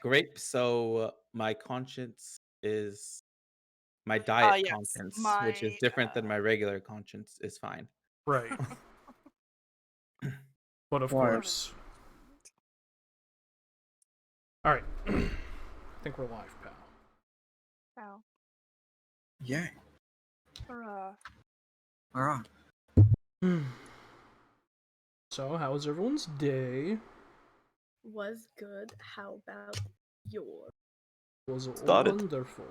grape, so my conscience is my Ah, diet yes. conscience, which is My, different than my regular conscience, is fine. Right. But of Why? course. Alright. I think we're live, pal. Ow. Yeah. Hurrah. Alright. So, how was everyone's day? Was good. How about yours? Was Started. wonderful.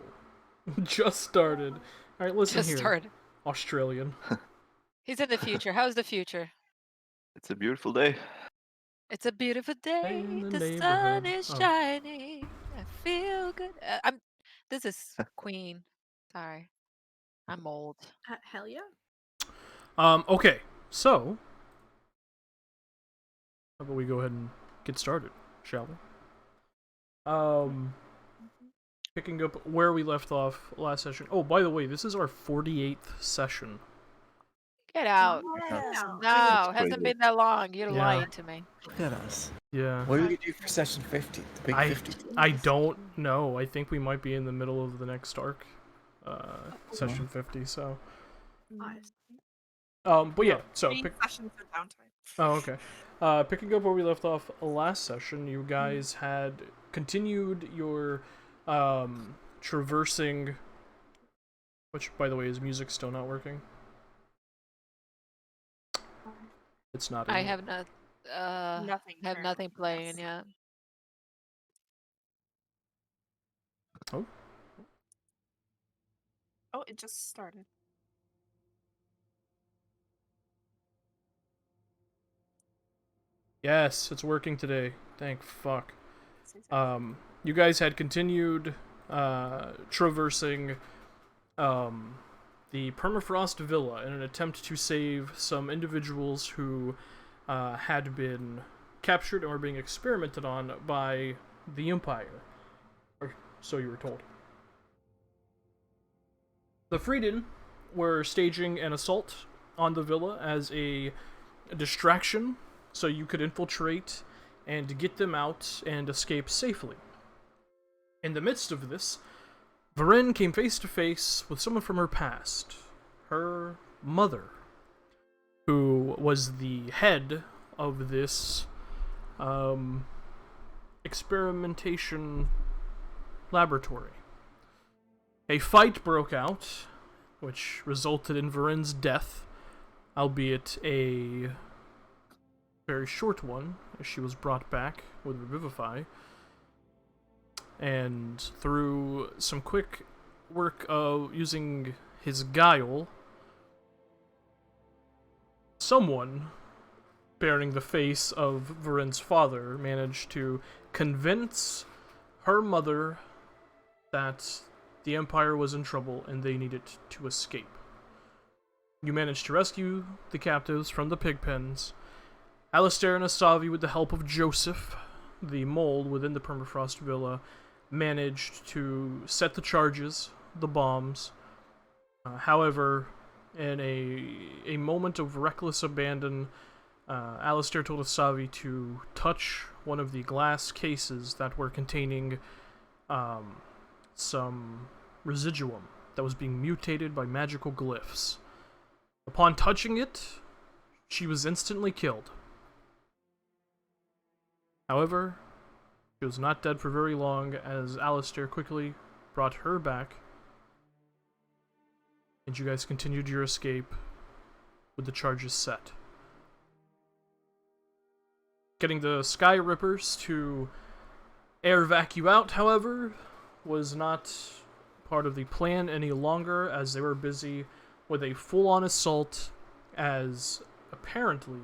Just started. Alright, listen Just here, started. Australian. He's in the future. How's the future? It's a beautiful day. It's a beautiful day. in the The sun neighborhood. is Oh. shining. I feel good. This is Queen. Sorry, I'm old. Hell yeah. Okay, so how about we go ahead and get started, shall we? Picking up where we left off last session. Oh, by the way, this is our 48th session. Get out. Yeah. No, crazy. hasn't been that long. You're Yeah. lying to me. Look at us. Yeah. What do we do for session 50? The big 50? I don't know. I think we might be in the middle of the next arc. Session 50, so. Nice. But yeah, so Main sessions are downtime. Oh, okay. Picking up where we left off last session, you guys had continued your traversing, which, by the way, is music still not working? It's not. I anymore. have not. Nothing. Have currently, nothing playing yes. yet. Oh. Oh, it just started. Yes, it's working today. Thank fuck. You guys had continued traversing the Permafrost Villa in an attempt to save some individuals who had been captured and were being experimented on by the Empire. Or so you were told. The Freeden were staging an assault on the villa as a distraction so you could infiltrate and get them out and escape safely. In the midst of this, Varen came face to face with someone from her past, her mother, who was the head of this experimentation laboratory. A fight broke out, which resulted in Varen's death, albeit a very short one, as she was brought back with Revivify. And through some quick work of using his guile, someone bearing the face of Varen's father managed to convince her mother that the Empire was in trouble and they needed to escape. You managed to rescue the captives from the pig pens. Alistair and Asavi, with the help of Joseph, the mole within the Permafrost Villa, managed to set the charges, the bombs. However, in a moment of reckless abandon, Alistair told Asavi to touch one of the glass cases that were containing some residuum that was being mutated by magical glyphs. Upon touching it, she was instantly killed. However, she was not dead for very long, as Alistair quickly brought her back, and you guys continued your escape with the charges set. Getting the Sky Rippers to air vac you out, however, was not part of the plan any longer, as they were busy with a full-on assault, as apparently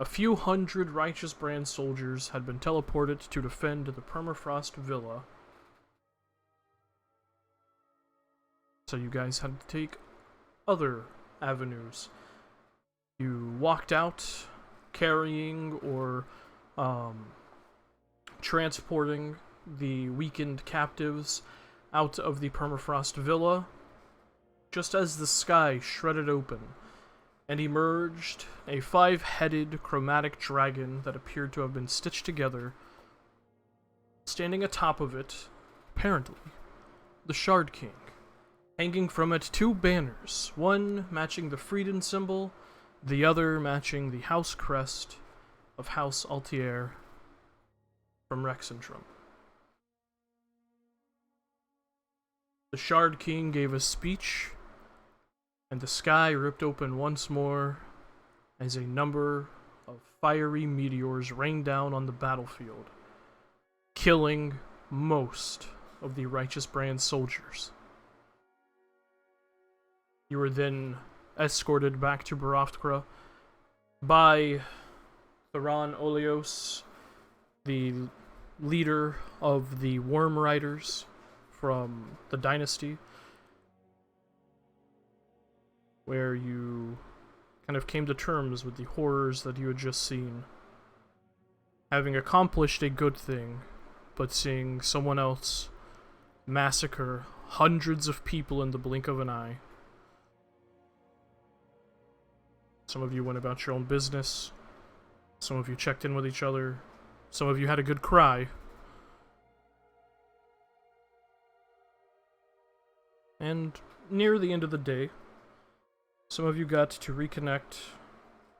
a few hundred Righteous Brand soldiers had been teleported to defend the Permafrost Villa. So you guys had to take other avenues. You walked out carrying or transporting the weakened captives out of the Permafrost Villa, just as the sky shredded open and emerged a 5-headed chromatic dragon that appeared to have been stitched together standing atop of it, apparently, the Shard King. Hanging from it 2 banners, one matching the Freedom symbol, the other matching the house crest of House Altier from Rexentrum. The Shard King gave a speech, and the sky ripped open once more as a number of fiery meteors rained down on the battlefield, killing most of the Righteous Brand soldiers. You were then escorted back to Barovtkra by Theron Oleos, the leader of the Worm Riders from the Dynasty, where you kind of came to terms with the horrors that you had just seen. Having accomplished a good thing, but seeing someone else massacre hundreds of people in the blink of an eye. Some of you went about your own business. Some of you checked in with each other. Some of you had a good cry. And near the end of the day, some of you got to reconnect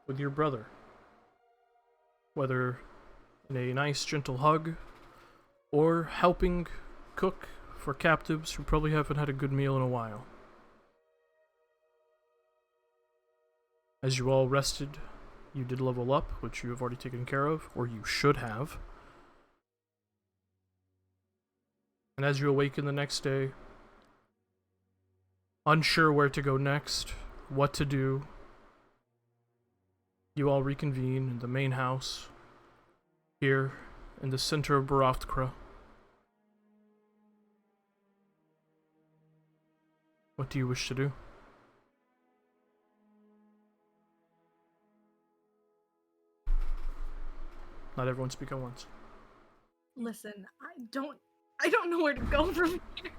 with your brother. Whether in a nice, gentle hug, or helping cook for captives who probably haven't had a good meal in a while. As you all rested, you did level up, which you have already taken care of, or you should have. And as you awaken the next day, unsure where to go next, what to do, you all reconvene in the main house, here in the center of Barovtkra. What do you wish to do? Not everyone speak at once. Listen, I don't know where to go from here.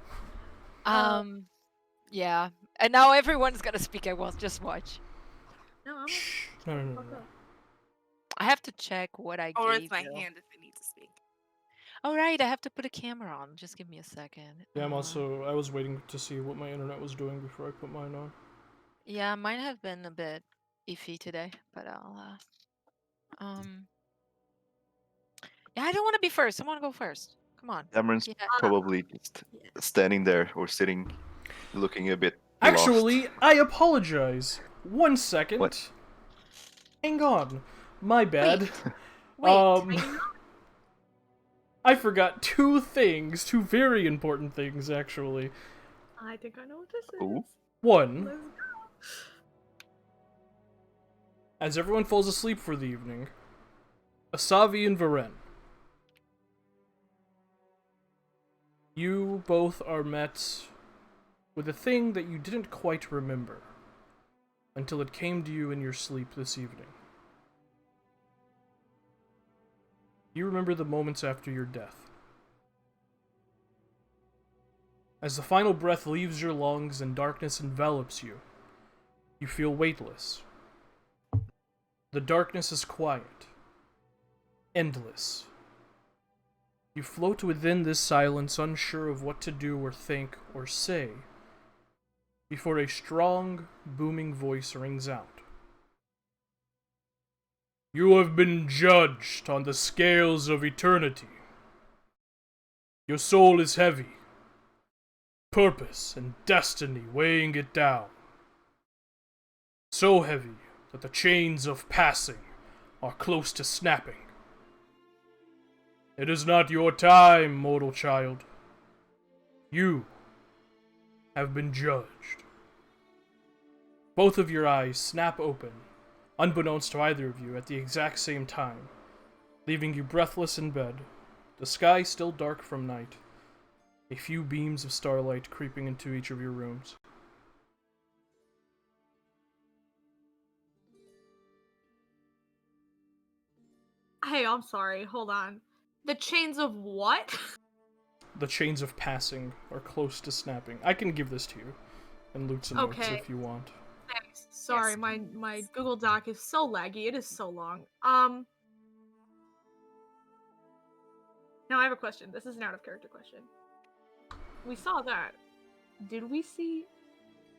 Yeah. And now everyone's gonna speak at once. Just watch. No, I'm Shh. No. okay. I have to check what I Or gave it's my you. hand if it needs to speak. Oh, right. I have to put a camera on. Just give me a second. Yeah, I was waiting to see what my internet was doing before I put mine on. Yeah, mine have been a bit iffy today, but I'll, yeah, I don't want to be first. I want to go first. Come on. Cameron's Yeah. probably just Yeah. standing there or sitting, looking a bit Actually, lost. I apologize. 1 second. What? Hang on. My bad. Wait. I forgot 2 things. 2 very important things, actually. I think I know what this is. Ooh. 1. Let's go. As everyone falls asleep for the evening, Asavi and Varen, you both are met with a thing that you didn't quite remember until it came to you in your sleep this evening. You remember the moments after your death. As the final breath leaves your lungs and darkness envelops you, you feel weightless. The darkness is quiet, endless. You float within this silence, unsure of what to do or think or say, before a strong, booming voice rings out. You have been judged on the scales of eternity. Your soul is heavy, purpose and destiny weighing it down. So heavy that the chains of passing are close to snapping. It is not your time, mortal child. You have been judged. Both of your eyes snap open, unbeknownst to either of you, at the exact same time, leaving you breathless in bed, the sky still dark from night, a few beams of starlight creeping into each of your rooms. Hey, I'm sorry. Hold on. The chains of what? The chains of passing are close to snapping. I can give this to you and loot some notes Okay. if you want. Thanks. Sorry, Yes, my Google Doc is so laggy. It is so long. Now I have a question. This is an out of character question. We saw that. Did we see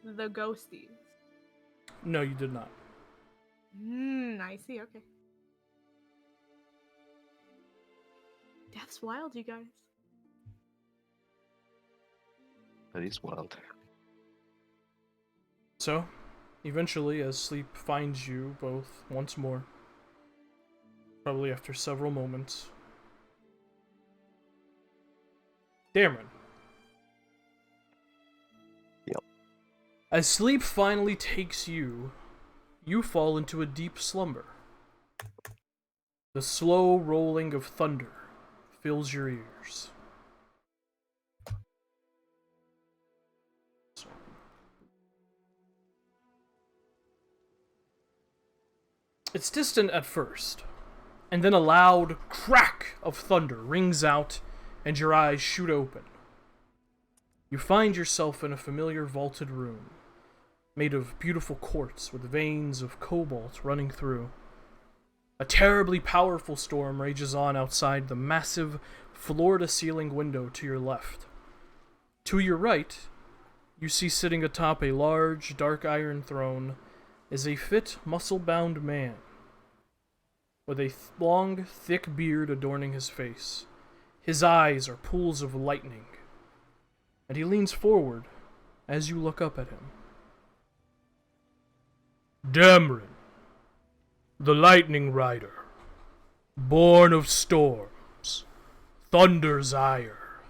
the ghosties? No, you did not. I see. Okay. Death's wild, you guys. That is wild. So, eventually, as sleep finds you both once more, probably after several moments, Dameron. Yep. As sleep finally takes you, you fall into a deep slumber. The slow rolling of thunder fills your ears. It's distant at first, and then a loud crack of thunder rings out, and your eyes shoot open. You find yourself in a familiar vaulted room, made of beautiful quartz with veins of cobalt running through. A terribly powerful storm rages on outside the massive, floor-to-ceiling window to your left. To your right, you see sitting atop a large, dark iron throne is a fit, muscle-bound man, with a long, thick beard adorning his face. His eyes are pools of lightning, and he leans forward as you look up at him. Dameron, the Lightning Rider, born of storms, thunder's ire.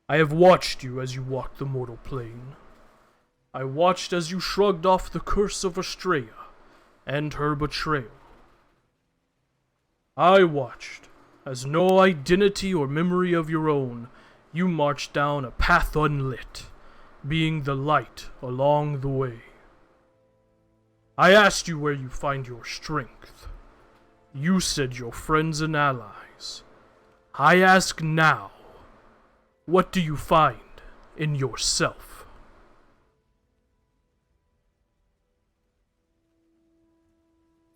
I have watched you as you walked the mortal plane. I watched as you shrugged off the curse of Astrea and her betrayal. I watched as no identity or memory of your own, you marched down a path unlit, being the light along the way. I asked you where you find your strength. You said your friends and allies. I ask now, what do you find in yourself?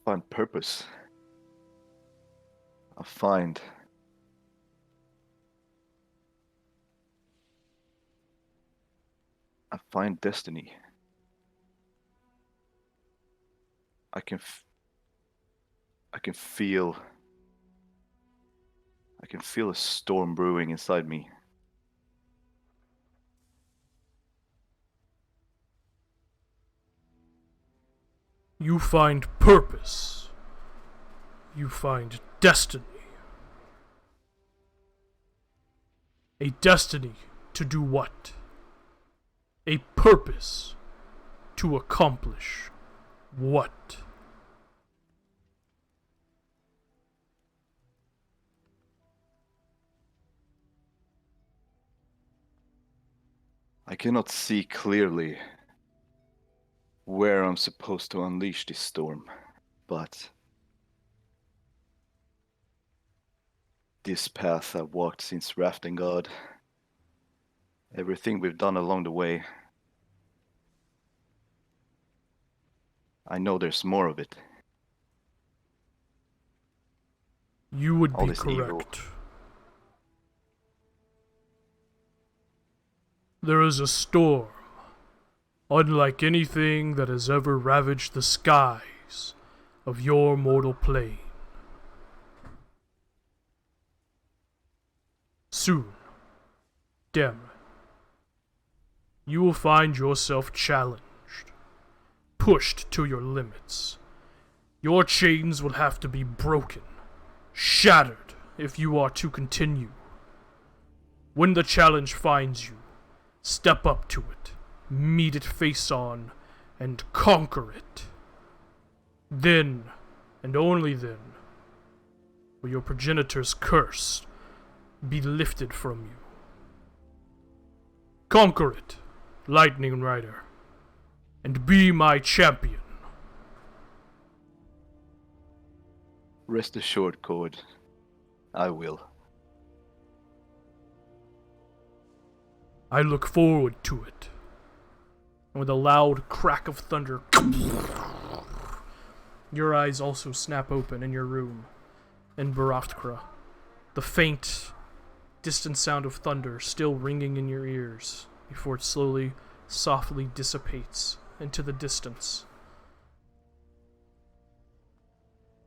Find purpose. I find destiny. I can feel a storm brewing inside me. You find purpose. You find destiny. A destiny to do what? A purpose to accomplish what? I cannot see clearly where I'm supposed to unleash this storm, but this path I've walked since Rafting God, everything we've done along the way, I know there's more of it. You would All be this evil. correct. There is a storm, unlike anything that has ever ravaged the skies of your mortal plane. Soon, Dameron, you will find yourself challenged, pushed to your limits. Your chains will have to be broken, shattered, if you are to continue. When the challenge finds you, step up to it, meet it face on, and conquer it. Then, and only then, will your progenitor's curse be lifted from you. Conquer it, Lightning Rider, and be my champion. Rest assured, Cord, I will. I look forward to it. And with a loud crack of thunder, your eyes also snap open in your room in Baraftkra. the faint, distant sound of thunder still ringing in your ears before it slowly, softly dissipates into the distance.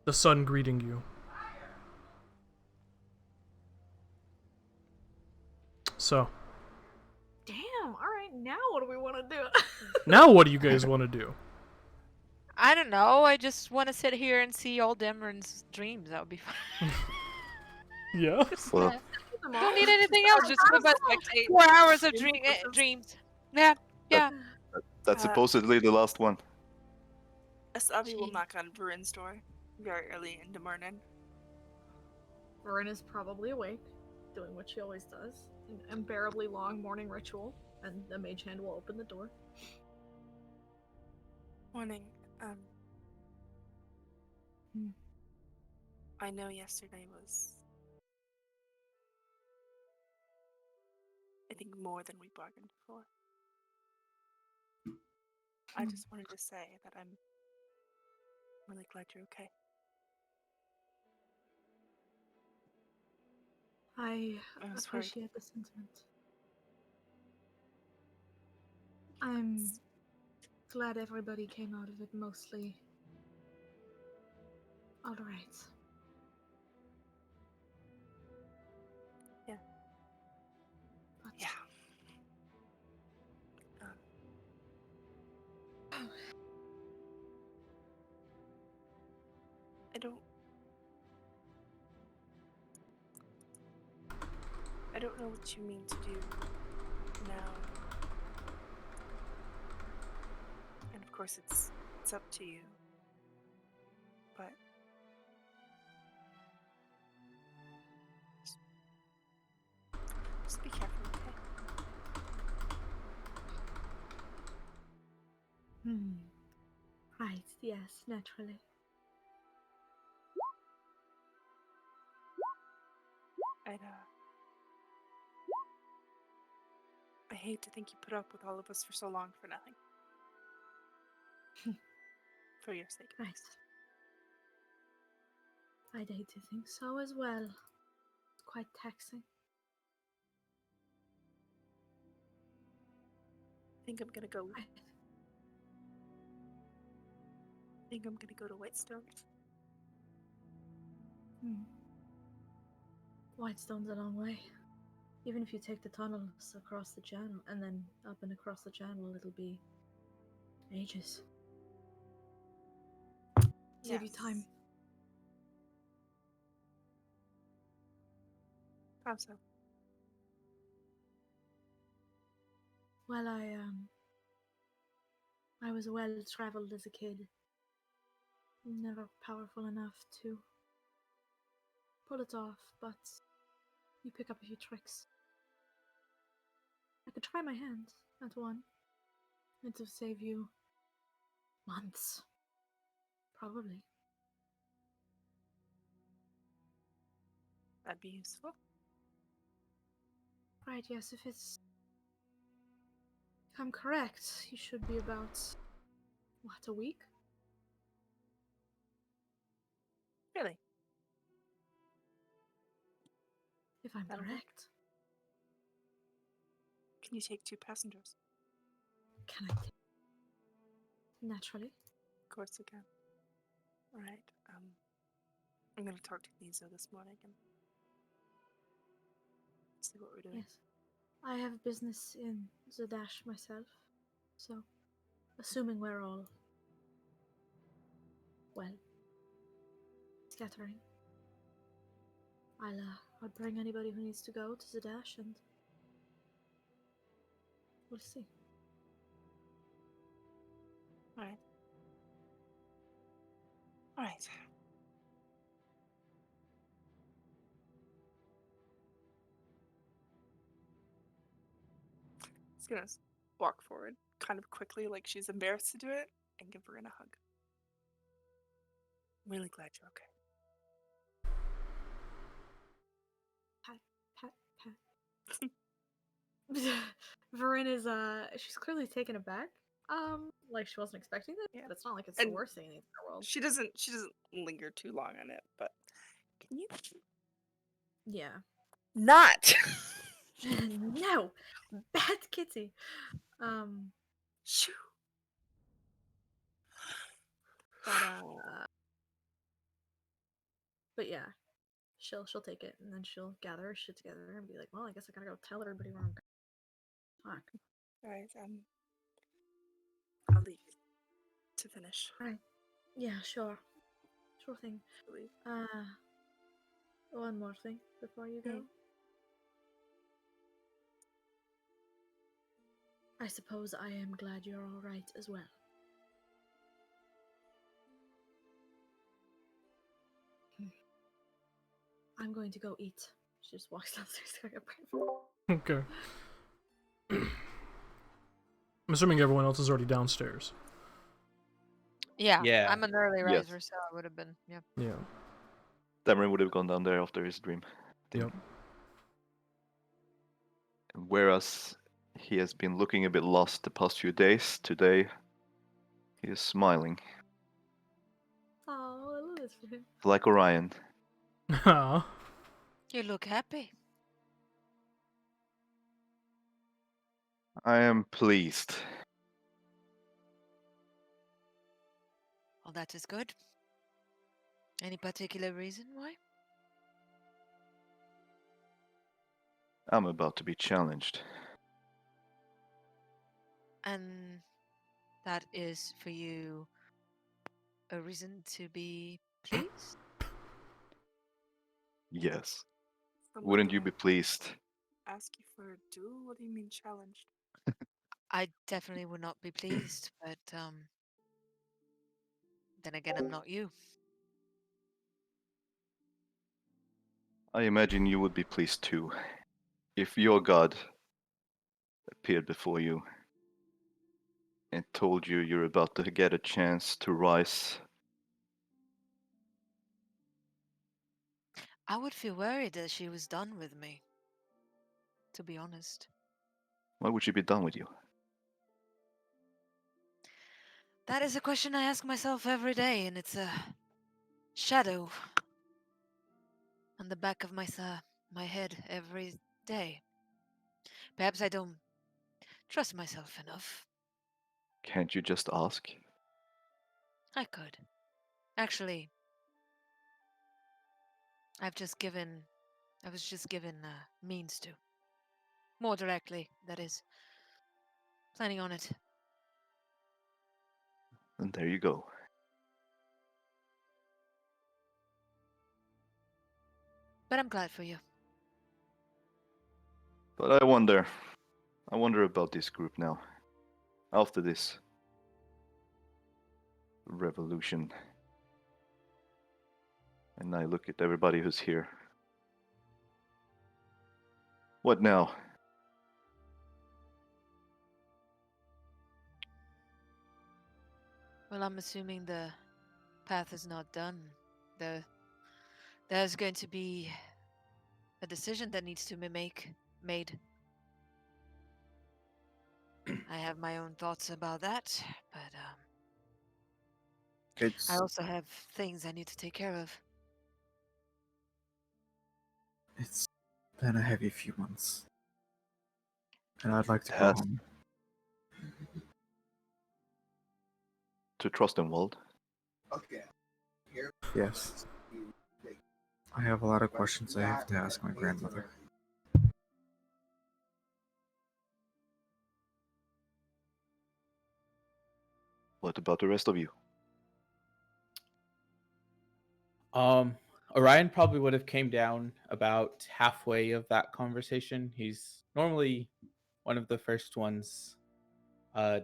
The sun greeting you. So, Damn. All right. Now what do we want to do? now what do you guys want to do? I don't know. I just want to sit here and see old Emran's dreams. That would be fun. Yeah? Well, Don't need anything else. Just go back like 4 hours of dreams. Yeah, yeah. that's Uh, supposedly the last one. Asabi will Gee. knock on Varun's door very early in the morning. Varen is probably awake, doing what she always does. An unbearably long morning ritual, and the mage hand will open the door. Morning. Hmm. I know yesterday was, I think, more than we bargained for. I just wanted to say that I'm really glad you're okay. I I was worried. appreciate the sentiment. I'm glad everybody came out of it mostly all right. Yeah. But Yeah. I don't know what you mean to do now. And of course it's up to you. But just be careful, okay? Right, yes, naturally. I hate to think you put up with all of us for so long for nothing. For your sake. Right. I'd hate to think so as well. It's quite taxing. I think I'm gonna go Right. to Whitestone. Whitestone's a long way. Even if you take the tunnels across the channel and then up and across the channel, it'll be ages. Save you time. How so? Well, I was well traveled as a kid. Never powerful enough to pull it off, but you pick up a few tricks. I could try my hand at one. It'll save you months. Probably. That'd be useful. Right, yes, if I'm correct, you should be about, what, a week? Really? If I'm That'll work. correct. Can you take 2 passengers? Can I take? Naturally. Of course you can. Alright, I'm gonna talk to Nizo this morning and see what we're doing. Yes. I have business in Zadash myself, so assuming we're all well scattering, I'll bring anybody who needs to go to Zadash and we'll see. Alright. He's gonna walk forward kind of quickly, like she's embarrassed to do it, and give her a hug. I'm really glad you're okay. Pat. Varen is she's clearly taken aback. Like she wasn't expecting that, Yeah. but it's not like it's the And worst thing in the world. She doesn't linger too long on it, but can you Yeah. Not. No, bad kitty. Shoo. But but yeah, she'll take it and then she'll gather her shit together and be like, well, I guess I gotta go tell everybody where I'm going. Fuck. All right. I'll leave you to finish. Right. Yeah, sure. Sure thing. Leave. One more thing before you go. I suppose I am glad you're all right as well. I'm going to go eat. She just walks downstairs to go get breakfast. Okay. I'm assuming everyone else is already downstairs. Yeah, Yeah. I'm an early Yes. riser, so I would have been. Yeah. Yeah. Dameron would have gone down there after his dream. thing. Yep. And whereas he has been looking a bit lost the past few days, today he is smiling Oh, I love this for him. like Orion. Aw. You look happy. I am pleased. Well, that is good. Any particular reason why? I'm about to be challenged. And that is for you a reason to be pleased? Yes. Someone Wouldn't you gonna be pleased? ask you for a duel? What do you mean challenged? I definitely would not be pleased, but then again, I'm not you. I imagine you would be pleased too. If your god appeared before you and told you you're about to get a chance to rise, I would feel worried that she was done with me, to be honest. why would she be done with you? That is a question I ask myself every day, and it's a shadow on the back of my head every day. Perhaps I don't trust myself enough. Can't you just ask? I could. Actually, I was just given means to. More directly, that is. Planning on it. And there you go. But I'm glad for you. But I wonder about this group now. After this revolution. And I look at everybody who's here. What now? Well, I'm assuming the path is not done. There's going to be a decision that needs to be made. I have my own thoughts about that, but It's I also have things I need to take care of. it's been a heavy few months, and I'd like to go Has- home. To Trostenwald? Yes. I have a lot of questions I have to ask my grandmother. What about the rest of you? Orion probably would have came down about halfway of that conversation. He's normally one of the first ones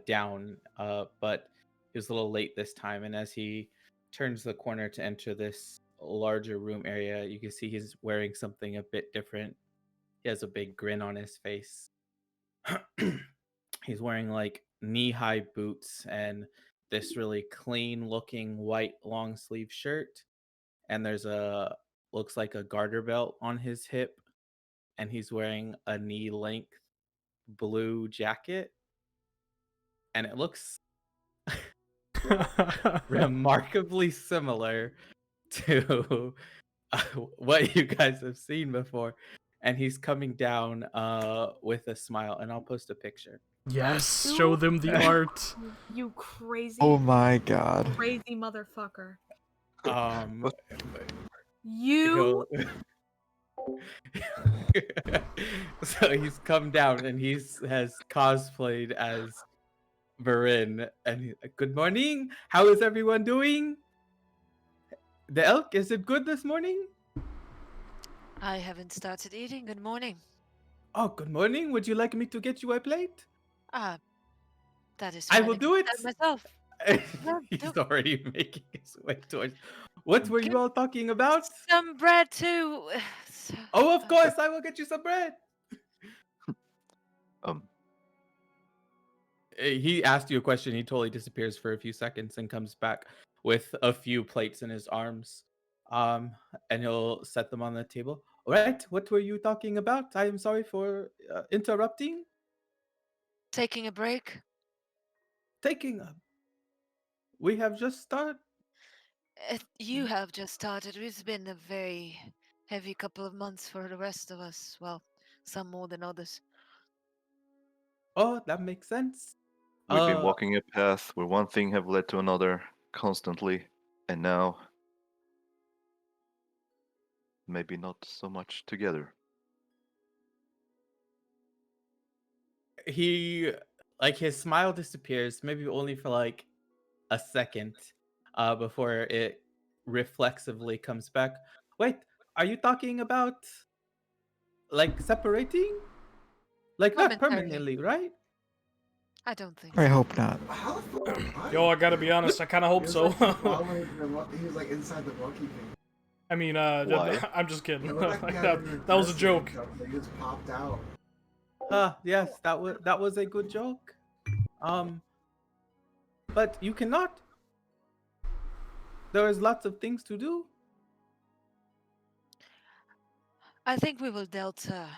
down, but he was a little late this time. And as he turns the corner to enter this larger room area, you can see he's wearing something a bit different. He has a big grin on his face. He's wearing like knee-high boots and this really clean looking white long sleeve shirt, and there's a looks like a garter belt on his hip, and he's wearing a knee length blue jacket, and it looks remarkably similar to what you guys have seen before, and he's coming down with a smile, and I'll post a picture. Yes, You- show them the art. You crazy, Oh my god. crazy motherfucker. Um, You. he'll so he's come down and has cosplayed as Varin, and good morning. How is everyone doing? The elk, is it good this morning? I haven't started eating. Good morning. Oh, good morning. Would you like me to get you a plate? Ah, that is I fine. will can do it. that myself. No, He's don't- already making his way towards. What were you Give all talking about? Some bread too. Oh, of course, I will get you some bread. Um, He asked you a question. He totally disappears for a few seconds and comes back with a few plates in his arms. And he'll set them on the table. All right, what were you talking about? I am sorry for interrupting. Taking a break. Taking a. We have just started. You have just started. It's been a very heavy couple of months for the rest of us. Well, some more than others. Oh, that makes sense. we've been walking a path where one thing have led to another constantly, and now maybe not so much together. He like his smile disappears, maybe only for like a second, before it reflexively comes back. Wait, are you talking about like separating? Like not Momentarily. permanently, right? I don't think I so. hope not. How the fuck? Yo, I gotta be honest, I kinda hope so. He was like inside the bookkeeping. I mean, Why? I'm just kidding. It looked like he that, had an that was a intestine joke. or something. He just popped out. Yes, that was a good joke. But you cannot. There is lots of things to do. I think we will dealt a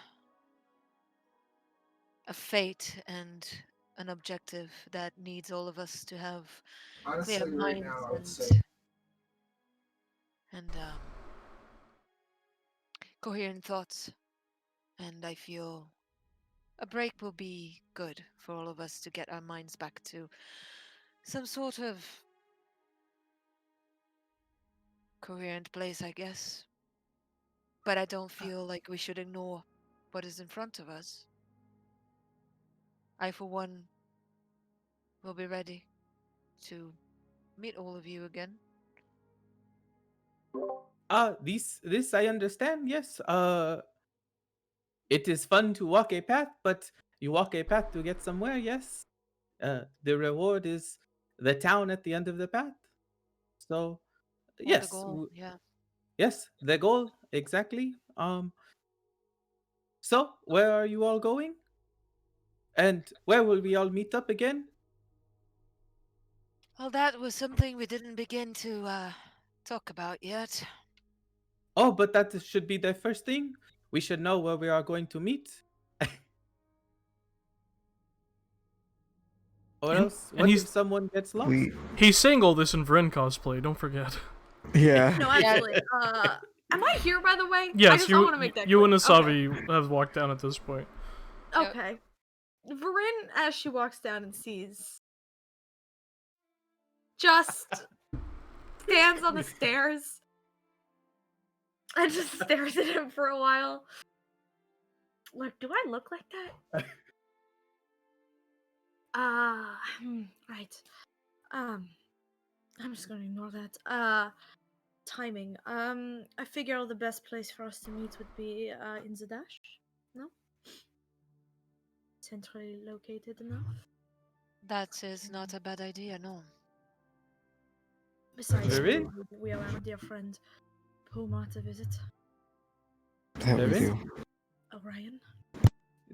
fate and an objective that needs all of us to have Honestly, clear right minds now, I would and say and coherent thoughts. And I feel a break will be good for all of us to get our minds back to some sort of coherent place, I guess. But I don't feel like we should ignore what is in front of us. I, for one, will be ready to meet all of you again. This I understand. Yes. It is fun to walk a path, but you walk a path to get somewhere. Yes. The reward is the town at the end of the path. So, Or the yes, goal, yeah. yes, the goal exactly. So where are you all going? And where will we all meet up again? Well, that was something we didn't begin to talk about yet. Oh, but that should be the first thing. We should know where we are going to meet. Or And- else, and what he's- if someone gets lost? We. He's saying all this in Vren cosplay, don't forget. Yeah. No, actually. Am I here, by the way? I Yes, just you, want to make that you and clear. Asavi have walked down at this point. Yep. Okay. Varin, as she walks down and sees, just stands on the stairs and just stares at him for a while. Like, do I look like that? Right. I'm just gonna ignore that. Timing. I figure the best place for us to meet would be in Zadash. No? Centrally located enough. That is not a bad idea, no. Besides, Varin? we allow our dear friend Puma to visit. That we There is? do. Orion.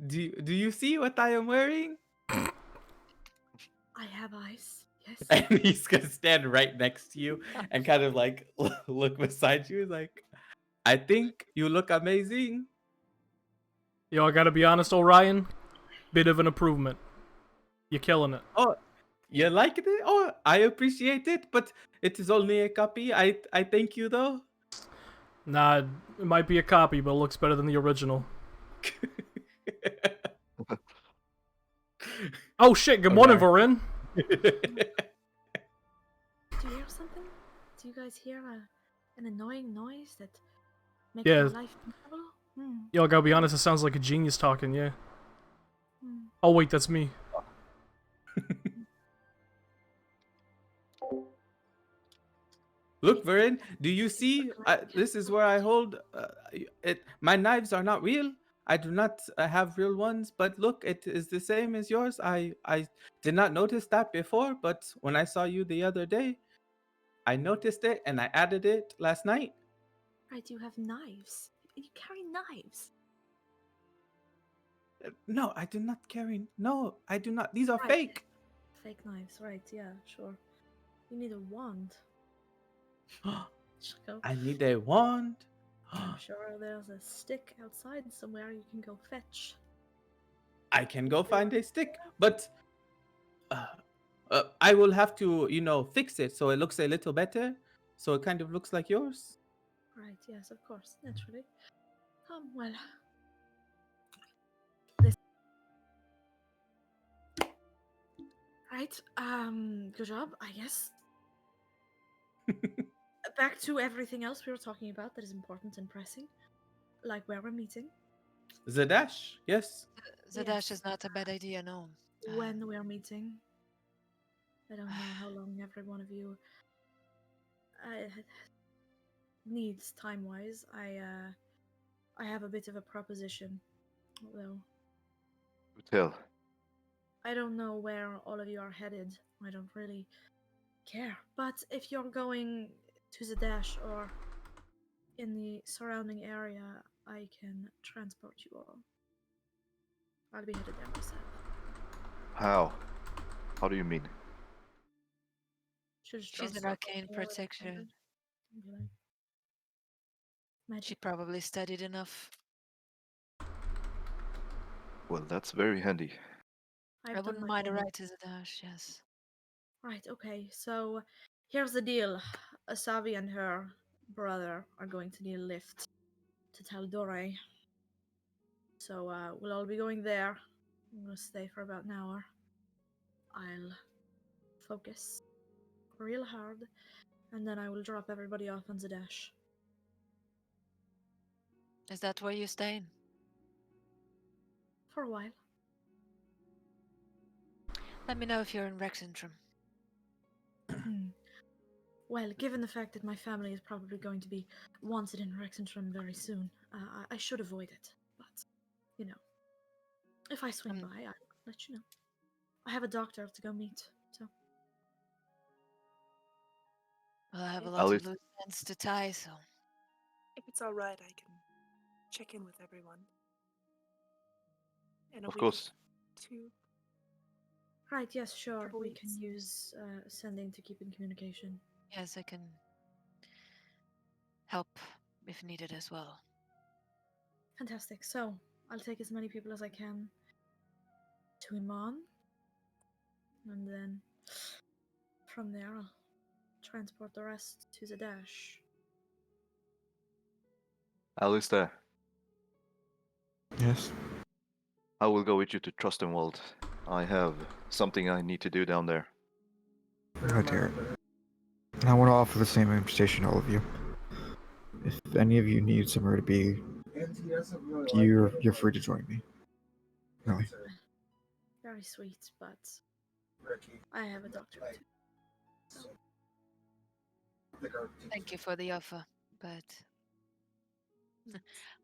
Do you see what I am wearing? I have eyes. Yes. And he's gonna stand right next to you and kind of like look beside you, like, I think you look amazing. Yo, I gotta be honest, Orion, bit of an improvement. You're killing it. Oh, you like it? Oh, I appreciate it, but it is only a copy. I thank you though. Nah, it might be a copy, but it looks better than the original. Oh shit, good morning, Okay. Varin. Do you hear something? Do you guys hear an annoying noise that makes Yeah. my life miserable? Yo, I gotta be honest, it sounds like a genius talking, yeah. Hmm. Oh wait, that's me. Look, Varen, do you see? This is where I hold it. My knives are not real. I do not have real ones, but look, it is the same as yours. I did not notice that before, but when I saw you the other day, I noticed it and I added it last night. Right, you have knives. You carry knives. No, I do not carry. No, I do not. These are Right. fake. Fake knives, right, yeah, sure. You need a wand. Go. I need a wand. I'm sure there's a stick outside somewhere you can go fetch. I can go find a stick, but I will have to, fix it so it looks a little better. So it kind of looks like yours. Right, yes, of course, naturally. Well. This. Right, good job, I guess. Back to everything else we were talking about that is important and pressing. Like where we're meeting. Zadash, yes. Zadash Yes. is not a bad idea, no. When we're meeting. I don't know how long every one of you needs time-wise. I have a bit of a proposition, although Tell. I don't know where all of you are headed. I don't really care. But if you're going to Zadash or in the surrounding area, I can transport you all. I'll be headed there myself. How? How do you mean? Should just She's draw an circle arcane here or protector. something. Be like, She magic. probably studied enough. Well, that's very handy. I I've done wouldn't my mind a homework. ride to Zadash, yes. Right, okay, so here's the deal. Asavi and her brother are going to need a lift to tal'dorei. So we'll all be going there. I'm gonna stay for about an hour. I'll focus real hard, and then I will drop everybody off on Zadash. Is that where you're staying? For a while. Let me know if you're in Rexentrum. Well, given the fact that my family is probably going to be wanted in Rexentrum very soon, I should avoid it. But, if I swing by, I'll let you know. I have a doctor to go meet, so. Well, I have a If- lot I'll of leave- loose ends to tie, so If it's all right, I can check in with everyone. In a Of week course. or two. Right, yes, sure. Couple We weeks. can use sending to keep in communication. yes, I can help if needed as well. Fantastic. So, I'll take as many people as I can to Iman. And then from there, I'll transport the rest to Zadash. Alistair, Yes. I will go with you to Trustenwald. I have something I need to do down there. Right here. And I want to offer the same invitation to all of you. If any of you need somewhere to be, And he doesn't really like you're free to join me. Really. Very sweet, but Ricky. I have a doctor too. So, the garbage. Thank you for the offer, but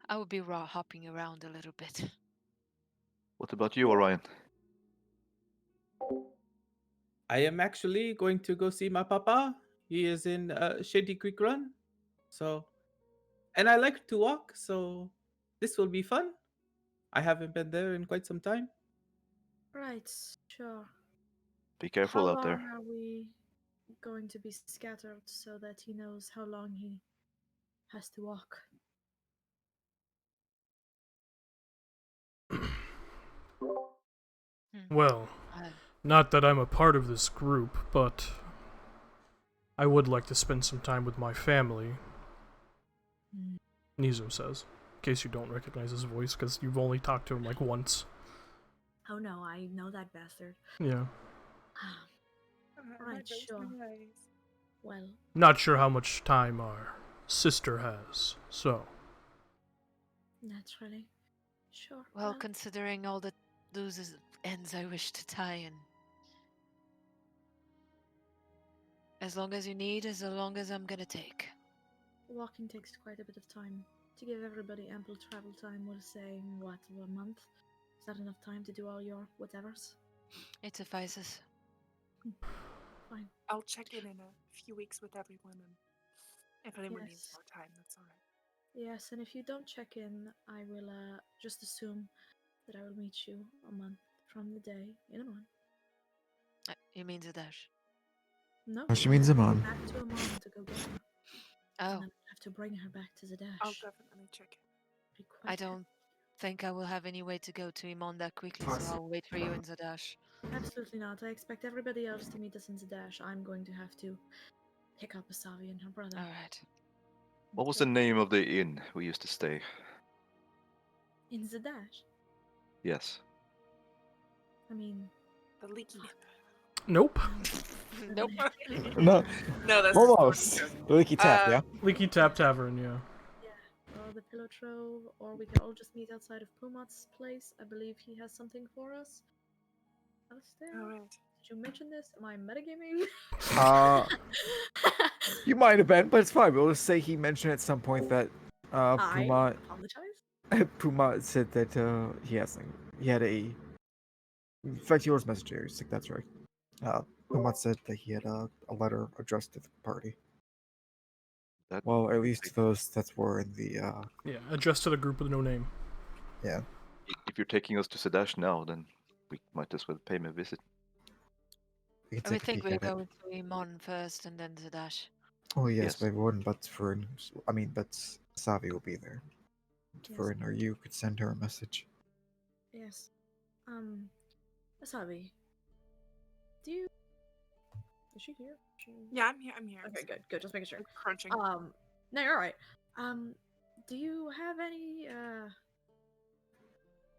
I would be hopping around a little bit. What about you, Orion? I am actually going to go see my papa. He is in Shady Creek Run. So, and I like to walk, so this will be fun. I haven't been there in quite some time. Right, sure. Be careful How out there. long are we going to be scattered so that he knows how long he has to walk? Well, Uh, not that I'm a part of this group, but I would like to spend some time with my family. Nizo says, in case you don't recognize his voice, because you've only talked to him like once. Oh no, I know that bastard. Yeah. Right, sure. Well, Not sure how much time our sister has, so. naturally. Sure. Well, considering all the loose ends I wish to tie in. As long as you need, as long as I'm gonna take. Walking takes quite a bit of time. To give everybody ample travel time, we'll say, what, a month? Is that enough time to do all your whatevers? It suffices. Fine. I'll check in a few weeks with everyone, and if anyone needs Yes. more time, that's all right. Yes, and if you don't check in, I will just assume that I will meet you a month from the day in a month. You mean Zadash? No, She means I'm Amon. back to Amon to go get her. Oh, And then I have to bring her back to Zadash. I'll definitely check in. Be quite I don't think I will have any way to go to Iman that quickly, so Possible. I'll wait for you in Zadash. Absolutely not. I expect everybody else to meet us in Zadash. I'm going to have to pick up Asavi and her brother. Alright. What was the name of the inn we used to stay? In Zadash? Yes. I mean, The leaky. Nope. Nope. No, No, that's almost. The leaky tap, Uh, yeah? Leaky Tap Tavern, yeah. or the Pillow Trove, or we could all just meet outside of Pumat's place. I believe he has something for us. Alistair? All right. Did you mention this? Am I metagaming? You might have been, but it's fine. We'll just say he mentioned at some point that I Puma apologize. Puma said that he had a. In fact, yours messenger. I think that's right. Puma said that he had a letter addressed to the party. That Well, at least those that were in the. Yeah, addressed to the group with no name. Yeah. if you're taking us to Sadash now, then we might as well pay him a visit. We can I would take a think peek we're at it. going to Iman first and then Zadash. Oh yes, Yes. by one, but but Savi will be there. Yes. Vern, or you could send her a message. Yes. Asabi. Do you... Is she here? Yeah, I'm here. I'm here. Okay, good, good. Just making sure. I'm crunching. No, you're right. Do you have any,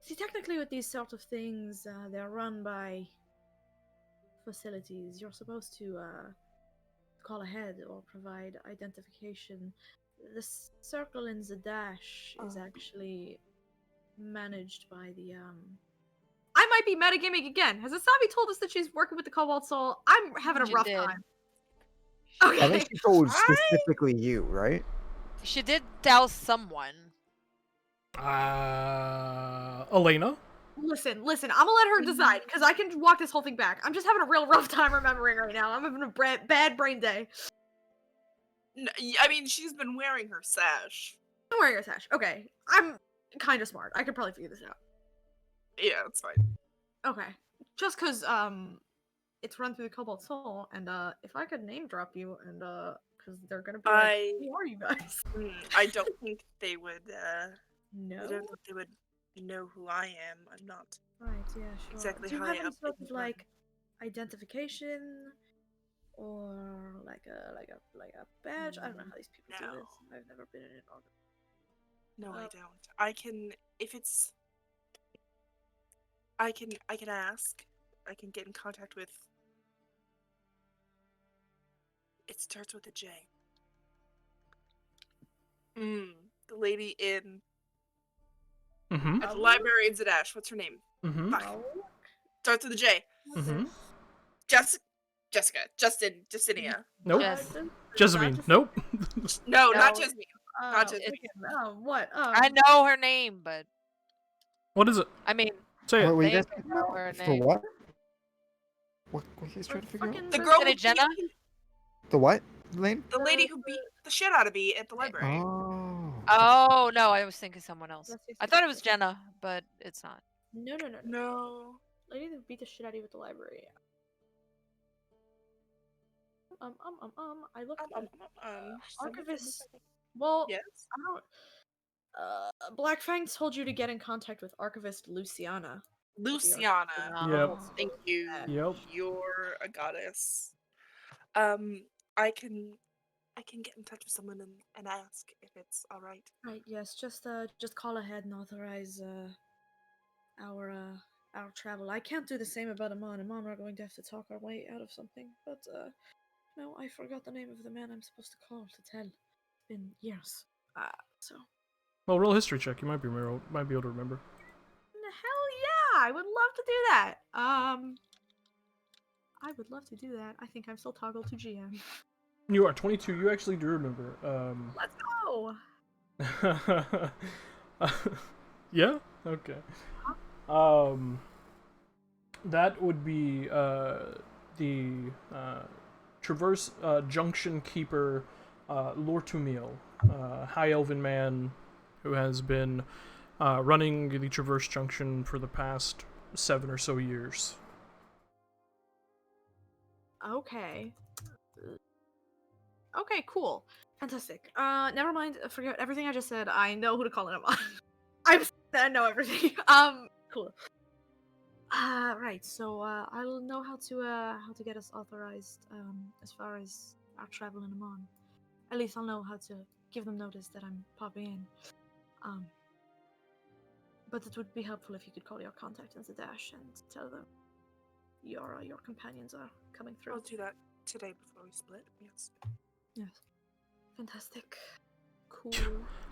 See, technically with these sort of things, they're run by facilities. You're supposed to, call ahead or provide identification. The circle in Zadash is actually managed by the, I might be metagaming again. Has Asabi told us that she's working with the Cobalt Soul? I'm having a She rough did. time. I Okay. think she told specifically you, right? She did tell someone. Elena? Listen, I'm gonna let her decide, because I can walk this whole thing back. I'm just having a real rough time remembering right now. I'm having a bad brain day. I mean, she's been wearing her sash. I'm wearing a sash. Okay. I'm kind of smart. I could probably figure this out. Yeah, it's fine. Okay. Just because, it's run through the Cobalt Soul, and, if I could name drop you, and, because they're gonna be like, who are you guys? I don't think they would, No? I don't think they would know who I am. I'm not Right, yeah, sure. exactly Do you high have any up sort in of, the like, identification? Or, like a badge? I don't know how these people do this. No. I've never been in an organ. No, I don't. I can, if it's, I can ask. I can get in contact with. It starts with a J. The lady in Mm-hmm. at the library in Zadash. What's her name? Mm-hmm. Fuck. Starts with a J. Mm-hmm. Jessica. Justinia. Nope. Jess. Jessamine. Nope. No, not No. Jasmine. Not Jasmine. What? I know her name, but What is it? I mean, Say it. Wait, they that's know her for name. what? What he's trying to figure out? Fucking The girl Is who it Jenna? The what, Lane? the lady who beat the shit out of me at the library. Oh. Oh no, I was thinking someone else. Yes, yes, I yes, thought it yes, was yes. Jenna, but it's not. No. No. Lady that beat the shit out of you at the library. I looked at Archivist. Well, Yes. I don't. Black Fang told you to get in contact with Archivist Luciana. Luciana. Yep. Thank you. Yep. You're a goddess. I can I can get in touch with someone and ask if it's all right. Right. Yes. Just call ahead and authorize our travel. I can't do the same about Amon. Amon are going to have to talk our way out of something. But no, I forgot the name of the man I'm supposed to call to tell. It's been years. So. Well, roll a history check. You might be able to remember. Hell yeah! I would love to do that. I would love to do that. I think I'm still toggled to GM. You are 22. You actually do remember. Let's go. Yeah. Okay. That would be the Traverse Junction Keeper, Lortumiel, High Elven man who has been running the Traverse Junction for the past 7 or so years. Okay. Okay, cool. Fantastic. Never mind. Forget everything I just said. I know who to call him on. I know everything. Cool. Right. So, I'll know how to get us authorized. As far as our travel in Amon. At least I'll know how to give them notice that I'm popping in. But it would be helpful if you could call your contact in Zadash and tell them your companions are coming through. I'll do that today before we split. Yes. Yes. Fantastic. Cool.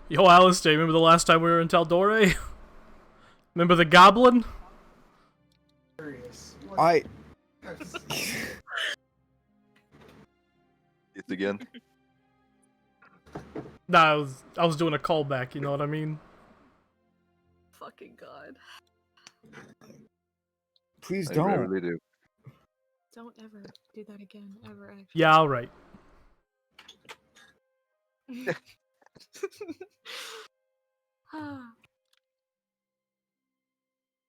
Yo, Alistair, remember the last time we were in tal'dorei? Remember the goblin? Curious. I It again. Nah, I was doing a callback, you know what I mean? Fucking god. please I don't. rarely do. Don't ever do that again, ever, actually. Yeah, alright. Ah.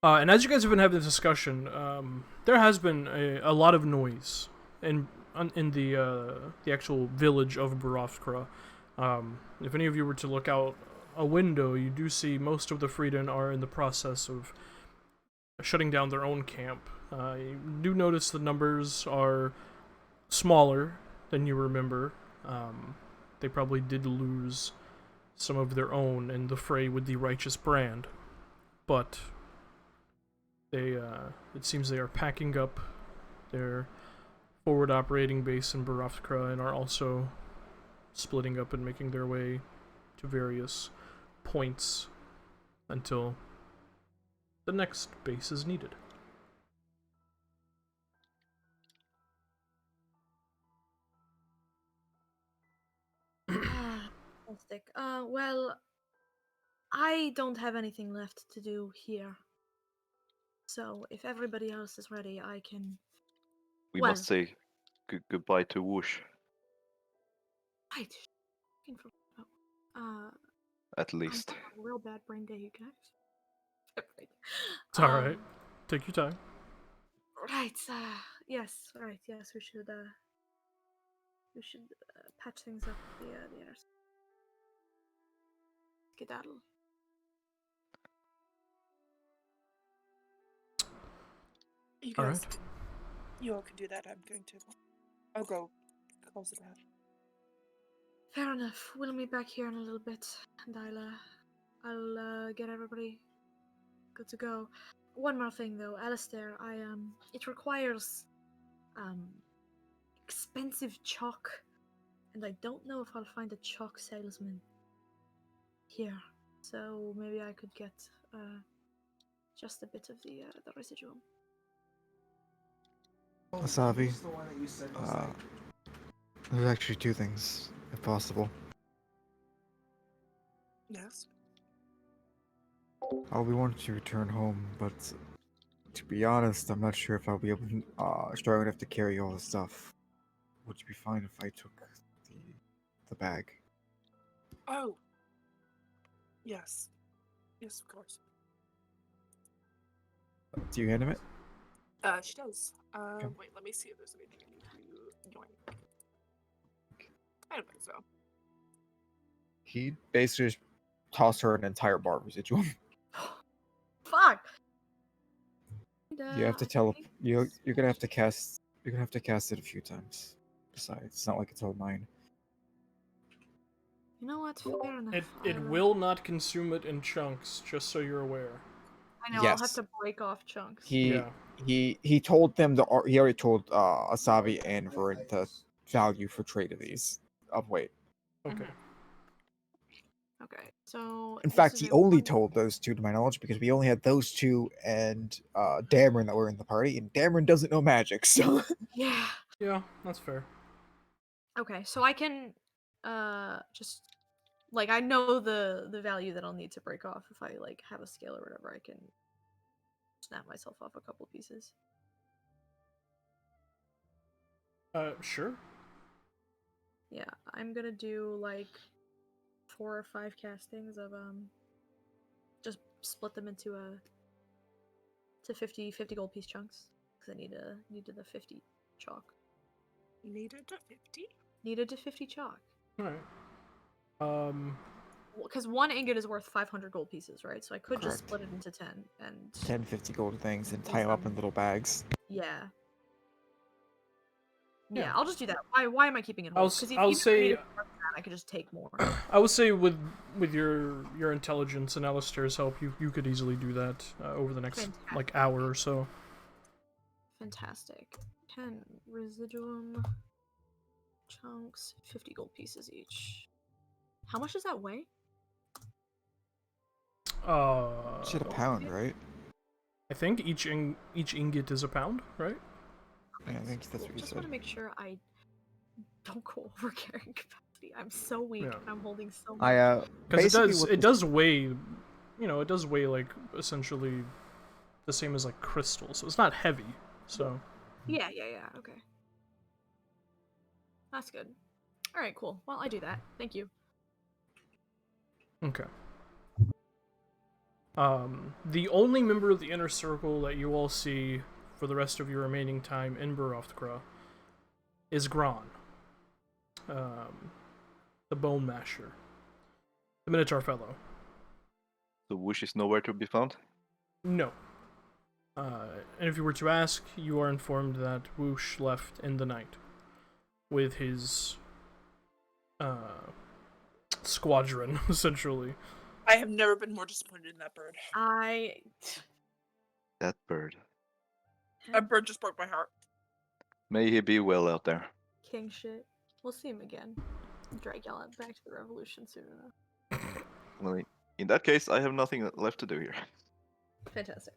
And as you guys have been having this discussion, there has been a lot of noise in the actual village of Barovskra. If any of you were to look out a window, you do see most of the Freeden are in the process of shutting down their own camp. You do notice the numbers are smaller than you remember. They probably did lose some of their own in the fray with the Righteous Brand, but it seems they are packing up their forward operating base in Barovskra and are also splitting up and making their way to various points until the next base is needed. Fantastic. Well, I don't have anything left to do here. So, if everybody else is ready, I can. We Well- must say goodbye to Whoosh, Right. at I'm least. having a real bad brain day, you guys. Right. It's alright. Take your time. Right. Yes. Right. Yes. We should. Patch things up with the others. Skedaddle. You All guys, right. you all can do that. I'm going to. I'll go close it out. Fair enough. We'll meet back here in a little bit, and I'll get everybody good to go. One more thing though, Alistair, it requires expensive chalk, and I don't know if I'll find a chalk salesman here. So maybe I could get just a bit of the residuum. Asavi, Who's the one that you said was like- there's actually two things, if possible. Yes. I'll be wanting to return home, but to be honest, I'm not sure if I'll be able to, strong enough to carry all the stuff. Would you be fine if I took the bag? Oh. Yes. Yes, of course. Do you hand him it? She does. Okay. Wait, let me see if there's anything I need to yoink. I don't think so. He basically just tossed her an entire bar of residuum. Fuck. You have to tell you're gonna have to cast it a few times. Besides, it's not like it's all mine. You know what? Fair enough. It will not consume it in chunks, just so you're aware. I know. I'll have Yes. to break off chunks. He Yeah. he told them he already told Asavi and Vern the value for trade of these of weight. Okay. Okay, so In this fact, is he a only one- told those two to my knowledge because we only had those two and Dameron that were in the party, and Dameron doesn't know magic, so Yeah. Yeah, that's fair. Okay, so I can just like I know the value that I'll need to break off if I like have a scale or whatever. I can snap myself off a couple pieces. Sure. Yeah, I'm gonna do like 4 or 5 castings of just split them into to 50 gold piece chunks because I needed the 50 chalk. Needed a 50? Needed to 50 chalk. All right. Because 1 ingot is worth 500 gold pieces, right? So I could just Correct. split it into 10 and 10, 50 gold things and Pull tie them up in some. little bags. yeah. Yeah. Yeah, I'll just do that. Why am I keeping it whole? Because if I'll even if I needed say more than that, I could just take more. I would say with your intelligence and Alistair's help, you could easily do that over the next like hour or so. Fantastic. 10 residuum chunks, 50 gold pieces each. How much does that weigh? Shit, a pound, right? I think each ingot is a pound, right? Yeah, I think that's what you Just said. want to make sure I don't go over carrying capacity. I'm so weak Yeah. and I'm holding so much. I Because basically it does weigh, you know, it does weigh like essentially the same as like crystal, so it's not heavy. So Yeah. Okay. That's good. All right, cool. Well, I do that. Thank you. okay. The only member of the inner circle that you all see for the rest of your remaining time in Barovthra is Gron, the Bone Masher, the Minotaur Fellow. The whoosh is nowhere to be found. No. And if you were to ask, you are informed that Whoosh left in the night with his squadron, essentially. I have never been more disappointed in that bird. That bird. That bird just broke my heart. May he be well out there. King shit. We'll see him again. Drag y'all back to the revolution soon enough. Well, in that case, I have nothing left to do here. Fantastic.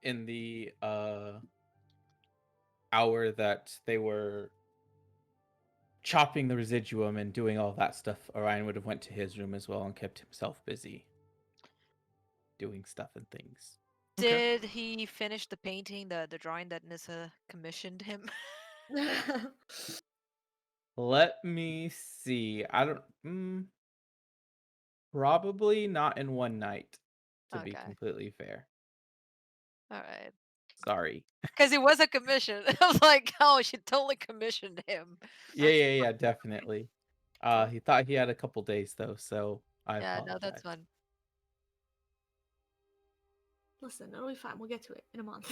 In the hour that they were chopping the residuum and doing all that stuff, Orion would have went to his room as well and kept himself busy doing stuff and things. Okay. Did he finish the painting, the drawing that Nissa commissioned him? Let me see. I don't. Probably not in one night, to be Okay. completely fair. All right. Sorry. Because it was a commission. I was like, oh, she totally commissioned him. Yeah, definitely. He thought he had a couple days though, so I Yeah, no, apologize. that's fun. Listen, it'll be fine. We'll get to it in a month.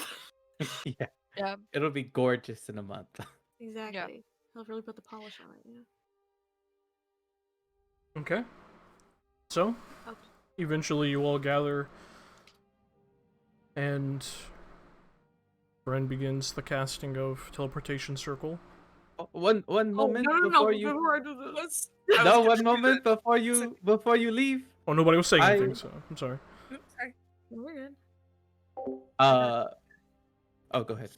Yeah, Yeah. it'll be gorgeous in a month. Exactly. He'll really put the polish on it, yeah. Okay. So, Okay. eventually you all gather, and Bren begins the casting of Teleportation Circle. One moment before you. Before I do this. No, one moment before you leave. Oh, nobody was saying I- anything, so I'm sorry. Sorry. No, we're good. Oh, go ahead.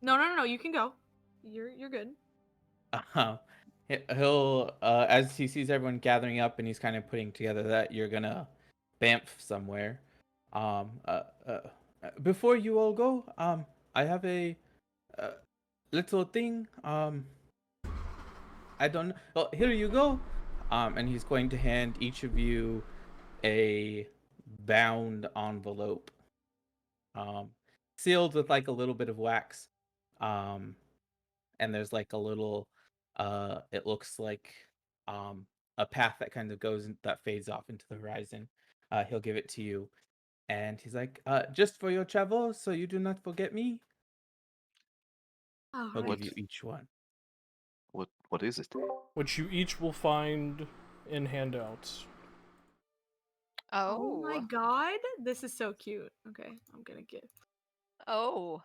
No. You can go. You're good. He'll as he sees everyone gathering up and he's kind of putting together that you're gonna bamf somewhere. Before you all go, I have a little thing. I don't know. Well, here you go. And he's going to hand each of you a bound envelope, sealed with like a little bit of wax. And there's like a little it looks like a path that kind of goes that fades off into the horizon. He'll give it to you and he's like, just for your travels so you do not forget me. All He'll right. give you each one. What is it? which you each will find in handouts. Oh my Oh. god, this is so cute. Okay, I'm gonna give. Oh.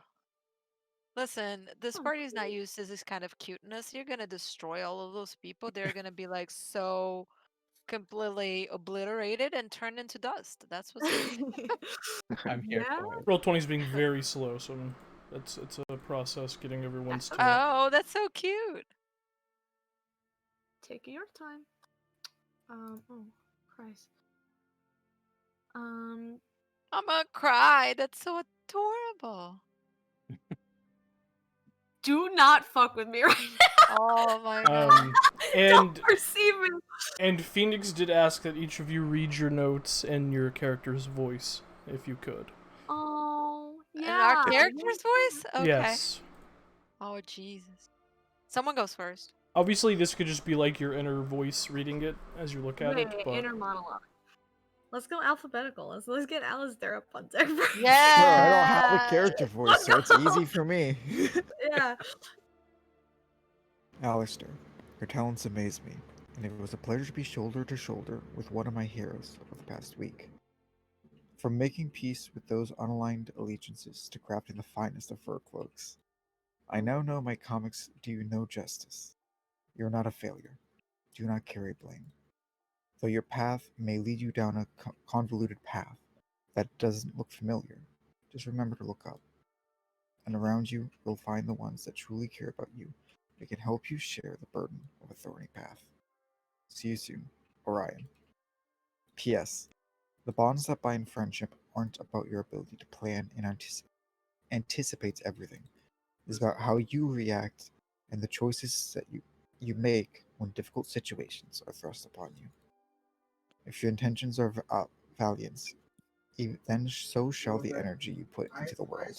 Listen, this Oh, party is not cute. used to this kind of cuteness. You're gonna destroy all of those people. They're gonna be like so completely obliterated and turned into dust. That's what's gonna I'm here Yeah. for it. Roll 20 is being very slow, so it's a process getting everyone's to. Oh, that's so cute. Take your time. Oh, Christ. I'm gonna cry. That's so adorable. Do not fuck with me right now. Oh my god. And Don't perceive me. and Phoenix did ask that each of you read your notes in your character's voice, if you could. Oh, yeah. In our character's voice? Okay. Yes. Oh Jesus. Someone goes first. Obviously, this could just be like your inner voice reading it as you look at Wait, it, but inner monologue. Let's go alphabetical. Let's get Alistair up on deck first. Well, I don't have a Yeah. character voice, so it's easy for me. Yeah. Alistair, your talents amaze me, and it was a pleasure to be shoulder to shoulder with one of my heroes over the past week. From making peace with those unaligned allegiances to crafting the finest of fur cloaks, I now know my comics do you no justice. You're not a failure. Do not carry blame. Though your path may lead you down a convoluted path that doesn't look familiar, just remember to look up. And around you, you'll find the ones that truly care about you and can help you share the burden of a thorny path. See you soon, Orion. P.S. The bonds that bind friendship aren't about your ability to plan and anticipate everything. It's about how you react and the choices that you make when difficult situations are thrust upon you. If your intentions are valiant, then so shall the energy you put into the world.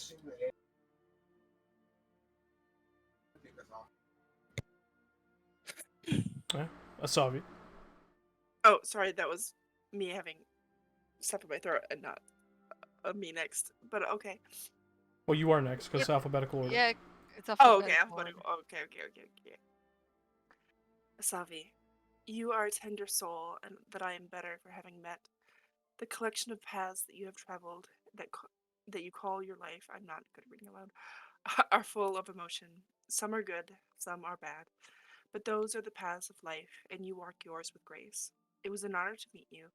Asavi. Oh, sorry, that was me having stuff in my throat and not me next. But okay. Well, you are next, because Yep. alphabetical order. Yeah, it's Oh, okay. alphabetical order. Okay. Asavi, you are a tender soul, and that I am better for having met. The collection of paths that you have traveled, that you call your life, I'm not good at reading aloud, are full of emotion. Some are good, some are bad. But those are the paths of life, and you walk yours with grace. It was an honor to meet you,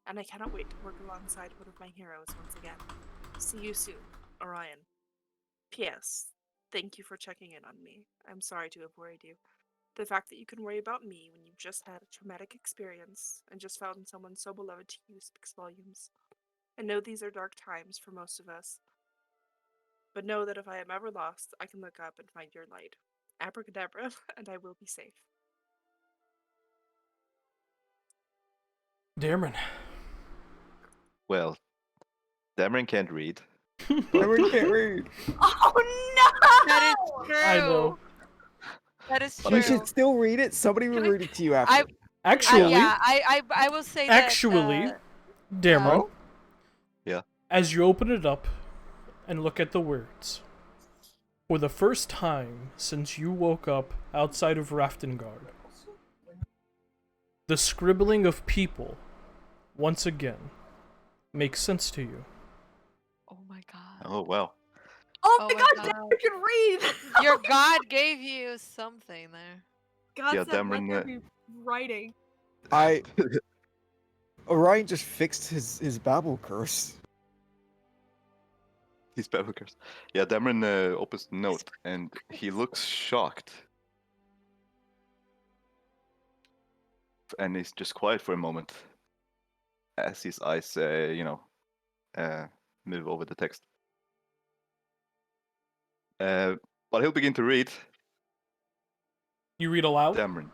and I cannot wait to work alongside one of my heroes once again. See you soon, Orion. P.S. Thank you for checking in on me. I'm sorry to have worried you. The fact that you can worry about me when you've just had a traumatic experience and just found someone so beloved to you speaks volumes. I know these are dark times for most of us, but know that if I am ever lost, I can look up and find your light. Abracadabra, and I will be safe. Dameron. Well, Dameron can't read. Everyone can't read. Oh no! That is true. I know. That is But true. You should still read it. Somebody will Can I- read it to you after. Actually, I will say that. Dameron, Oh? Yeah. as you open it up and look at the words, for the first time since you woke up outside of Raftengard, the scribbling of people, once again, makes sense to you. Oh my god. Oh wow. Oh, Oh my my god, God. Dad, you can read! Your god gave you something there. God Yeah, said, let Dameron, there be writing. Orion just fixed his Babel curse. He's Bevukers. Yeah, Dameron opens the note and he looks shocked. And he's just quiet for a moment as his eyes, move over the text. But he'll begin to read. You read aloud? Dameron.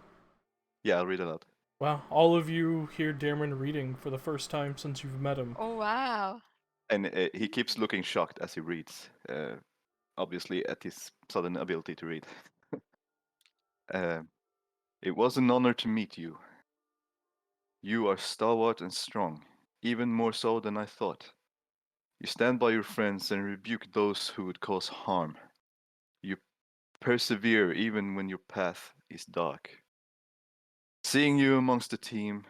Yeah, I'll read it out. Wow, all of you hear Dameron reading for the first time since you've met him. Oh wow. And he keeps looking shocked as he reads, obviously at his sudden ability to read. It was an honor to meet you. You are stalwart and strong, even more so than I thought. You stand by your friends and rebuke those who would cause harm. You persevere even when your path is dark. Seeing you amongst the team,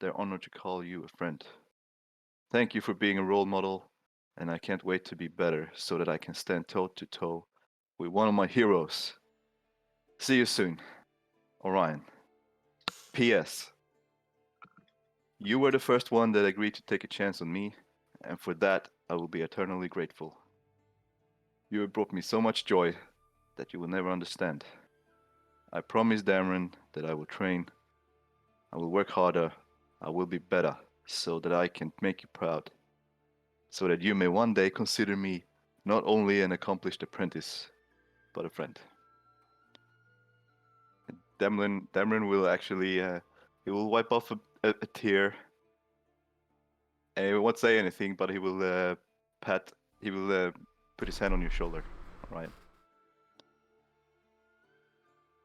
they're honored to call you a friend. Thank you for being a role model, and I can't wait to be better so that I can stand toe to toe with one of my heroes. See you soon, Orion. P.S. You were the first one that agreed to take a chance on me, and for that I will be eternally grateful. You have brought me so much joy that you will never understand. I promise, Dameron, that I will train, I will work harder, I will be better, so that I can make you proud, so that you may one day consider me not only an accomplished apprentice, but a friend. Dameron will actually, he will wipe off a tear, and he won't say anything, but he will he will put his hand on your shoulder. All right.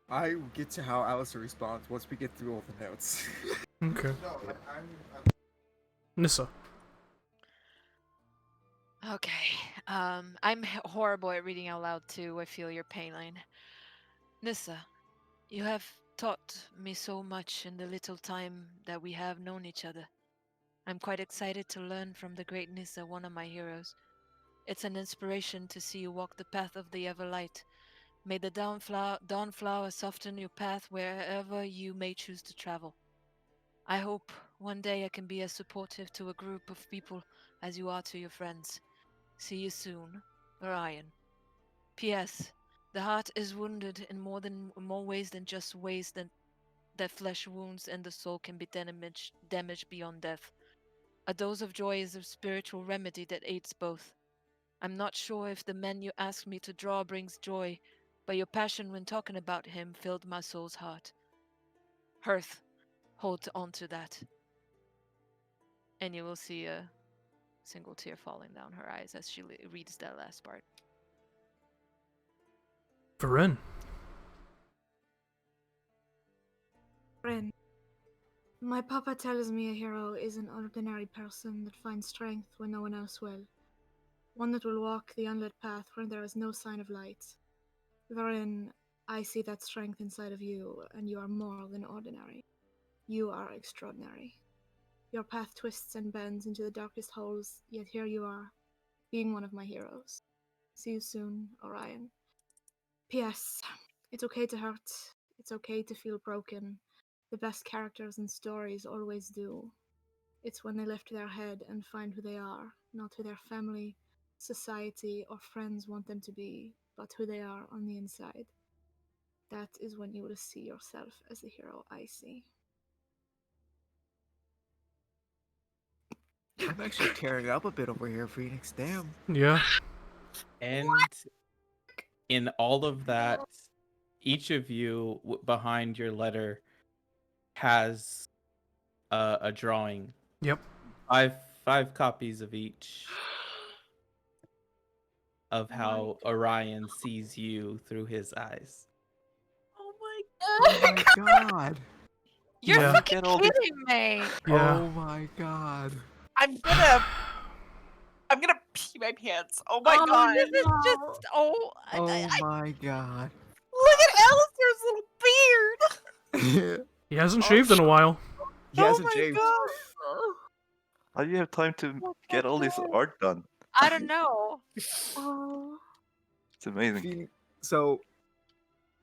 I will get to how Alistair responds once we get through all the notes. Okay. No, I'm Nissa. Okay. I'm horrible at reading out loud too. I feel your pain line. Nissa, you have taught me so much in the little time that we have known each other. I'm quite excited to learn from the great Nissa, one of my heroes. It's an inspiration to see you walk the path of the Everlight. May the dawn flower soften your path wherever you may choose to travel. I hope one day I can be as supportive to a group of people as you are to your friends. See you soon, Orion. P.S. The heart is wounded in more ways than just ways that flesh wounds, and the soul can be damaged beyond death. A dose of joy is a spiritual remedy that aids both. I'm not sure if the man you asked me to draw brings joy, but your passion when talking about him filled my soul's heart. Hearth, hold on to that. And you will see a single tear falling down her eyes as she reads that last part. Varen. Rin, my papa tells me a hero is an ordinary person that finds strength when no one else will. One that will walk the unlit path where there is no sign of light. Wherein I see that strength inside of you, and you are more than ordinary. You are extraordinary. Your path twists and bends into the darkest holes, yet here you are, being one of my heroes. See you soon, Orion. P.S. It's okay to hurt. It's okay to feel broken. The best characters and stories always do. It's when they lift their head and find who they are, not who their family, society, or friends want them to be, but who they are on the inside. That is when you will see yourself as the hero I see. I'm actually tearing up a bit over here, Phoenix. Damn. Yeah. And in all of that, each of you behind your letter has a drawing. Yep. Five copies of each of how Orion sees you through his eyes. Oh my Oh my god. You're Yeah. fucking Get all these- kidding me! Yeah. Oh my god. I'm gonna pee my pants. Oh my god. This is just Oh my god. Look at Alistair's little beard. He hasn't shaved in a while. He Oh hasn't my shaved. god. How do you have time to Oh get my all this God. art done? I don't know. Oh. It's amazing. Phoenix. So,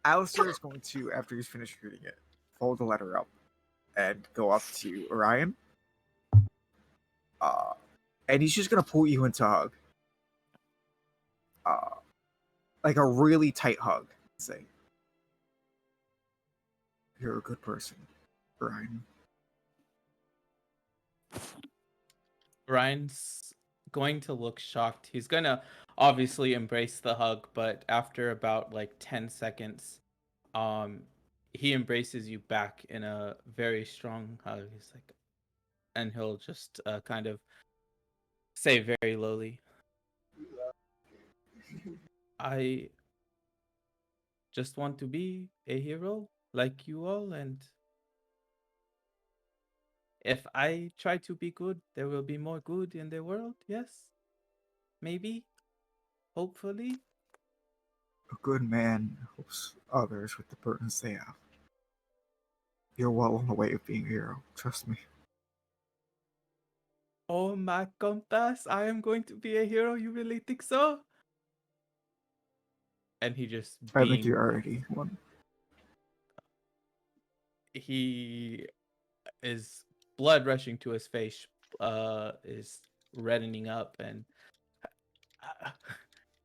Alistair is going to, after he's finished reading it, fold the letter up and go up to Orion. And he's just gonna pull you into a hug. Like a really tight hug. Say, you're a good person, Orion. Ryan's going to look shocked. He's going to obviously embrace the hug, but after about like 10 seconds, he embraces you back in a very strong hug. He's like, and he'll just kind of say very lowly, I just want to be a hero like you all, and if I try to be good, there will be more good in the world. Yes? Maybe? Hopefully? A good man helps others with the burdens they have. You're well on the way of being a hero. Trust me. Oh my compas, I am going to be a hero. You really think so? And he just I think you're beamed. already one. He is blood rushing to his face, is reddening up, and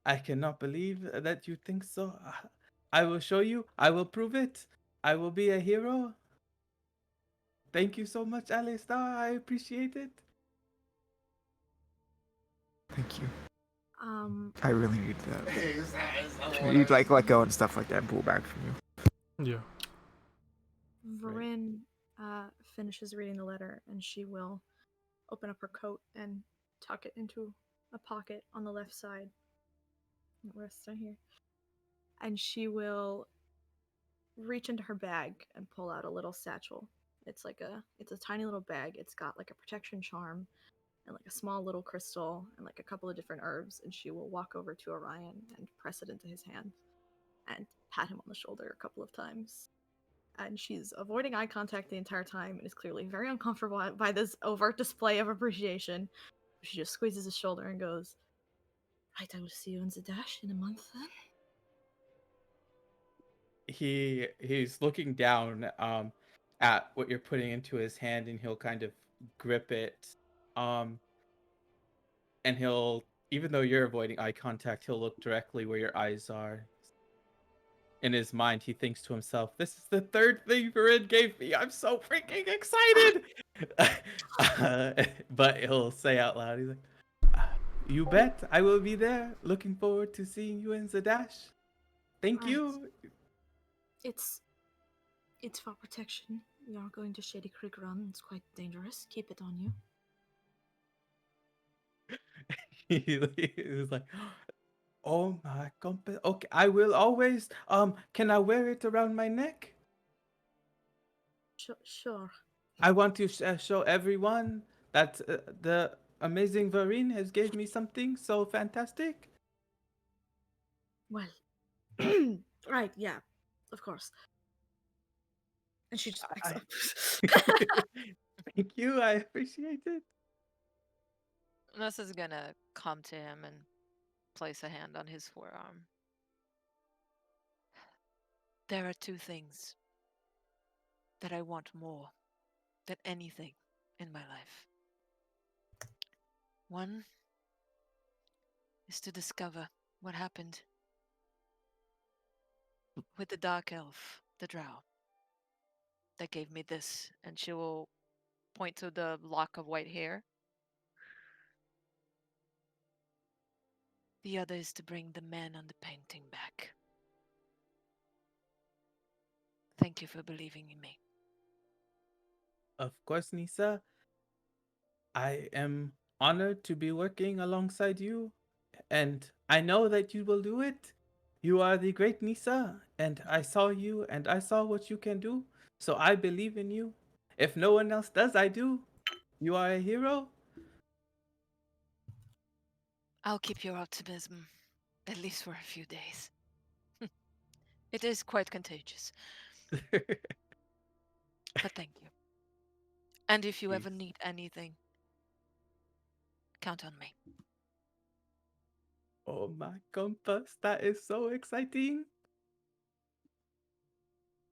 I cannot believe that you think so. I will show you. I will prove it. I will be a hero. Thank you so much, Alistar. I appreciate it. Thank you. I I really need that. You'd like let go and stuff like that and pull back from you. Yeah. Varin finishes reading the letter, and she will open up her coat and tuck it into a pocket on the left side. Where's right here? And she will reach into her bag and pull out a little satchel. It's a tiny little bag. It's got like a protection charm and like a small little crystal and like a couple of different herbs. And she will walk over to Orion and press it into his hand and pat him on the shoulder a couple of times. And she's avoiding eye contact the entire time and is clearly very uncomfortable by this overt display of appreciation. She just squeezes his shoulder and goes, "Right, I will see you in the dash in a month then." He's looking down at what you're putting into his hand, and he'll kind of grip it. And he'll, even though you're avoiding eye contact, he'll look directly where your eyes are. In his mind, he thinks to himself, "This is the third thing Varin gave me. I'm so freaking excited!" But he'll say out loud, he's like, "You bet. I will be there. Looking forward to seeing you in the dash. Thank Right. you." It's for protection. We are going to Shady Creek Run. It's quite dangerous. Keep it on you. He was like, "Oh my god. Okay, I will always. Can I wear it around my neck? Sure. I want to show everyone that the amazing Varine has gave me something so fantastic." Well, right, yeah, of course. And she just backs I- up. Thank you. I appreciate it. Nessa's gonna come to him and place a hand on his forearm. There are two things that I want more than anything in my life. One is to discover what happened with the dark elf, the drow, that gave me this. And she will point to the lock of white hair. The other is to bring the man on the painting back. Thank you for believing in me. Of course, Nisa. I am honored to be working alongside you, and I know that you will do it. You are the great Nisa, and I saw you, and I saw what you can do, so I believe in you. If no one else does, I do. You are a hero. I'll keep your optimism, at least for a few days. It is quite contagious, but thank you. And if you ever Jeez. need anything, count on me. Oh my compass, that is so exciting.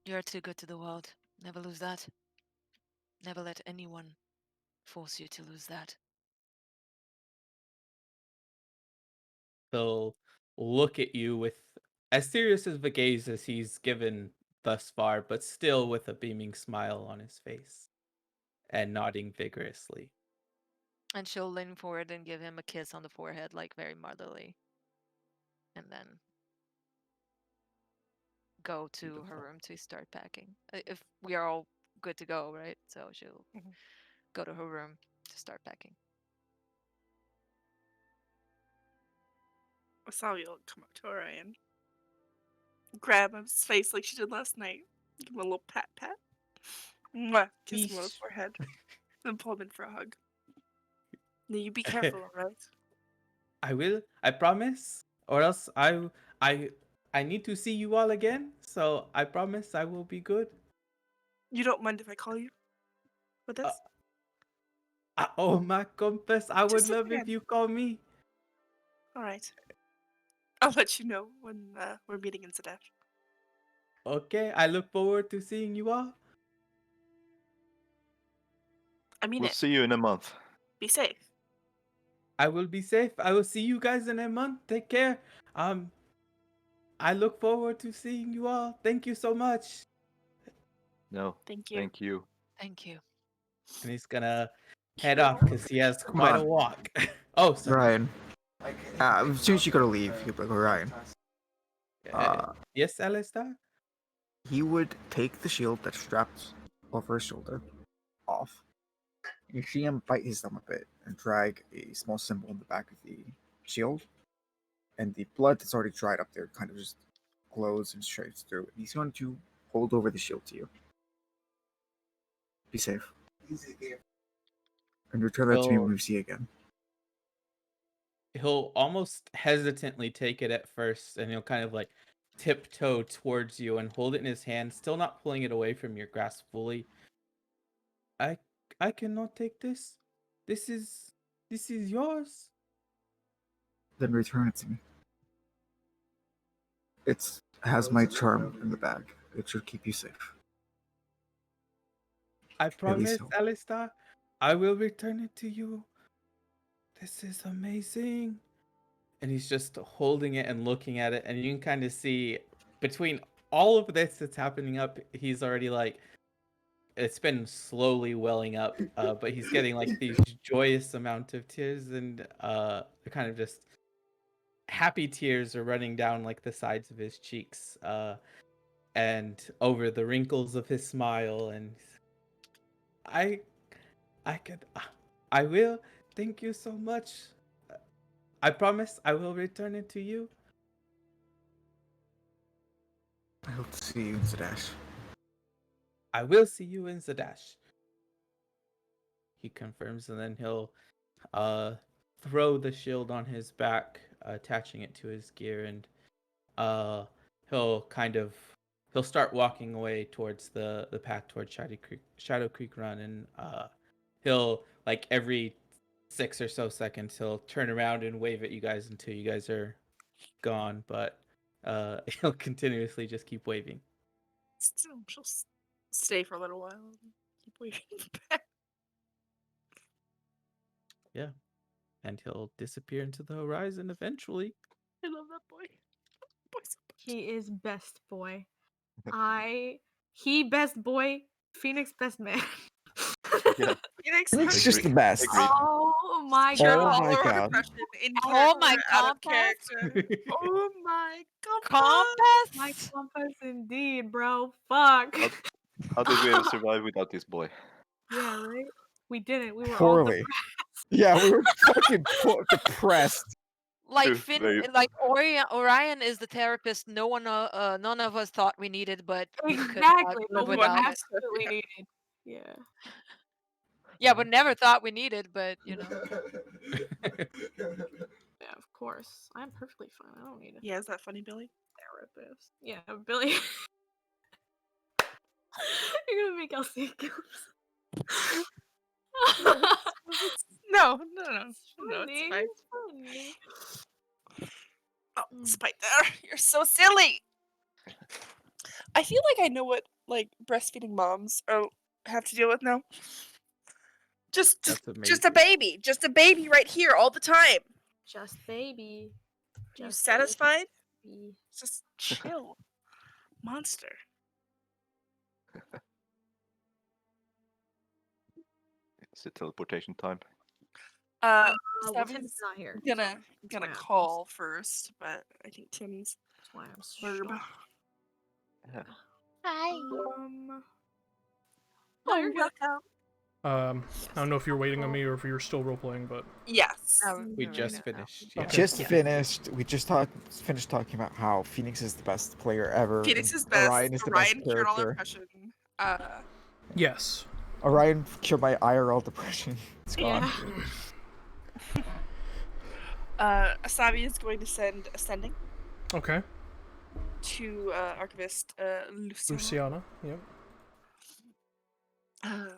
You're too good to the world. Never lose that. Never let anyone force you to lose that. He'll look at you with as serious of a gaze as he's given thus far, but still with a beaming smile on his face and nodding vigorously. And she'll lean forward and give him a kiss on the forehead, like very motherly. And then go to her Beautiful. room to start packing. If we are all good to go, right? So she'll go to her room to start packing. Wasabi will come up to Orion, grab his face like she did last night, give him a little pat pat, mwah, kiss him on the Yeesh. forehead, then pull him in for a hug. Now you be careful, alright? I will. I promise. Or else I I need to see you all again. So I promise I will be good. You don't mind if I call you with this? Oh my compass, I would Just a love if friend. you call me. All right. I'll let you know when we're meeting in Sadash. Okay, I look forward to seeing you all. I mean We'll it. see you in a month. Be safe. I will be safe. I will see you guys in a month. Take care. I look forward to seeing you all. Thank you so much. No, Thank you. thank you. Thank you. And he's gonna head off because he has quite a on. walk. Oh, sorry. Ryan. As soon as you go to leave, you'll be like, Ryan. Yes, Alistair? He would take the shield that's strapped over his shoulder off. You see him bite his thumb a bit and drag a small symbol in the back of the shield. And the blood that's already dried up there kind of just glows and shines through. And he's going to hold over the shield to you. Be safe. And return that to me when we see you again. He'll almost hesitantly take it at first, and he'll kind of like tiptoe towards you and hold it in his hand, still not pulling it away from your grasp fully. I cannot take this. This is yours. Then return it to me. It has my charm in the bag. It should keep you safe. I promise, so. Alistair, I will return it to you. This is amazing. And he's just holding it and looking at it, and you can kind of see between all of this that's happening up, he's already like, it's been slowly welling up, but he's getting like these joyous amount of tears, and they're kind of just happy tears are running down like the sides of his cheeks, and over the wrinkles of his smile. And I could, I will. Thank you so much. I promise I will return it to you. I hope to see you in Sadash. I will see you in Zadash. He confirms, and then he'll throw the shield on his back, attaching it to his gear, and he'll start walking away towards the path towards Shadow Creek Run, and he'll, like, every 6 or so seconds he'll turn around and wave at you guys until you guys are gone, but he'll continuously just keep waving. Still, she'll stay for a little while. And keep waiting back. Yeah. And he'll disappear into the horizon eventually. I love that boy. Boy so much. He is best boy. He best boy. Phoenix best man. Yeah. Phoenix It's has just the best. Agreed. Oh my Sure, Oh god. my all her god. depression in Oh my character, out of compass. character. Oh my god. My Compass. compass indeed, bro. Fuck. How did we ever survive without this boy? Yeah, right? We didn't. We were all Poorly. depressed. Yeah, we were fucking depressed. Like True, Finn, very- like Orion is the therapist. None of us thought we needed, but we could Exactly. live But we without it. absolutely needed. Yeah. Yeah, but never thought we needed. But you know, Yeah, of course. I'm perfectly fine. I don't need a Yeah, is that funny, Billy? therapist. Yeah, Billy. You're gonna make Elsie ghost. No, it's Funny, fine. it's funny. Oh, Spite there. You're so silly. I feel like I know what like breastfeeding moms have to deal with now. Just That's a baby. Just a baby right here all the time. Just baby. Are you Just satisfied? baby. Just chill. Monster. It's a teleportation time. Well, Savi's Tim's not here. gonna why I'm call first, but I think Tim's That's why I'm blurb. shocked. hi. No, you're good. welcome. I don't know if you're waiting on me or if you're still role playing, but Yes. We just finished. Yeah. Just Yeah. finished. We just finished talking about how Phoenix is the best player ever. Phoenix and is best. Orion is the Orion best cured all character. depression. yes. Orion cured my IRL depression. It's gone. Yeah. Asabi is going to send Ascending Okay. to Archivist Luciana. Luciana. Yep. Asavi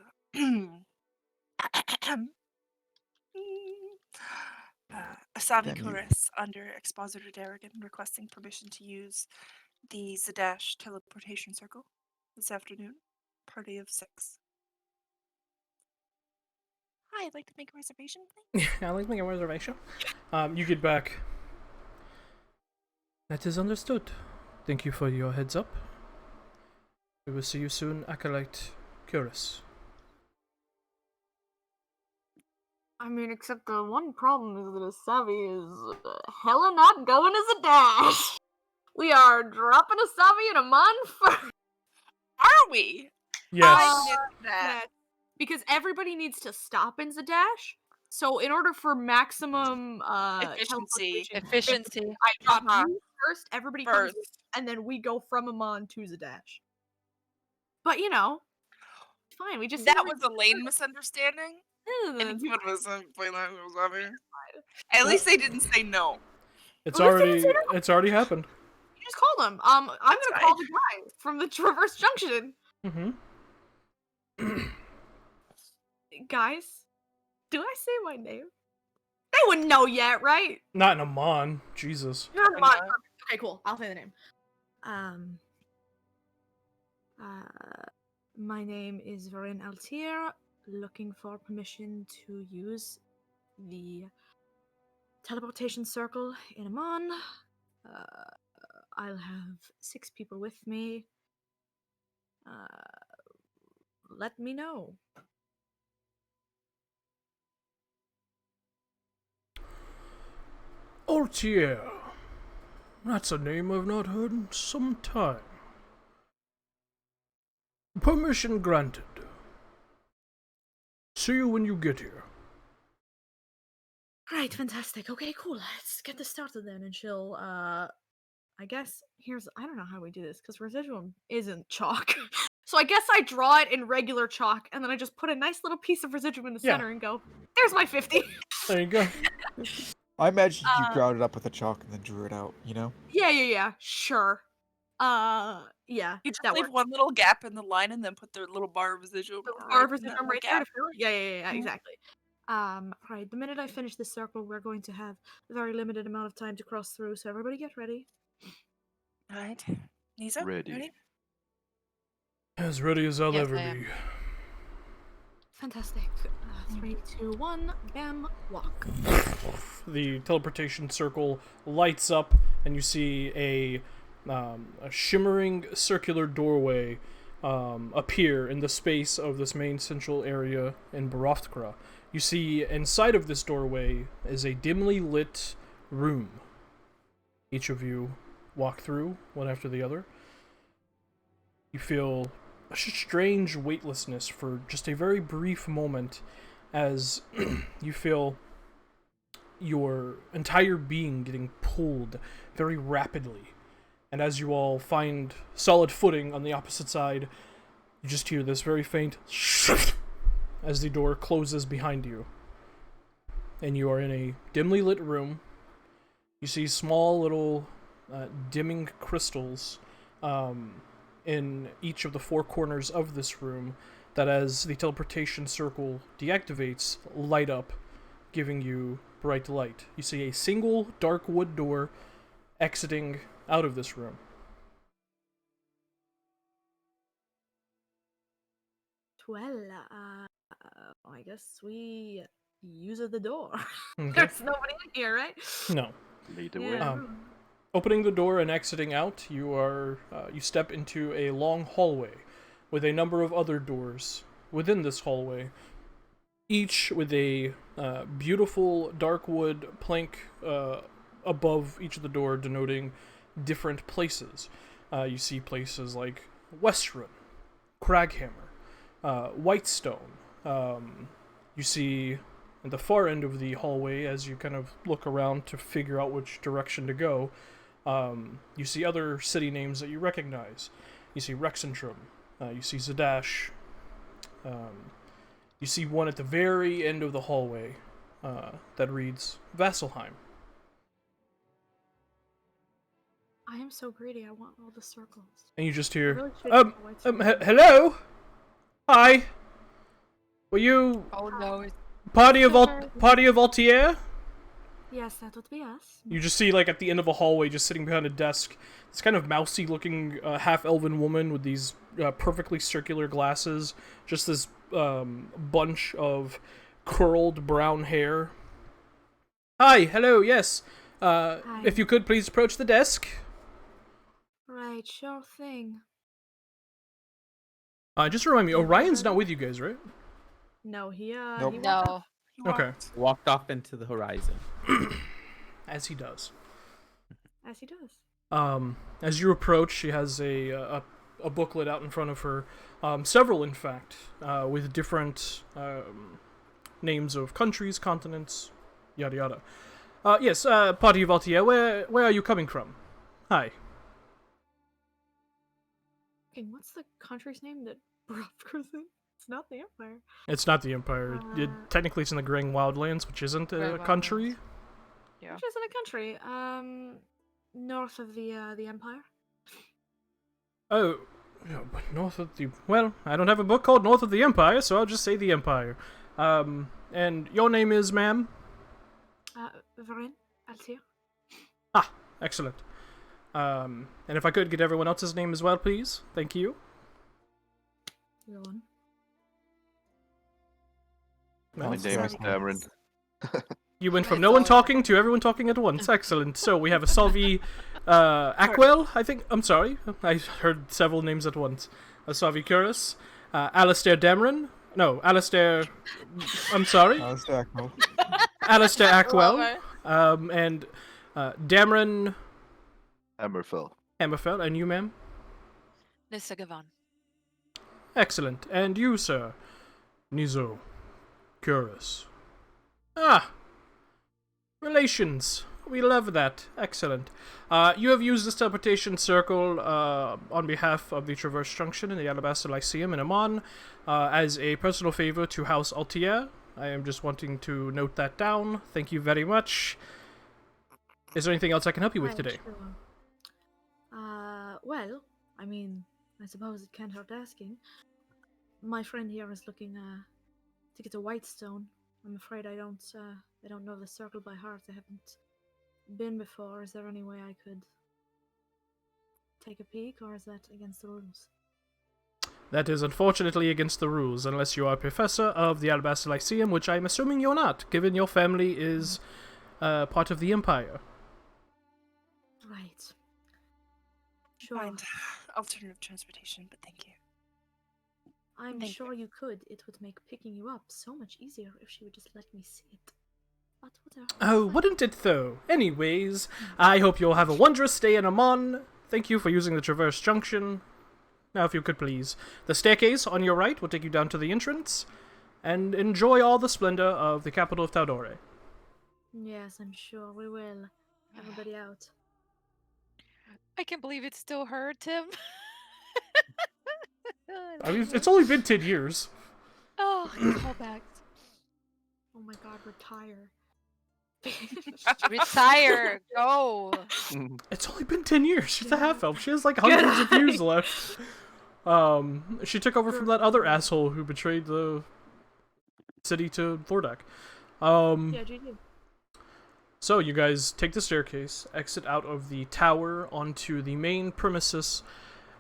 Damn you. Kuris, under Expositor Darrigan, requesting permission to use the Zadash teleportation circle this afternoon. Party of 6. Hi, I'd like to make a reservation, please. I'd like to make a reservation. You get back. That is understood. Thank you for your heads up. We will see you soon, Acolyte Curus. I mean, except the one problem is that Asavi is hella not going as a dash. We are dropping Asavi in a month. Are we? Yes. I missed that. Yes, because everybody needs to stop in Zadash. So in order for maximum Efficiency. teleportation, Efficiency. I drop Uh-huh. you first, everybody comes First. in, and then we go from Amon to Zadash. But you know, it's fine. We just That was a lane misunderstanding. And it's he was playing that was over. At least they didn't say no. It's Well, let's already it's already happened. You just called him. I'm gonna That's call fine. the guy from the Traverse Junction. Mm-hmm. Guys, do I say my name? They wouldn't know yet, right? Not in Amon. Jesus. You're Or Amon. not. Okay, cool. I'll say the name. My name is Varin Altier. Looking for permission to use the teleportation circle in Amon. I'll have 6 people with me. Let me know. Altier. That's a name I've not heard in some time. Permission granted. See you when you get here. Right, fantastic. Okay, cool. Let's get this started then, and she'll, I guess, I don't know how we do this, because residuum isn't chalk. So I guess I draw it in regular chalk, and then I just put a nice little piece of residuum in the Yeah. center and go, there's my 50. There you go. I imagine you ground it up with a chalk and then drew it out, you know? Yeah, sure. Yeah, You just that leave works. one little gap in the line and then put their little bar of residuum. The right bar of in that residuum little right there gap. to fill it? Yeah, Mhm. exactly. Right, the minute I finish this circle, we're going to have a very limited amount of time to cross through, so everybody get ready. Alright. Nisa, Ready. As ready as I'll Yes, ever I am. be. Fantastic. 3, 2, 1, bam, walk. The teleportation circle lights up, and you see a shimmering circular doorway appear in the space of this main central area in Barovtkra. You see inside of this doorway is a dimly lit room. Each of you walk through, one after the other. You feel a strange weightlessness for just a very brief moment as you feel your entire being getting pulled very rapidly. And as you all find solid footing on the opposite side, you just hear this very faint as the door closes behind you. And you are in a dimly lit room. You see small little dimming crystals in each of the 4 corners of this room that, as the teleportation circle deactivates, light up, giving you bright light. You see a single dark wood door exiting out of this room. Well, I guess we use the door. Okay. There's nobody in here, right? No. Lead the way. Yeah. Opening the door and exiting out, you step into a long hallway with a number of other doors within this hallway, each with a beautiful dark wood plank above each of the door, denoting different places. You see places like Westrun, Craghammer, Whitestone. You see at the far end of the hallway, as you kind of look around to figure out which direction to go, you see other city names that you recognize. You see Rexentrum, you see Zadash, you see one at the very end of the hallway that reads Vasselheim. I am so greedy. I want all the circles. And you just I hear, really should get the white circle. hello? Hi? Were you Oh no. It's party of Sure. Altier? Yes, that would be us. You just see, like, at the end of a hallway, just sitting behind a desk, this kind of mousy-looking half-elven woman with these perfectly circular glasses, just this bunch of curled brown hair. Hi, hello, yes. If you could please approach the desk. Right, sure thing. Just remind me, Yeah, Orion's brother. not with you guys, right? No, he Nope. he walked off. no. He Okay. walked. Walked off into the horizon. As he does. As he does. As you approach, she has a booklet out in front of her, several in fact, with different names of countries, continents, yada yada. Yes, Party of Altier, where are you coming from? Hi. Okay, what's the country's name that Brodgar's in? It's not the Empire. It's not the Empire. Technically, it's in the Graying Wildlands, which isn't a Graying country. Wildlands. Yeah. Which isn't a country. North of the Empire. Oh, no, but north of the... Well, I don't have a book called North of the Empire, so I'll just say the Empire. And your name is, ma'am? Varin, Altier. Ah, excellent. And if I could get everyone else's name as well, please. Thank you. Go on. Well, My name is Sorry. Cameron. you went from It's no one all- talking to everyone talking at once. Excellent. So we have a Salvi Ackwell, I think. I'm sorry. I heard several names at once. A Salvi Curus. Alistair Dameron. No, Alistair... I'm sorry. Alistair Acknell. Alistair Ackwell. Love it. And Dameron Hammerfell. Hammerfell. And you, ma'am? Nissa Gavan. Excellent. And you, sir? Nizo. Curus. Ah! Relations. We love that. Excellent. You have used this teleportation circle on behalf of the Traverse Junction in the Alabaster Lyceum in Amon as a personal favor to House Altier. I am just wanting to note that down. Thank you very much. Is there anything else I can help you with Right, today? sure. Well, I mean, I suppose it can't hurt asking. My friend here is looking to get to Whitestone. I'm afraid I don't know the circle by heart. I haven't been before. Is there any way I could take a peek, or is that against the rules? That is unfortunately against the rules, unless you are a professor of the Alabaster Lyceum, which I'm assuming you're not, given your family is part of the Empire. Right. Sure. Find alternative transportation, but thank you. I'm Thank sure you could. It would make picking you up so much easier if she would just let me see it. But whatever. Oh, wouldn't it though? Anyways, I hope you'll have a wondrous stay in Amon. Thank you for using the Traverse Junction. Now, if you could please, the staircase on your right will take you down to the entrance, and enjoy all the splendor of the capital of tal'dorei. Yes, I'm sure we will. Everybody out. I can't believe it still hurt him. I mean, it's only been 10 years. Oh, callbacks. Oh my god, retire. Retire. Go. It's only been 10 years. She's a half-elf. She has like hundreds of years left. She took over from that other asshole who betrayed the city to Thordak. Yeah, GG. So you guys take the staircase, exit out of the tower onto the main premises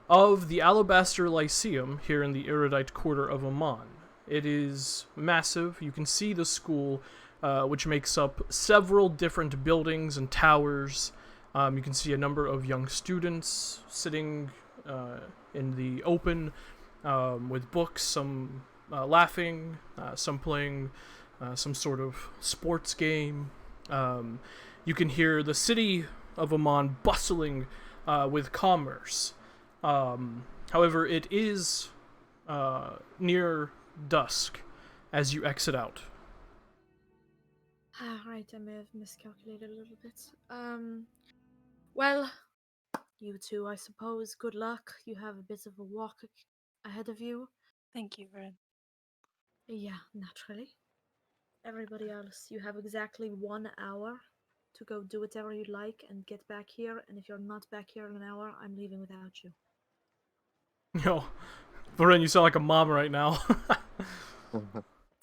of the Alabaster Lyceum here in the erudite quarter of Amon. It is massive. You can see the school, which makes up several different buildings and towers. You can see a number of young students sitting in the open with books, some laughing, some playing some sort of sports game. You can hear the city of Amon bustling with commerce. However, it is near dusk as you exit out. Right, I may have miscalculated a little bit. Well, you two, I suppose, good luck. You have a bit of a walk ahead of you. Thank you, Vern. Yeah, naturally. Everybody else, you have exactly 1 hour to go do whatever you like and get back here. And if you're not back here in an hour, I'm leaving without you. Yo, Varen, you sound like a mom right now.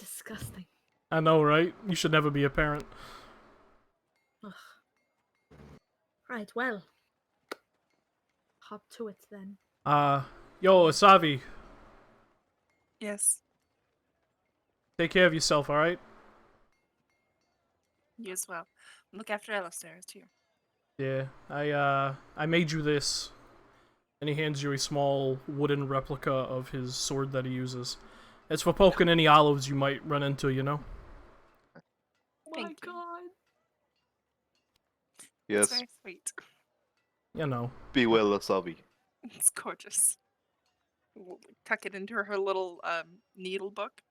Disgusting. I know, right? You should never be a parent. Ugh. Right, well. Hop to it then. Yo, Asavi, Yes, take care of yourself, alright? you as well. Look after Alistair too. Yeah, I made you this. And he hands you a small wooden replica of his sword that he uses. It's for poking any olives you might run into, you know? My Thank you. god. It's Yes. very sweet. You know. Be well, Asabi. It's gorgeous. We'll tuck it into her little needle book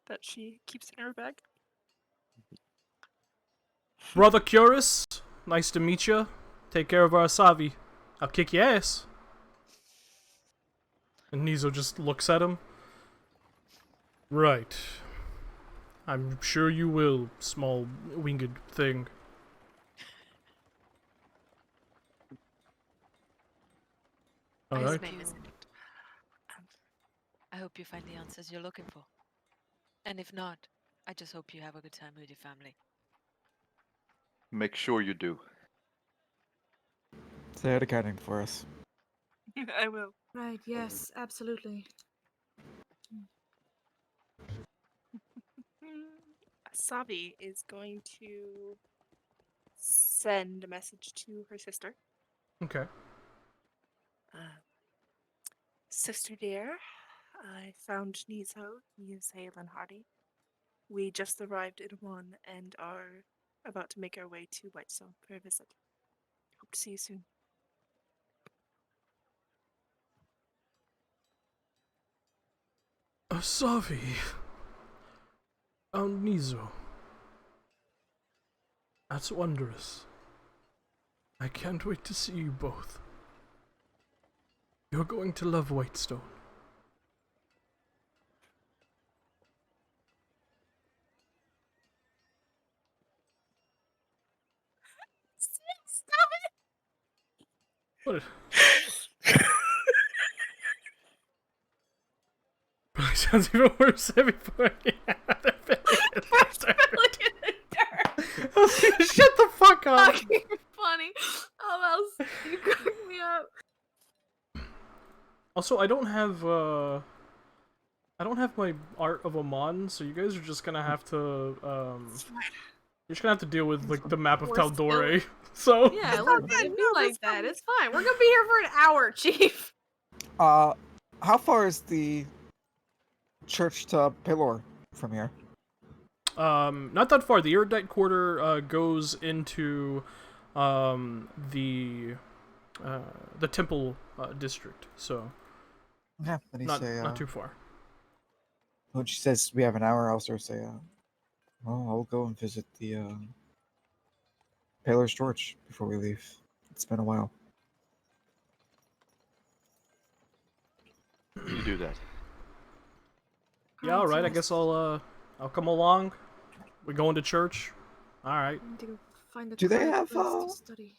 that she keeps in her bag. Brother Curus, nice to meet you. Take care of our Asavi. I'll kick your ass. And Nizo just looks at him. Right. I'm sure you will, small winged thing. His Alright. name is I hope you find the answers you're looking for. And if not, I just hope you have a good time with your family. Make sure you do. Say it again for us. I will. Right, yes, absolutely. Sabi is going to send a message to her sister. Okay. Sister dear, I found Nizo. He is hale and hearty. We just arrived in One and are about to make our way to Whitestone for a visit. Hope to see you soon. Asavi. Found Nizo. That's wondrous. I can't wait to see you both. You're going to love Whitestone. Stop What? it! Probably sounds even worse than before. Shut the fuck up. Fucking funny. Oh, else you crack me up. Also, I don't have my art of Amon, so you guys are just gonna have to you're just gonna have to deal with like the map of We're still- tal'dorei. So Yeah, look, if you like that, it's fine. We're gonna be here for an hour, Chief. How far is the church to Pelor from here? not that far. The erudite quarter goes into the temple district, so Yeah, then you not say, not too far. when she says we have an hour, I'll sort of say, well, I'll go and visit the Paler's Church before we leave. It's been a while. You do that. Yeah, all right. I guess I'll come along. We going to church. All right. I need to find a Do they quiet have, place to study.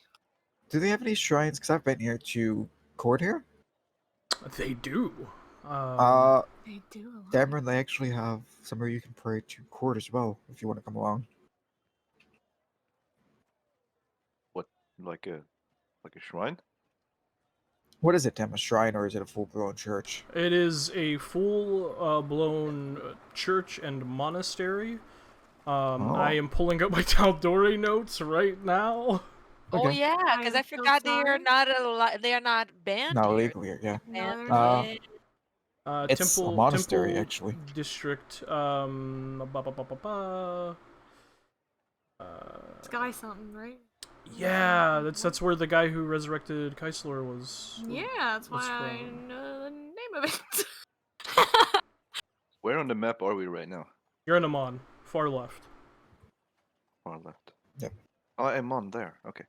Do they have any shrines? Because I've been here to court here. They do. They do a lot. Dameron, they actually have somewhere you can pray to court as well, if you want to come along. What, like a shrine? What is it, Dem? A shrine, or is it a full-blown church? It is a full blown church and monastery. I am pulling up my tal'dorei notes right now. Oh Okay. yeah, because I I'm so forgot they are sorry. not they are not banned No, here. legally, yeah. No, Banned they're not. in- It's a monastery, actually. District. Sky something, right? Yeah, that's where the guy who resurrected Kaisler was. Yeah, that's why was I from. know the name of it. Where on the map are we right now? You're in Amon, far left. Far left. Yep. Oh, I'm on there. Okay.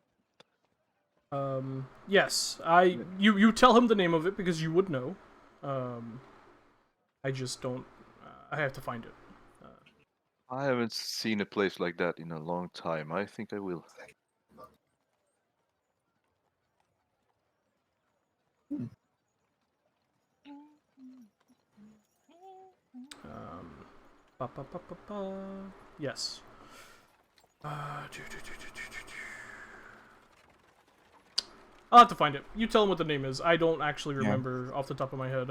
Yes, you tell him the name of it because you would know. I just don't. I have to find it. I haven't seen a place like that in a long time. I think I will. Yes. I'll have to find it. You tell him what the name is. I don't actually Yeah. remember off the top of my head.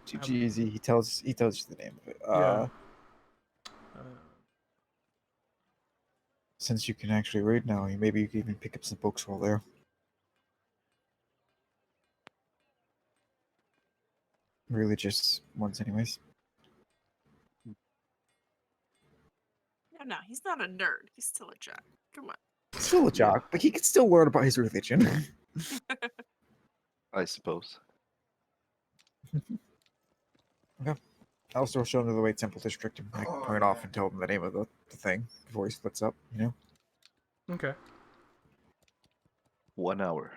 GG easy. He tells you the name of it. Yeah. Since you can actually read now, maybe you can even pick up some books while there. Religious ones, anyways. No, he's not a nerd. He's still a jock. Come on. Still a jock, but he can still learn about his religion. I suppose. I'll still show him to the White Temple District and point off and tell him the name of the thing before he splits up, you know? Okay. 1 hour.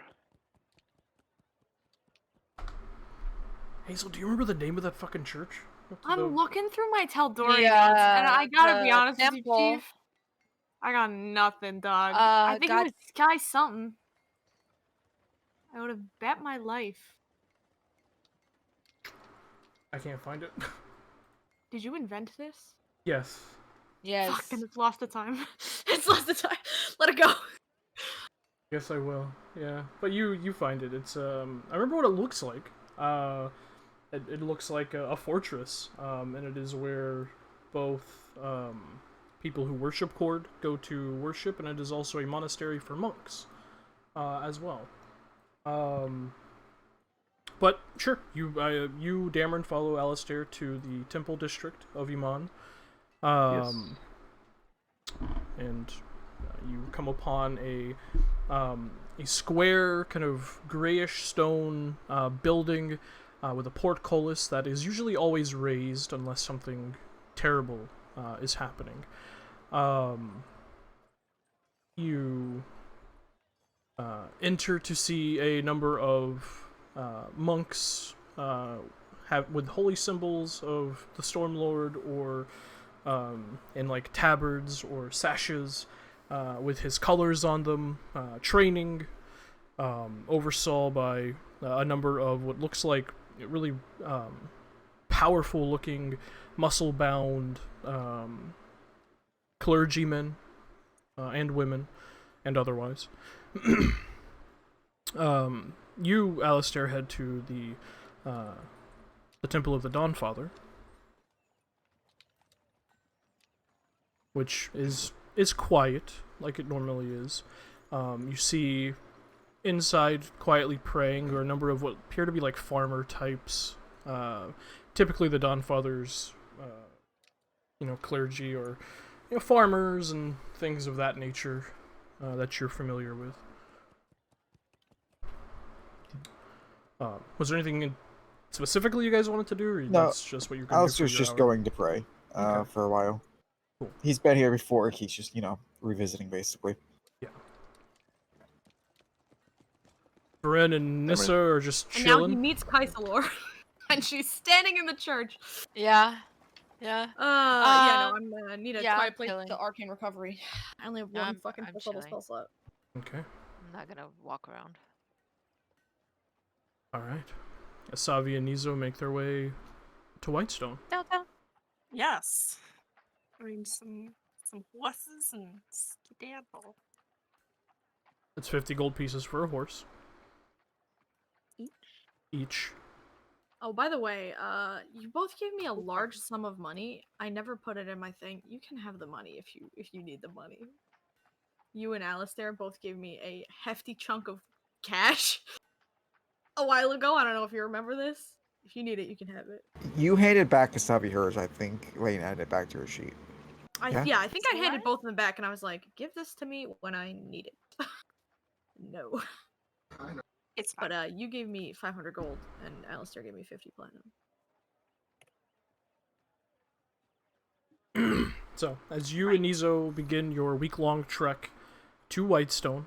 Hazel, do you remember the name of that fucking church? I'm looking through my tal'dorei Yeah, notes, and I gotta be the honest with temple. you, Chief. I got nothing, dog. I think God- it was Sky something. I would have bet my life. I can't find it. Did you invent this? Yes. Yes. Fuck, then it's lost the time. It's lost the time. Let it go. Yes, I will. Yeah, but you find it. It's I remember what it looks like. It looks like a fortress. And it is where both people who worship Cord go to worship, and it is also a monastery for monks, as well. But sure, you Dameron, follow Alistair to the temple district of Iman. Yes. And you come upon a square, kind of grayish stone building with a portcullis that is usually always raised unless something terrible is happening. You enter to see a number of monks with holy symbols of the Stormlord, or in like tabards or sashes with his colors on them, training, oversaw by a number of what looks like really powerful looking, muscle bound clergymen and women and otherwise. You, Alistair, head to the Temple of the Dawnfather, which is quiet, like it normally is. You see inside, quietly praying, are a number of what appear to be like farmer types. Typically the Dawnfather's, clergy, or farmers and things of that nature that you're familiar with. Was there anything specifically you guys wanted to do, or No, that's just what you're going to do? Alistair's just going to pray Okay. for a while. Cool. He's been here before. He's just, revisiting, basically. Yeah. Bren and Nissa are just And now he chilling. meets Kaisalor, and she's standing in the church. Yeah. Yeah. Yeah, no, I'm need a yeah, quiet I'm place chilling. to arcane recovery. I only have one I'm fucking first level chilling. spell slot. Okay. I'm not gonna walk around. Alright. Asavi and Nizo make their way to Whitestone. Downtown. Yes. I mean, some horses and skedaddle. It's 50 gold pieces for a horse. Each. Oh, by the way, you both gave me a large sum of money. I never put it in my thing. You can have the money if you need the money. You and Alistair both gave me a hefty chunk of cash a while ago. I don't know if you remember this. If you need it, you can have it. You handed back Asabi hers, I think. Wait, handed it back to her sheet. Yeah? I think I handed both of them back, and I was like, "Give this to me when I need it." No. It's fine. But you gave me 500 gold, and Alistair gave me 50 platinum. So, as you and Nizo begin your week-long trek to Whitestone,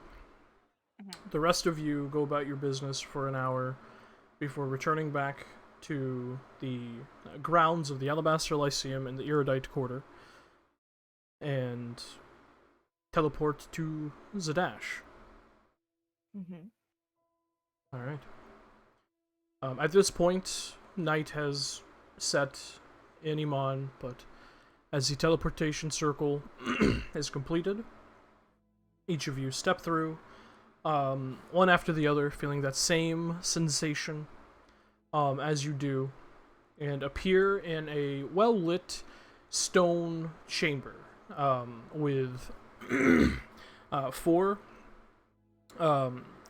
the rest of you go about your business for an hour before returning back to the grounds of the Alabaster Lyceum in the Erudite Quarter and teleport to Zadash. Mm-hmm. Alright. At this point, night has set in Iman, but As the teleportation circle is completed, each of you step through, one after the other, feeling that same sensation as you do, and appear in a well-lit stone chamber with four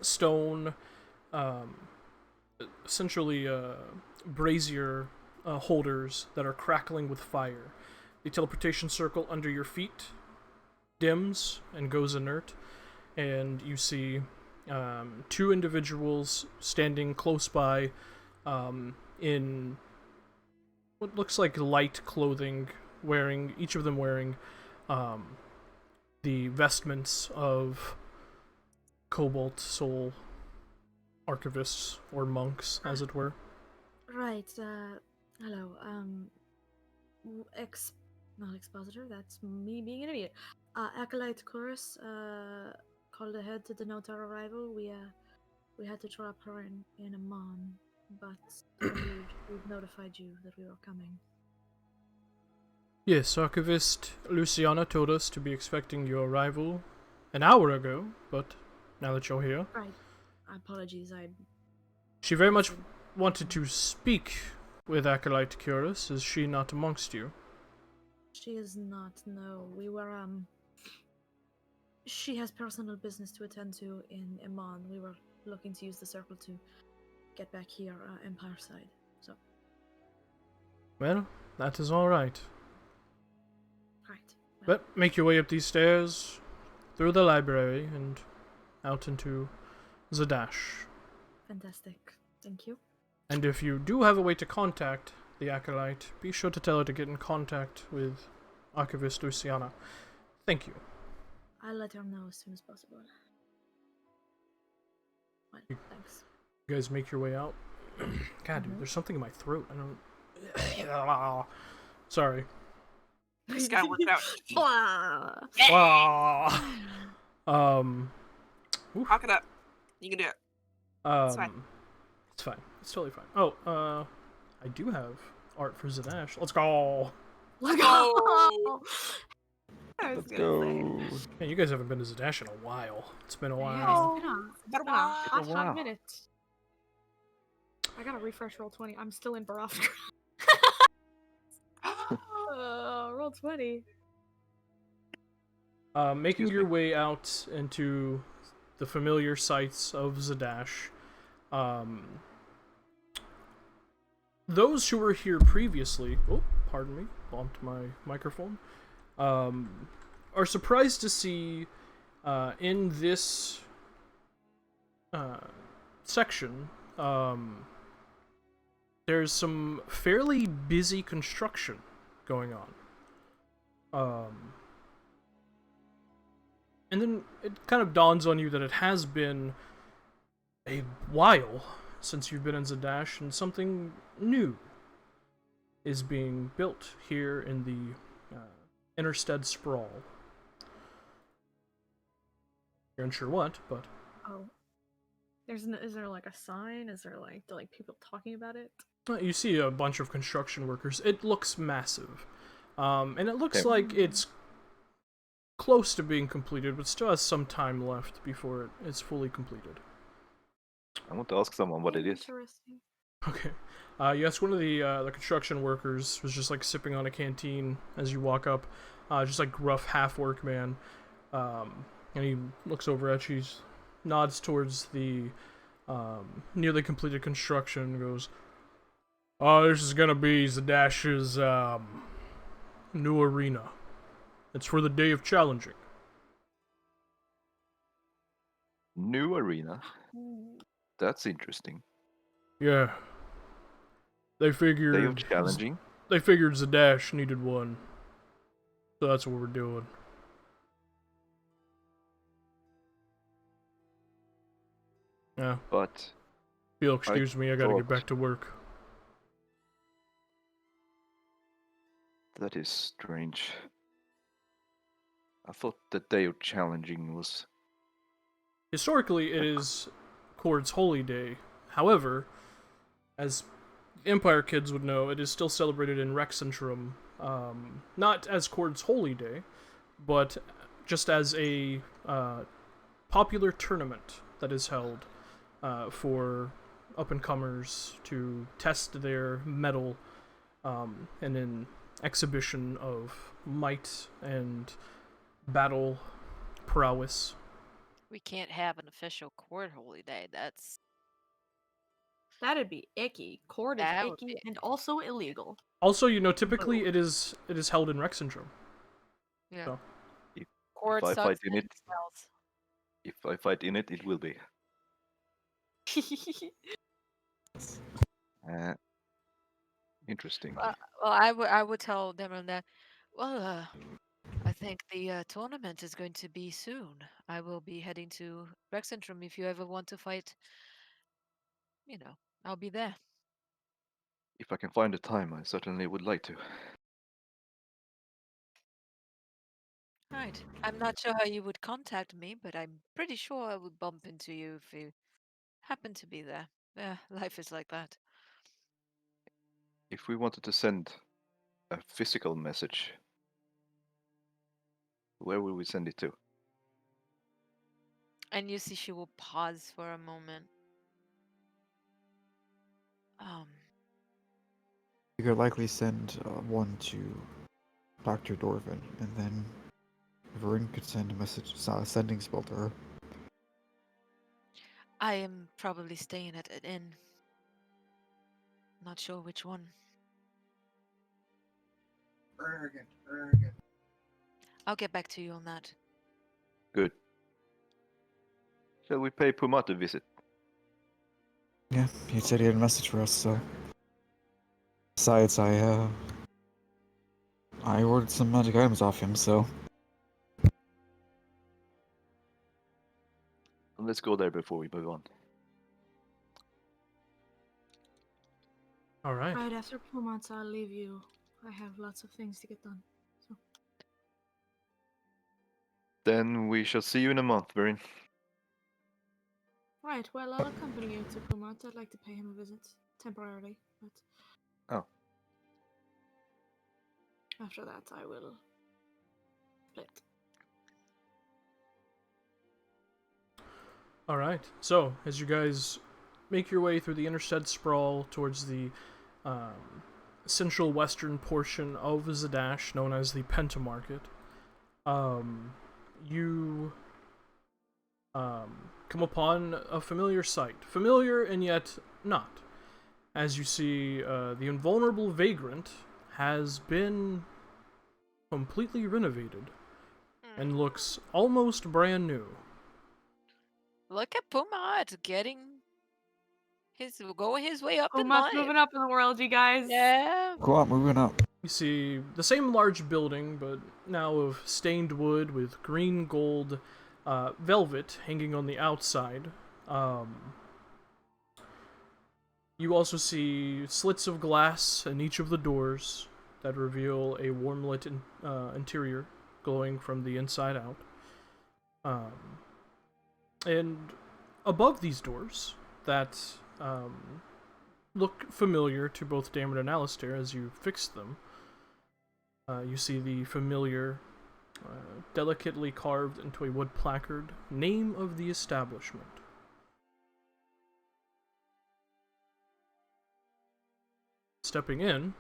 stone, essentially brazier holders that are crackling with fire. The teleportation circle under your feet dims and goes inert, and you see two individuals standing close by in what looks like light clothing, each of them wearing the vestments of Cobalt Soul archivists, or monks, as it were. Right, hello, not expositor, that's me being an idiot. Acolyte Chorus, called ahead to denote our arrival. We had to drop her in Amon, but we've notified you that we were coming. Yes, Archivist Luciana told us to be expecting your arrival an hour ago, but now that you're here... Right. Apologies, She very much wanted to speak with Acolyte Curus. Is she not amongst you? She is not, no. We were, She has personal business to attend to in Iman. We were looking to use the circle to get back here, Empire side, so... Well, that is alright. Right. Well, But make your way up these stairs, through the library, and out into Zadash. fantastic. Thank you. And if you do have a way to contact the Acolyte, be sure to tell her to get in contact with Archivist Luciana. Thank you. I'll let her know as soon as possible. Well, thanks. You guys make your way out. God, dude, there's something in my throat. I don't... Sorry. This guy worked out. Ah. Rock it up. You can do it. It's fine. It's fine. It's totally fine. Oh, I do have art for Zadash. Let's go. Let's go. I was Let's gonna go. say. Man, you guys haven't been to Zadash in a while. It's been a Yeah, while. it's Better been a wow. hot Wow. minute. I gotta refresh roll 20. I'm still in Barovia. Roll 20. Making Excuse your me. way out into the familiar sights of Zadash. Those who were here previously, oh, pardon me, bumped my microphone, are surprised to see in this section, there's some fairly busy construction going on. And then it kind of dawns on you that it has been a while since you've been in Zadash, and something new is being built here in the Interstead Sprawl. You're unsure what, but... Oh. Is there like a sign? Is there like people talking about it? You see a bunch of construction workers. It looks massive. And it looks Okay. like it's close to being completed, but still has some time left before it's fully completed. I want to ask someone what it is. Interesting. Okay. Yes, one of the construction workers was just like sipping on a canteen as you walk up. Just like gruff half work man. And he looks over at you, nods towards the nearly completed construction, and goes, "Oh, this is gonna be Zadash's new arena. It's for the day of challenging." New arena. That's interesting. Yeah. They figured Day of challenging. They figured Zadash needed one. So that's what we're doing. Yeah. But If you'll excuse me, I gotta get thought- back to work. that is strange. I thought the day of challenging was... Historically, it is Kord's holy day. However, as Empire kids would know, it is still celebrated in Rexentrum, not as Cord's Holy Day, but just as a popular tournament that is held for up-and-comers to test their mettle in an exhibition of might and battle prowess. We can't have an official court holy day. That'd be icky. Court is That would icky be and also illegal. Also, typically it is held in Rexentrum. yeah. So. If Court I sucks fight in and it, smells. if I fight in it, it will be. Interesting. Well, I would tell Demeryn that. Well, I think the tournament is going to be soon. I will be heading to Rexentrum. If you ever want to fight, I'll be there. If I can find the time, I certainly would like to. Right. I'm not sure how you would contact me, but I'm pretty sure I would bump into you if you happen to be there. Yeah, life is like that. If we wanted to send a physical message, where will we send it to? And you see she will pause for a moment. You could likely send one to Dr. Dorvin, and then Vern could send a message, a sending spell to her. I am probably staying at an inn. Not sure which one. Arrogant. I'll get back to you on that. Good. Shall we pay Pumat a visit? Yeah, he said he had a message for us, so... Besides, I ordered some magic items off him, so... Let's go there before we move on. Alright. Right after Pumat, I'll leave you. I have lots of things to get done. So. Then we shall see you in a month, Verin. Right, well, I'll accompany you to Pumat. I'd like to pay him a visit. Temporarily, but... Oh. After that, I will... split. Alright, so as you guys make your way through the Intersted Sprawl towards the central western portion of Zadash, known as the Pentamarket, you come upon a familiar sight. Familiar and yet not. As you see, the invulnerable vagrant has been completely renovated and looks almost brand new. Look at Pumat going his way up in Pumat's life. moving up in the world, you guys. Yeah. Go on, moving up. You see the same large building, but now of stained wood with green gold velvet hanging on the outside. You also see slits of glass in each of the doors that reveal a warm-lit interior glowing from the inside out. And above these doors that look familiar to both Dameron and Alistair as you fixed them, you see the familiar, delicately carved into a wood placard, name of the establishment. Stepping in,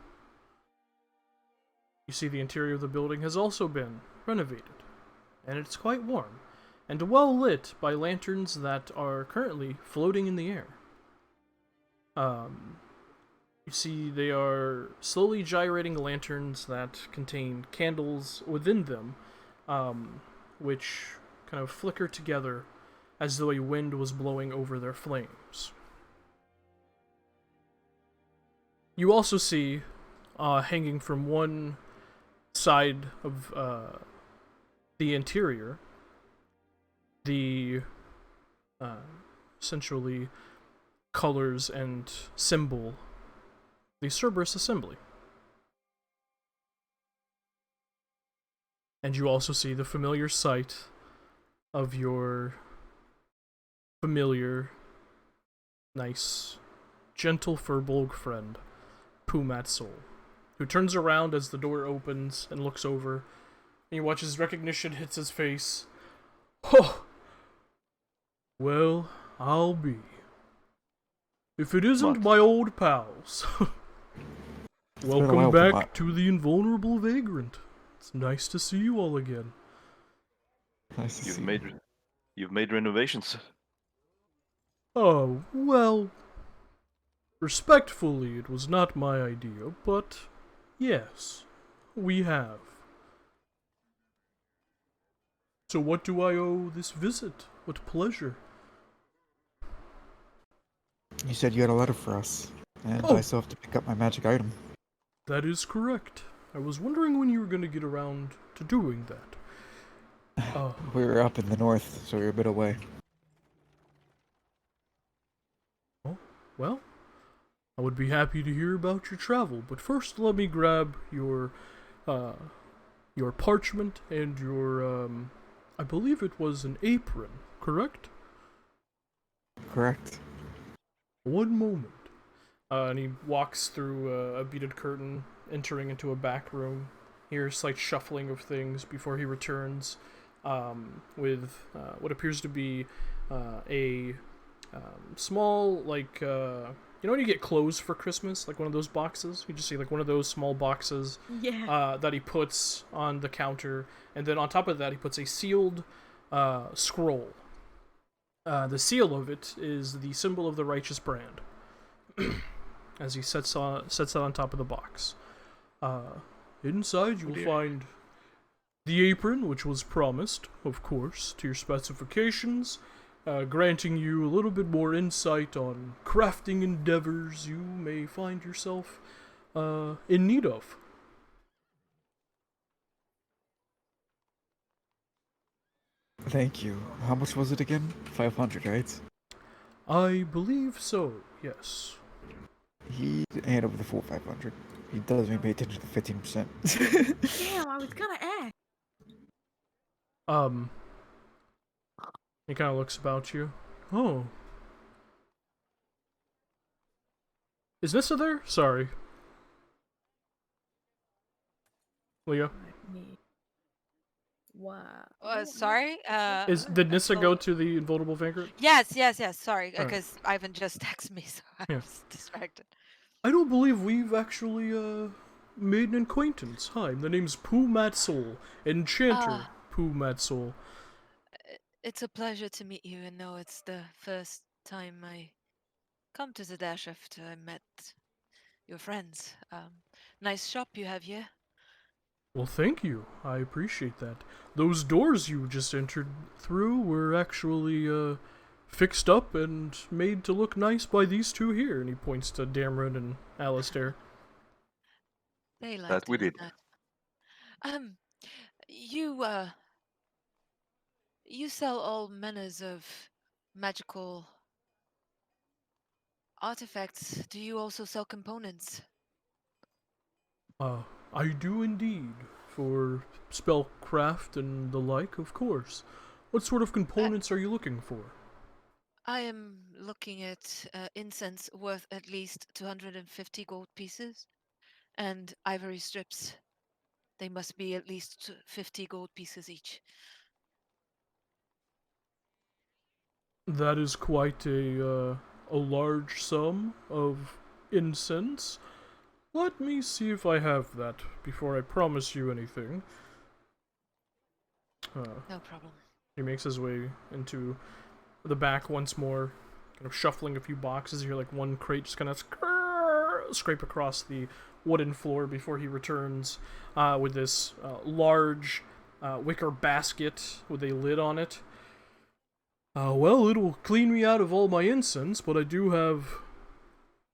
you see the interior of the building has also been renovated, and it's quite warm, and well lit by lanterns that are currently floating in the air. You see they are slowly gyrating lanterns that contain candles within them, which kind of flicker together as though a wind was blowing over their flames. You also see, hanging from one side of the interior, the essentially colors and symbol, the Cerberus Assembly. And you also see the familiar sight of your familiar, nice, gentle Furbolg friend, Pumatsol, who turns around as the door opens and looks over, and he watches recognition hits his face. Oh! Well, I'll be. If it isn't What? my old pals. It's been a Welcome while, back Pumat. to the Invulnerable Vagrant. It's nice to see you all again. Nice to You've see made you. you've made renovations. Oh, well, respectfully, it was not my idea, but yes, we have. So what do I owe this visit? What pleasure. You said you had a letter for us, and Oh. I still have to pick up my magic item. That is correct. I was wondering when you were going to get around to doing that. We were up in the north, so we were a bit away. Well, I would be happy to hear about your travel, but first let me grab your parchment and your, I believe it was an apron, correct? Correct. One moment. And he walks through a beaded curtain, entering into a back room. Hears slight shuffling of things before he returns with what appears to be a small, like, you know when you get clothes for Christmas? Like one of those boxes? You just see like one of those small boxes Yeah. that he puts on the counter. And then on top of that, he puts a sealed scroll. The seal of it is the symbol of the righteous brand. As he sets that on top of the box. Inside you will find the apron, which was promised, of course, to your specifications, granting you a little bit more insight on crafting endeavors you may find yourself in need of. Thank you. How much was it again? 500, right? I believe so, yes. He didn't hand over the full 500. He doesn't even pay attention to the 15%. Damn, I was gonna ask. He kind of looks about you. Oh. Is Nissa there? Sorry. Leo? Wow. Sorry. Did Nissa go oh, to the Invulnerable Vagrant? Yes. Sorry, Alright. because Ivan just texted me, so I Yeah. was distracted. I don't believe we've actually, made an acquaintance. Hi, the name's Pumatsol, Enchanter Pumatsol. It's a pleasure to meet you, and no, it's the first time I come to the dash after I met your friends. Nice shop you have here. Well, thank you. I appreciate that. Those doors you just entered through were actually, fixed up and made to look nice by these two here. And he points to Dameron and Alistair. They like That we doing did. that. You sell all manners of magical artifacts. Do you also sell components? I do indeed. For spellcraft and the like, of course. What sort of components are you looking for? I am looking at incense worth at least 250 gold pieces, and ivory strips. They must be at least 50 gold pieces each. That is quite a large sum of incense. Let me see if I have that before I promise you anything. No problem. He makes his way into the back once more, kind of shuffling a few boxes. You hear like one crate just kind of scrape across the wooden floor before he returns with this large wicker basket with a lid on it. Well, it'll clean me out of all my incense, but I do have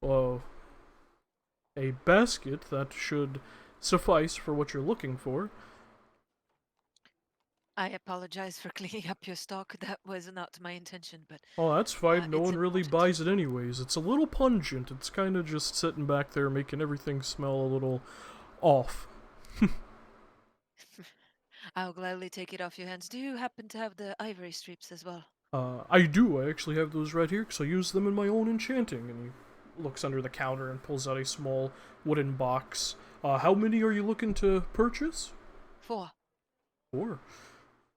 a basket that should suffice for what you're looking for. I apologize for cleaning up your stock. That was not my intention, but Oh, that's fine. No it's one really important. buys it anyways. It's a little pungent. It's kind of just sitting back there making everything smell a little off. I'll gladly take it off your hands. Do you happen to have the ivory strips as well? I do. I actually have those right here because I use them in my own enchanting. And he looks under the counter and pulls out a small wooden box. How many are you looking to purchase? 4. 4.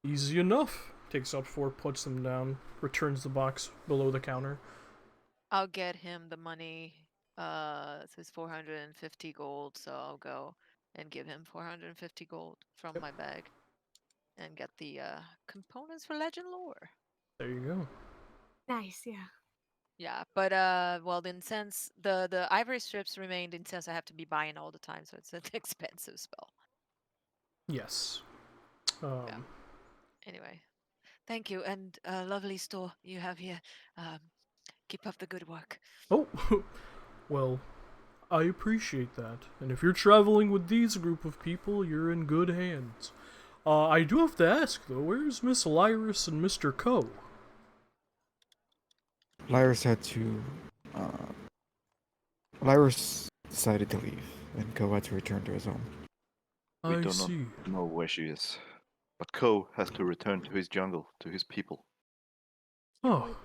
Easy enough. Takes out 4, puts them down, returns the box below the counter. I'll get him the money. It says 450 gold, so I'll go and give him 450 gold from my bag and get the components for Legend Lore. There you go. Nice, yeah. Yeah, but well, the incense, the ivory strips remained incense I have to be buying all the time, so it's an expensive spell. Yes. Anyway, thank you, and lovely store you have here. Keep up the good work. Oh, well, I appreciate that. And if you're traveling with these group of people, you're in good hands. I do have to ask, though, where's Miss Lyris and Mr. Coe? Lyris had to. Lyris decided to leave, and Ko had to return to his home. We I do see. not know where she is. But Ko has to return to his jungle, to his people. Oh,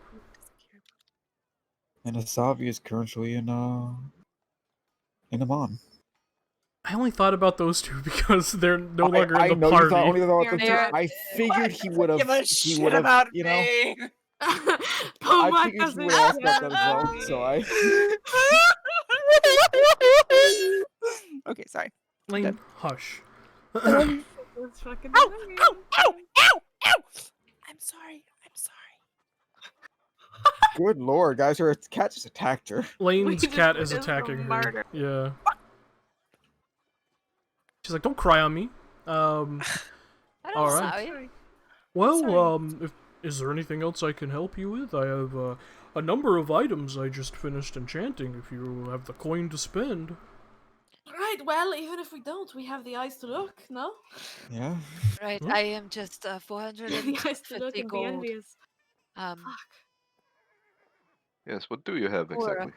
And Asavi is currently in Amon. I only thought about those two because they're no longer I in the know party. you thought only about the two. They're- I figured he would have. Give a He shit would have. about You know. me. I Puma figured he doesn't would ask about care that as well. about So me. I. Okay, sorry. Lane, hush. It's fucking Ow! annoying. Ow! Ow! Ow! Ow! I'm sorry. I'm sorry. Good lord, guys! Her cat just attacked her. Lane's just cat is witnessed a attacking her. murder. Yeah. She's like, don't cry on me. I don't Alright. sorry. Well, Sorry. is there anything else I can help you with? I have a number of items I just finished enchanting. If you have the coin to spend. Right, well, even if we don't, we have the eyes to look, no? Yeah. Right, Hmm? I am just The eyes to look 450 and be gold. envious. Um, Fuck. Yes, what do you have Or, exactly?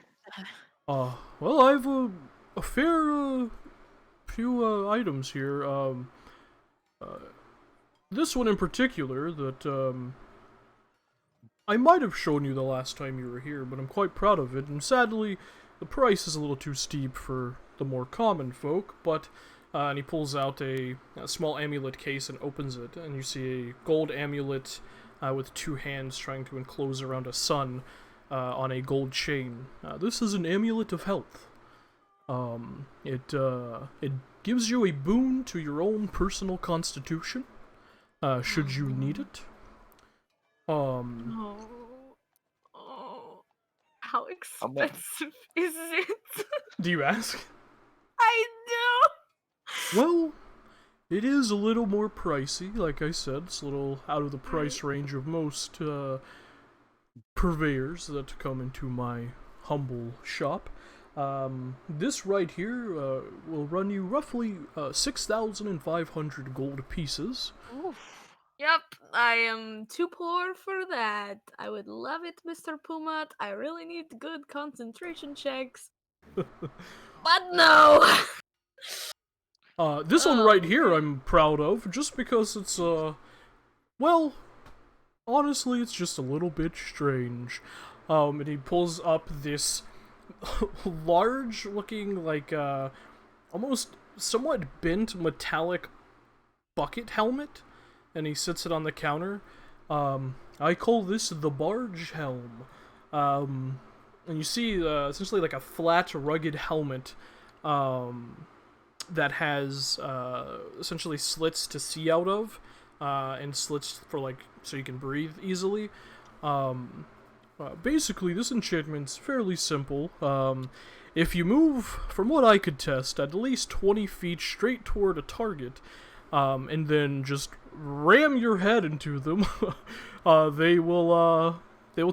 Well, I have a fair few items here. This one in particular that I might have shown you the last time you were here, but I'm quite proud of it. And sadly, the price is a little too steep for the more common folk. But and he pulls out a small amulet case and opens it, and you see a gold amulet with 2 hands trying to enclose around a sun on a gold chain. This is an amulet of health. It gives you a boon to your own personal constitution, should you need it. Oh. How expensive is it? Do you ask? I do. Well, it is a little more pricey. Like I said, it's a little out of the price range of most purveyors that come into my humble shop. This right here will run you roughly 6,500 gold pieces. oof. Yep, I am too poor for that. I would love it, Mr. Pumat. I really need good concentration checks. But no! This one right here okay. I'm proud of, just because it's, well, honestly, it's just a little bit strange. And he pulls up this large looking, like, almost somewhat bent metallic bucket helmet, and he sits it on the counter. I call this the barge helm. And you see, essentially like a flat, rugged helmet, that has, essentially slits to see out of, and slits for, like, so you can breathe easily. Basically, this enchantment's fairly simple. If you move, from what I could test, at least 20 feet straight toward a target, and then just ram your head into them, they will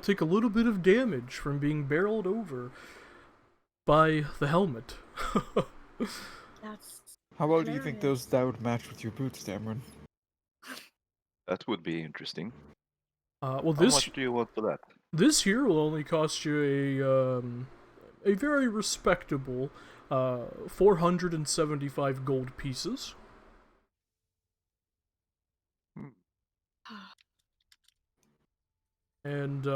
take a little bit of damage from being barreled over by the helmet. That's How well do you think hilarious. that would match with your boots, Dameron? That would be interesting. Well, How much do you want for that? this here will only cost you a very respectable 475 gold pieces. And Is-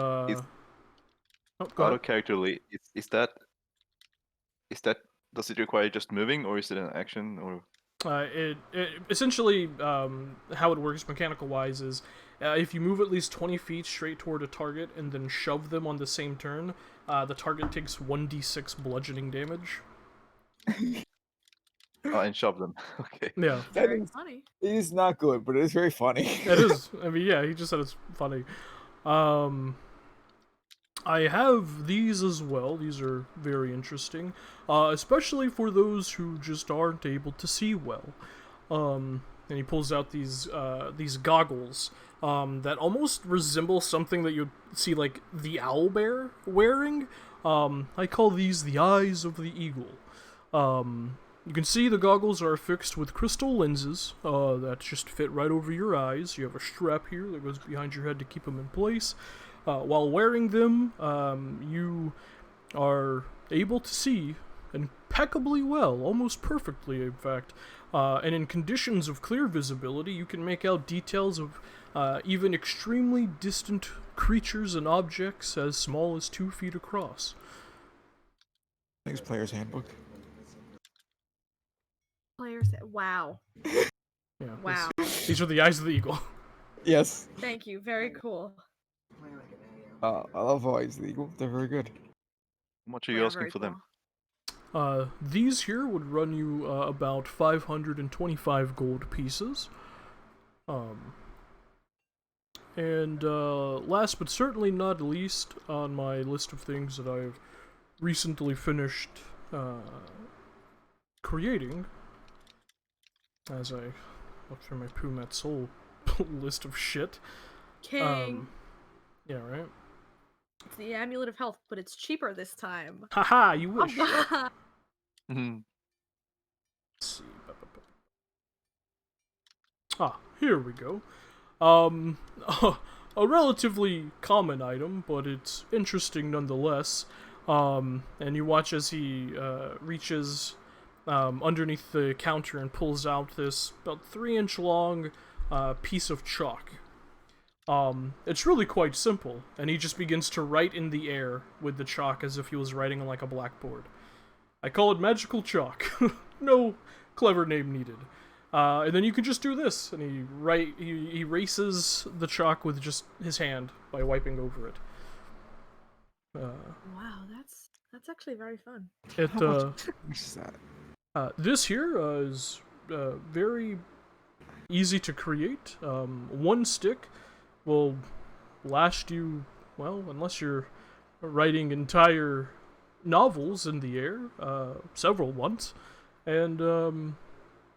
oh, go ahead. Auto characterly, is that Is that does it require just moving, or is it an action, or? It essentially how it works mechanical wise is if you move at least 20 feet straight toward a target and then shove them on the same turn, the target takes 1d6 bludgeoning damage. Oh, and shove them. Okay. Yeah, That Very is, funny. it is not good, but it is very funny. it is. I mean, yeah, he just said it's funny. I have these as well. These are very interesting, especially for those who just aren't able to see well. And he pulls out these goggles that almost resemble something that you'd see like the owlbear wearing. I call these the eyes of the eagle. You can see the goggles are fixed with crystal lenses that just fit right over your eyes. You have a strap here that goes behind your head to keep them in place. While wearing them, you are able to see impeccably well, almost perfectly, in fact. And in conditions of clear visibility, you can make out details of even extremely distant creatures and objects as small as 2 feet across. Next player's handbook. Players. Wow. Yeah, Wow. these are the eyes of the eagle. Yes. Thank you. Very cool. I love eyes legal. They're very good. How much are They you are asking very for them? cool. These here would run you about 525 gold pieces. And last but certainly not least on my list of things that I've recently finished creating, as I look through my Pumat Soul list of shit. King. Yeah, right? It's the amulet of health, but it's cheaper this time. Haha, you wish. Mhm. Let's see. Ah, here we go. A relatively common item, but it's interesting nonetheless. And you watch as he reaches underneath the counter and pulls out this about 3-inch long piece of chalk. It's really quite simple, and he just begins to write in the air with the chalk as if he was writing on like a blackboard. I call it magical chalk. No clever name needed. And then you can just do this, and he erases the chalk with just his hand by wiping over it. Wow, that's actually very fun. It How much is that? this here is very easy to create. One stick will last you, well, unless you're writing entire novels in the air, several ones, and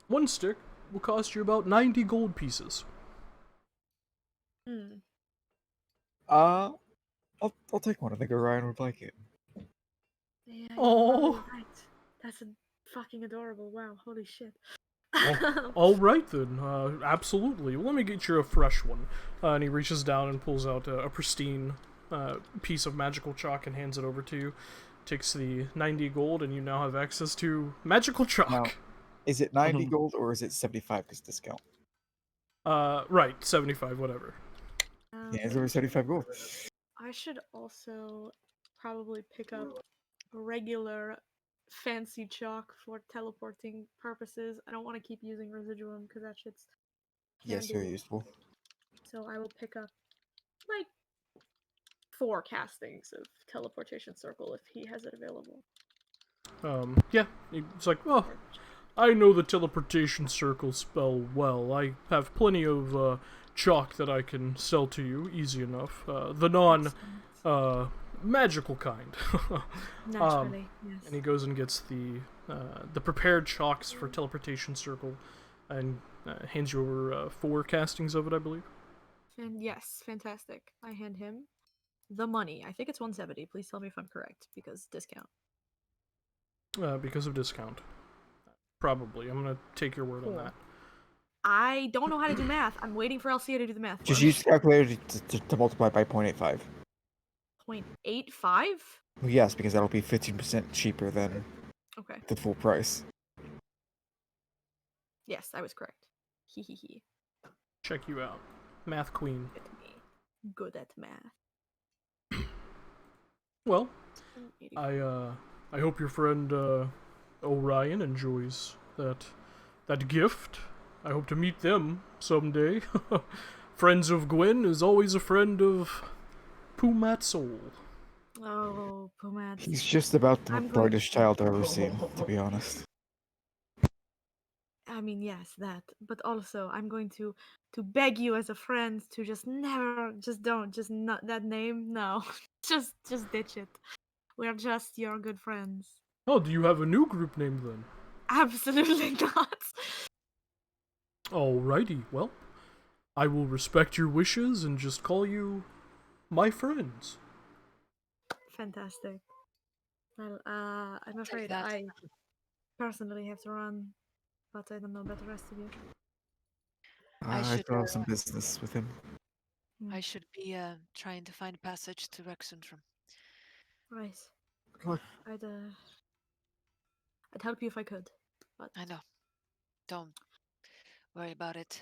one stick will cost you about 90 gold pieces. Hmm. I'll take one. I think Orion would like it. Yeah, you're Oh. probably right. That's fucking adorable. Wow, holy shit. All right then, absolutely. Well, let me get you a fresh one. And he reaches down and pulls out a pristine piece of magical chalk and hands it over to you. Takes the 90 gold, and you now have access to magical chalk. Now, is it 90 Mhm. gold or is it 75 because discount? Right, 75, whatever. Yeah, it's over 75 gold. I should also probably pick up regular fancy chalk for teleporting purposes. I don't want to keep using residuum because that shit's Yes, handy. very useful. So I will pick up like 4 castings of teleportation circle if he has it available. Yeah, it's like, well, I know the teleportation circle spell well. I have plenty of chalk that I can sell to you, easy enough. The Excellent. magical kind. Naturally, yes. And he goes and gets the prepared chalks for teleportation circle, and hands you over 4 castings of it, I believe. Yes, fantastic. I hand him the money. I think it's 170. Please tell me if I'm correct, because discount. Because of discount. Probably. I'm gonna take your word on Cool. that. I don't know how to do math. I'm waiting for Alcia to do the math. Just for me. use the calculator to multiply by 0.85. 0.85? Well, yes, because that'll be 15% cheaper than Okay. the full price. Yes, I was correct. Hee hee hee. Check you out. Math queen. Look at me. Good at math. Well, 185. I hope your friend Orion enjoys that gift. I hope to meet them someday. Friends of Gwen is always a friend of Pumat Soul. Oh, Pumat. He's just about the I'm going. brightest child I've ever seen, to be honest. I mean, yes, that. But also, I'm going to beg you as a friend to just never, just don't, just not that name. No, just ditch it. We're just your good friends. Oh, do you have a new group name then? Absolutely not. Alrighty, well, I will respect your wishes and just call you my friends. Fantastic. Well, I'm Take afraid that. I personally have to run, but I don't know about the rest of you. I I should, still have some business with him. I should be trying to find passage to Rexentrum. Right. Look. I'd help you if I could, but I know. Don't worry about it.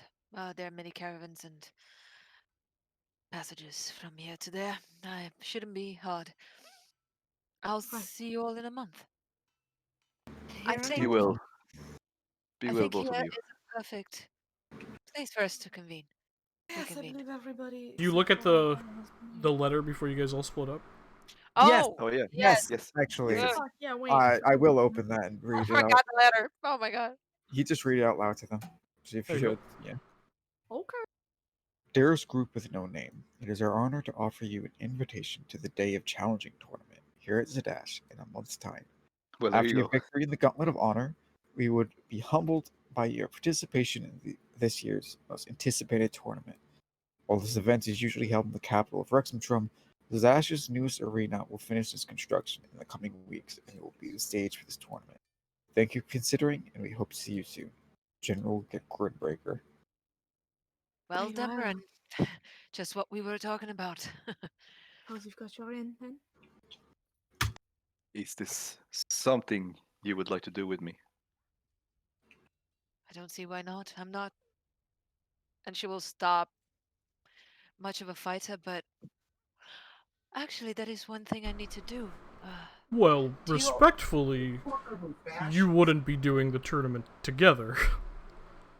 There are many caravans and passages from here to there. I shouldn't be hard. I'll Right. see you all in a month. I Here think Be well. Be I well, think both of here you. is a perfect place for us to convene. Yes, I Reconvene. believe everybody. Do you look at the letter before you guys all split up? Yes. Oh, Oh yeah. yes. Yes. Actually, Good. Fuck yeah, wait. I will open that and I read it forgot out. the letter. Oh my god. You just read it out loud to them. See if There you you should. Yeah. Okay. Dearest group with no name, it is our honor to offer you an invitation to the Day of Challenging tournament here at Zadash in a month's time. Well, there After you your go. victory in the Gauntlet of Honor, we would be humbled by your participation in this year's most anticipated tournament. While this event is usually held in the capital of Rexentrum, Zash's newest arena will finish its construction in the coming weeks and it will be the stage for this tournament. Thank you for considering, and we hope to see you soon. General Gridbreaker. Well Very done, well. Ren. Just what we were talking about. Suppose you've got your in then. Is this something you would like to do with me? I don't see why not. I'm not. And she will stop much of a fighter, but actually, that is one thing I need to do. Well, Do you- respectfully, you wouldn't be doing the tournament together.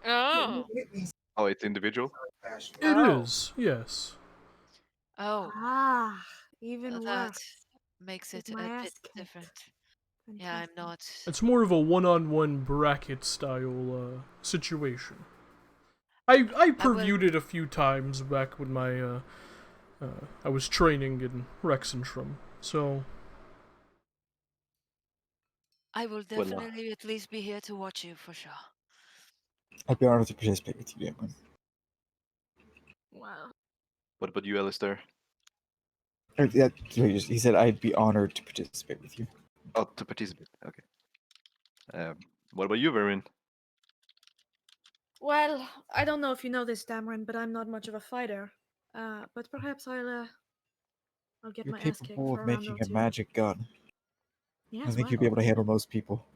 Oh. Oh, it's individual. It Oh. is, yes. Oh. Ah, even That worse. makes With it my a ass bit kicked. different. Yeah, I'm Fantastic. not. It's more of a one-on-one bracket style situation. I previewed it a few times back when I was training in Rexentrum. So I will Well, definitely at least be here to watch you for sure. I'd be honored to participate with you, Damon. Wow. what about you, Alistair? Yeah, he said I'd be honored to participate with you. Oh, to participate. Okay. What about you, Verin? Well, I don't know if you know this, Dameron, but I'm not much of a fighter. But perhaps I'll get You're my ass kicked capable for of a round or making a two. magic gun. I Yes, think well, you'll be able to handle most people.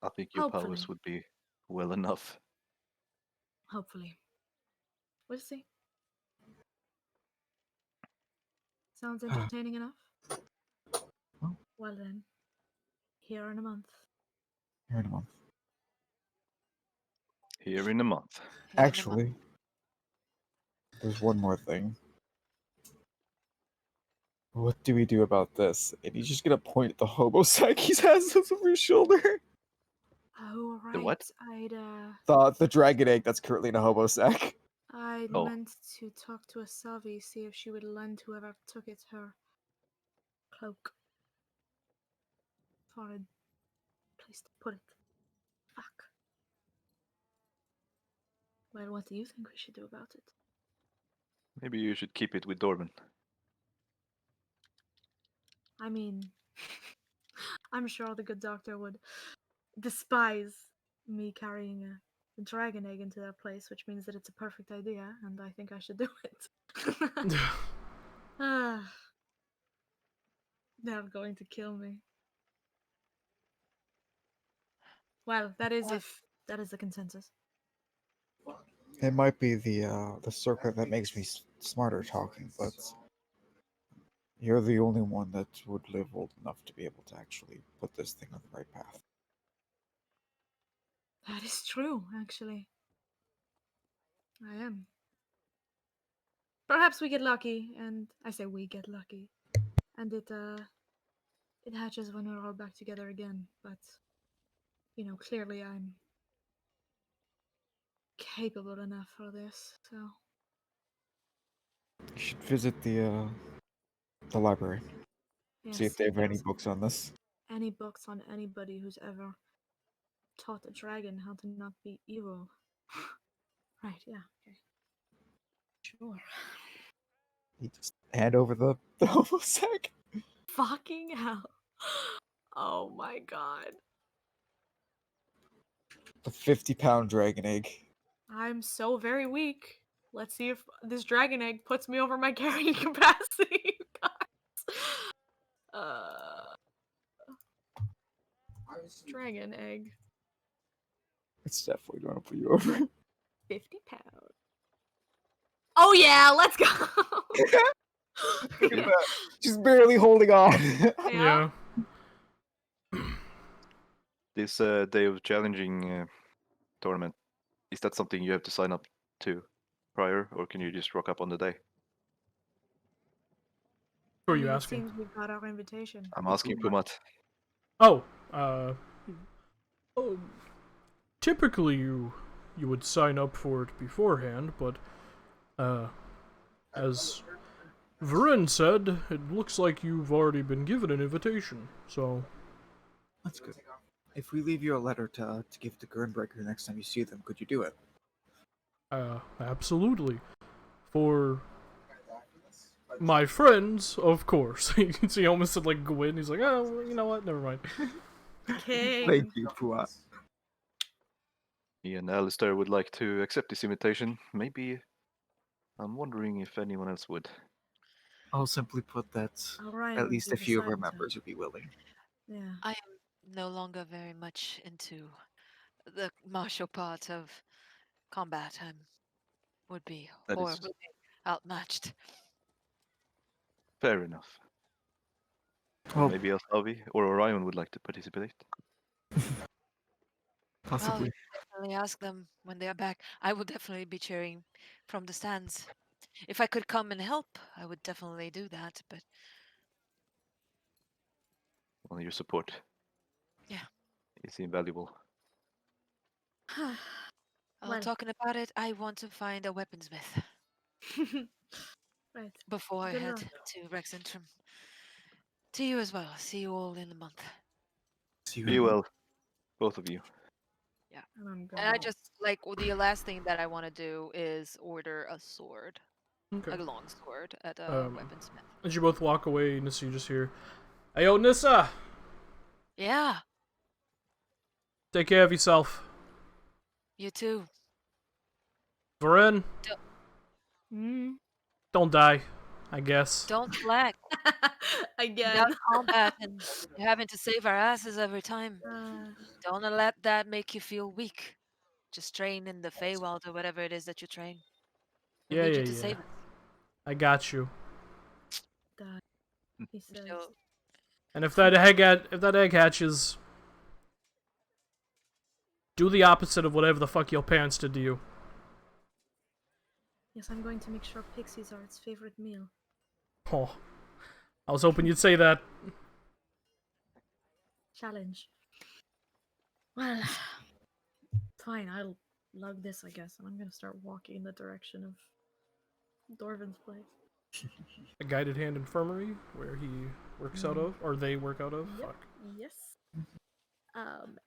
I think your powers Hopefully. would be well enough. hopefully. We'll see. Sounds entertaining enough. Well. Well then, here in a month. Here in a month. Here in a month. Here in a month. Actually, there's one more thing. What do we do about this? And he's just gonna point at the hobo sack he has over his shoulder. Oh right. The what? The dragon egg that's currently in a hobo sack. I'd Oh. meant to talk to Asavi, see if she would lend whoever took it her cloak. For a place to put it. Fuck. Well, what do you think we should do about it? Maybe you should keep it with Dorman. I mean, I'm sure the good doctor would despise me carrying a dragon egg into their place, which means that it's a perfect idea, and I think I should do it. Ah, they're going to kill me. Well, that is if that is the consensus. It might be the circuit that makes me smarter talking, but You're the only one that would live old enough to be able to actually put this thing on the right path. That is true, actually. I am. Perhaps we get lucky, and I say we get lucky, and it hatches when we're all back together again. But clearly I'm capable enough for this. So You should visit the library. See if yes, they if have any there's books on this. any books on anybody who's ever taught a dragon how to not be evil. Right? Yeah. Okay. Sure. You just hand over the hobo sack. Fucking hell. Oh my god. The 50-pound dragon egg. I'm so very weak. Let's see if this dragon egg puts me over my carrying capacity, guys. Dragon egg. It's definitely going to put you over. 50 pounds. Oh yeah, let's go. Look at that. She's barely holding on. Yeah. This day of challenging tournament, is that something you have to sign up to prior, or can you just rock up on the day? Who are I you mean, asking? It seems we've got our invitation. I'm asking Pumat. Oh, oh, typically you would sign up for it beforehand, but as Varen said, it looks like you've already been given an invitation. So That's good. If we leave you a letter to give to Gurnbreaker next time you see them, could you do it? absolutely. For my friends, of course. You can see he almost said like Gwyn. He's like, oh, well, you know what? Never mind. King. Thank you, Puat. Me and Alistair would like to accept this invitation. Maybe I'm wondering if anyone else would. I'll simply put that Orion at would least be a few of our decided to. members would be willing. Yeah. I am no longer very much into the martial part of combat. I would be That is horribly outmatched. fair enough. Well, Maybe Alsavi or Orion would like to participate. I'll possibly. definitely ask them when they are back. I will definitely be cheering from the stands. If I could come and help, I would definitely do that. But Well, your support yeah, is invaluable. Well. talking about it, I want to find a weaponsmith Right. before I Good head luck. to Rexentrum. To you as well. See you all in a month. See you Be well, both of you. And I'm And I going. just the last thing that I want to do is order a sword, Okay. a long sword at a weaponsmith. As you both walk away, Nissa, you just hear, "Hey, yo, Nissa, Yeah, take care of yourself. you too. Varen, Mm. don't die, I guess." Don't slack. Again. Without combat and having to save our asses every time. Don't let that make you feel weak. Just train in the Feywild or whatever it is that you train. We Yeah, need yeah, you to yeah. save us. I got you. Die. He says. So, And if that egg hatches, do the opposite of whatever the fuck your parents did to you. Yes, I'm going to make sure pixies are its favorite meal. Oh, I was hoping you'd say that. Challenge. Well, fine. I'll lug this, I guess, and I'm gonna start walking in the direction of Dorvin's place. A guided hand infirmary where he works out of, or they work out of. Yep. Fuck. Yes.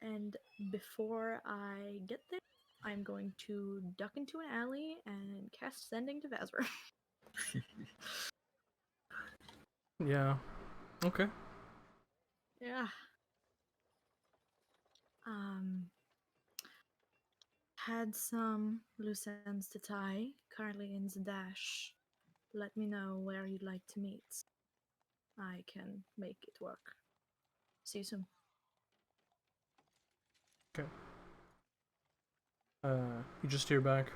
And before I get there, I'm going to duck into an alley and cast Sending to Vazra. Yeah. Okay. Yeah. Had some loose ends to tie. Currently in Zadash. Let me know where you'd like to meet. I can make it work. See you soon. Okay. You just hear back.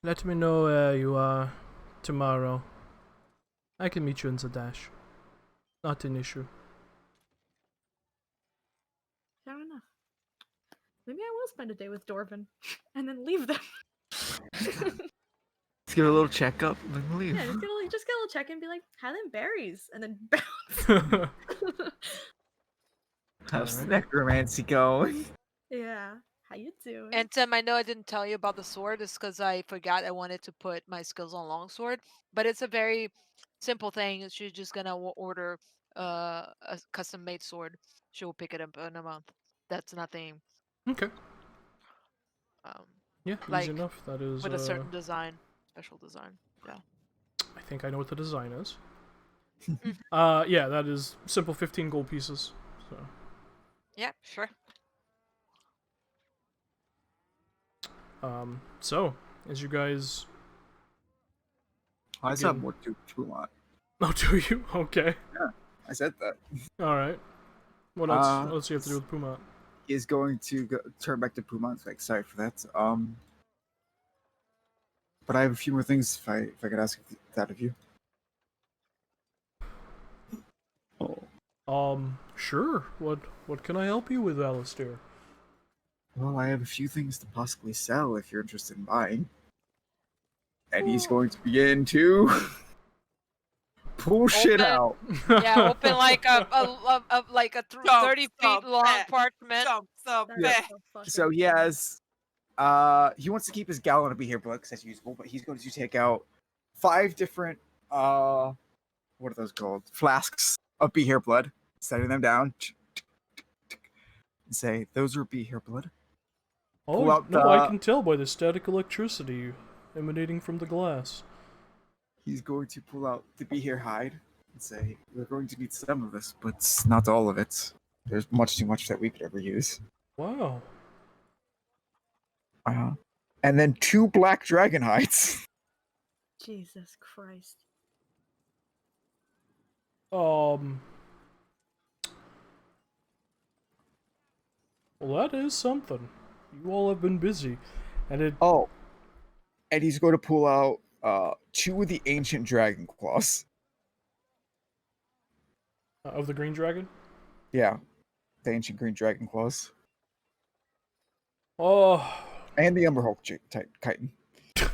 Let me know where you are tomorrow. I can meet you in the dash. Not an issue. Fair enough. Maybe I will spend a day with Dorvin and then leave them. Let's give a little checkup and then leave. Yeah, just get a little check and be like, "How them berries?" and then bounce. How's Alright. necromancy going? Yeah. How you doing? And Tim, I know I didn't tell you about the sword. It's because I forgot I wanted to put my skills on longsword. But it's a very simple thing. She's just gonna order a custom made sword. She will pick it up in a month. That's nothing Okay. um Yeah, like easy enough. That is. with a certain design, special design. Yeah. I think I know what the design is. Mhm. Yeah, that is simple 15 gold pieces. So. Yeah, sure. So as you guys. I just have Again. more to Pumont. Oh, do you? Okay. I said that. All right. What else? What else do you have to do with Puma? He is going to turn back to Pumont. Like, sorry for that. But I have a few more things if I could ask that of you. Sure. What can I help you with, Alistair? Well, I have a few things to possibly sell if you're interested in buying. And he's going to begin to pull shit Open. out. Yeah, open like a 30 feet Some long fat, parchment. some That's fat. so fucking So he funny. has, he wants to keep his gallon of beer blood because that's useful, but he's going to take out 5 different, what are those called? Flasks of beer blood, setting them down, and say, those are beer blood. Pull Oh out no, I the- can tell by the static electricity emanating from the glass. He's going to pull out the beer hide and say, we're going to need some of this, but not all of it. There's much too much that we could ever use. Wow. And then 2 black dragon hides. Jesus Christ. Well, that is something. You all have been busy, and it. Oh. And he's going to pull out 2 of the ancient dragon claws. Of the green dragon. Yeah. The ancient green dragon claws. Oh. And the Umber Hulk chitin. All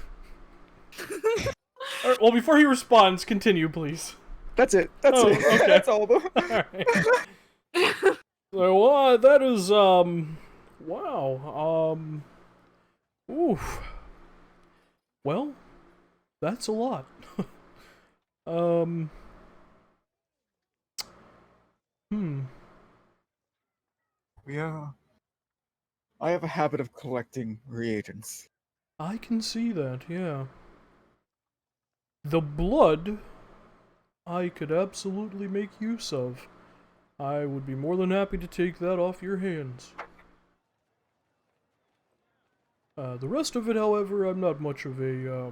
right, well, before he responds, continue, please. That's it. That's Oh, it. okay. That's all though. Alright. So, that is, wow, oof. Well, that's a lot. Yeah. I have a habit of collecting reagents. I can see that, yeah. The blood, I could absolutely make use of. I would be more than happy to take that off your hands. The rest of it, however, I'm not much of a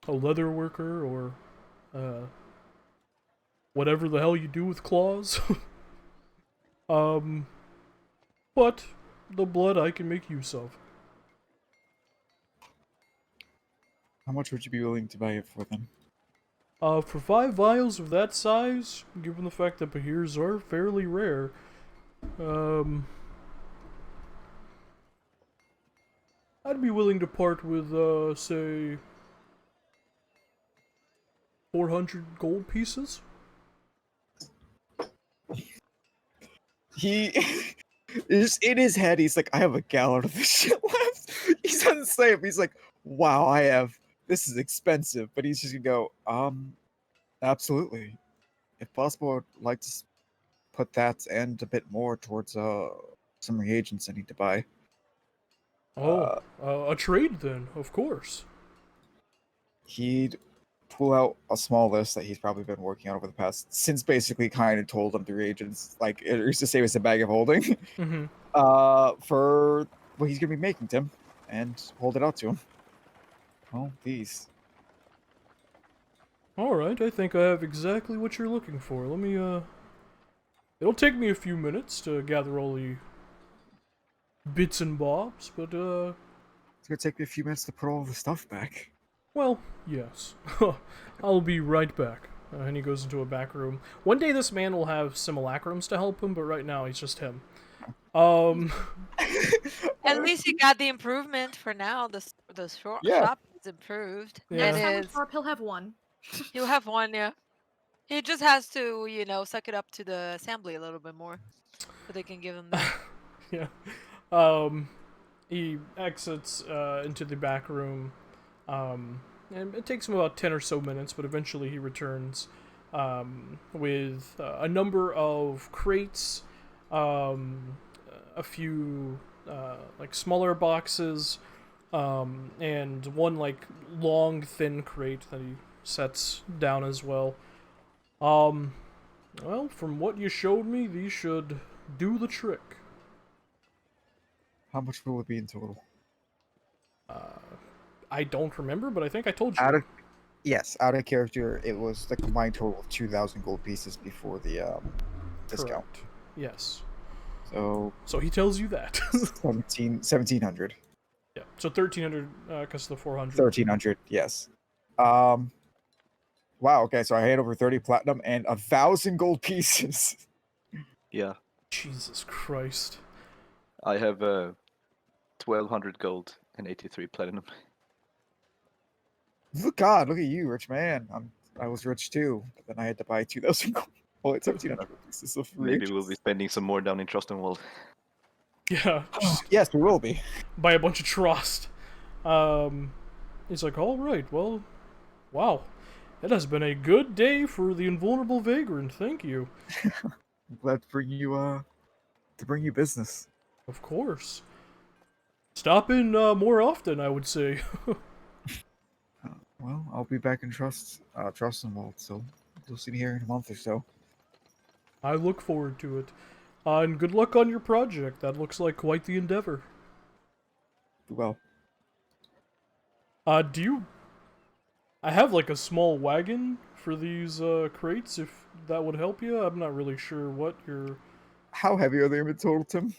leather worker or, whatever the hell you do with claws. But the blood I can make use of. How much would you be willing to buy it for then? For 5 vials of that size, given the fact that Bahirs are fairly rare, I'd be willing to part with, say, 400 gold pieces. He is in his head. He's like, I have a gallon of this shit left. He doesn't say it. But he's like, wow, I have. This is expensive. But he's just gonna go, absolutely. If possible, I'd like to put that and a bit more towards some reagents I need to buy. A trade then, of course. He'd pull out a small list that he's probably been working on over the past, since basically kind of told him the reagents, like it used to say it was a bag of holding, Mm-hmm. for what he's gonna be making, Tim, and hold it out to him. Oh, these. Alright, I think I have exactly what you're looking for. Let me, it'll take me a few minutes to gather all the bits and bobs, but, It's gonna take me a few minutes to put all the stuff back. well, Yes. I'll be right back. And he goes into a back room. One day this man will have simulacrums to help him, but right now he's just him. At least he got the improvement for now. Yeah. Shop is improved. Yeah. Next And time we is sharp, he'll have one. he'll have one, yeah. He just has to, suck it up to the assembly a little bit more, so they can give him that. Yeah. He exits into the back room. And it takes him about 10 or so minutes, but eventually he returns with a number of crates, a few like smaller boxes, and one like long, thin crate that he sets down as well. Well, from what you showed me, these should do the trick. How much will it be in total? I don't remember, but I think I told you. Out of character, it was the combined total of 2,000 gold pieces before the discount. Correct. Yes. So So he tells you that. 1,700. Yeah. So 1,300 because of the 400. 1,300, yes. Wow, okay, so I had over 30 platinum and 1,000 gold pieces. Yeah, Jesus Christ. I have 1,200 gold and 83 platinum. Look at you, rich man. I was rich too, but then I had to buy 2,000 gold. Oh, it's 1,700 pieces of Maybe riches. we'll be spending some more down in Trostenwald. Yeah. Just Yes, we will be. buy a bunch of trust. He's like, all right, well, wow. It has been a good day for the invulnerable vagrant. Thank you. I'm glad to bring you business. Of course. Stop in more often, I would say. Well, I'll be back in Trostenwald, so you'll see me here in a month or so. I look forward to it. And good luck on your project. That looks like quite the endeavor. Well, Do you... I have like a small wagon for these crates, if that would help you. I'm not really sure what your... how heavy are they in total, Tim?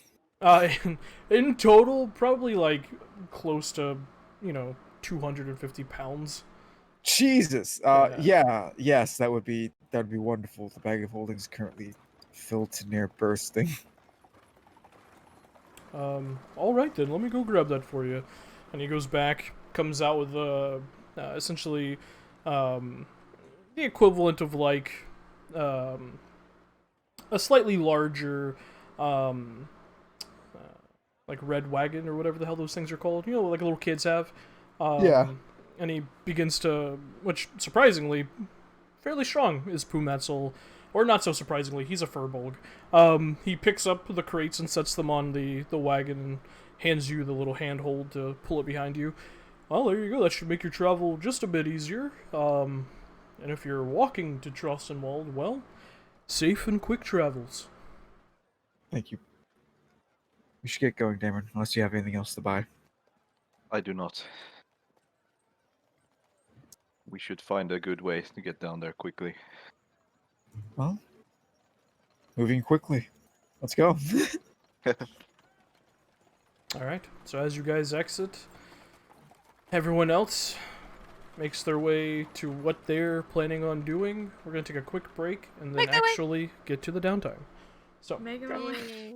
In total, probably like close to, 250 pounds. Jesus. Yes, that'd be wonderful. The bag of holding is currently filled to near bursting. All right then, let me go grab that for you. And he goes back, comes out with essentially the equivalent of like a slightly larger like red wagon or whatever the hell those things are called. You know, like little kids have. Yeah. And he begins to, which surprisingly, fairly strong is Pumetzel. Or not so surprisingly, he's a furbolg. He picks up the crates and sets them on the wagon and hands you the little handhold to pull it behind you. Well, there you go. That should make your travel just a bit easier. And if you're walking to Trostenwald, well, safe and quick travels. Thank you. We should get going, Damon, unless you have anything else to buy. I do not. We should find a good way to get down there quickly. Well, moving quickly. Let's go. Alright, so as you guys exit, everyone else makes their way to what they're planning on doing. We're going to take a quick break and then actually get to the downtime. So, Make it away.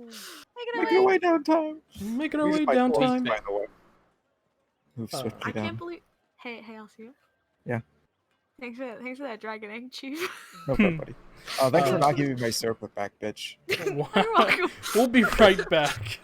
Making our way downtown. making our way downtime. By the way. Move Uh, swiftly I down. can't believe. Hey, Alcia. Yeah. Thanks for that dragon egg, Chief. No problem, buddy. Thanks for not giving me my circlet back, bitch. Wow. You're welcome. We'll be right back.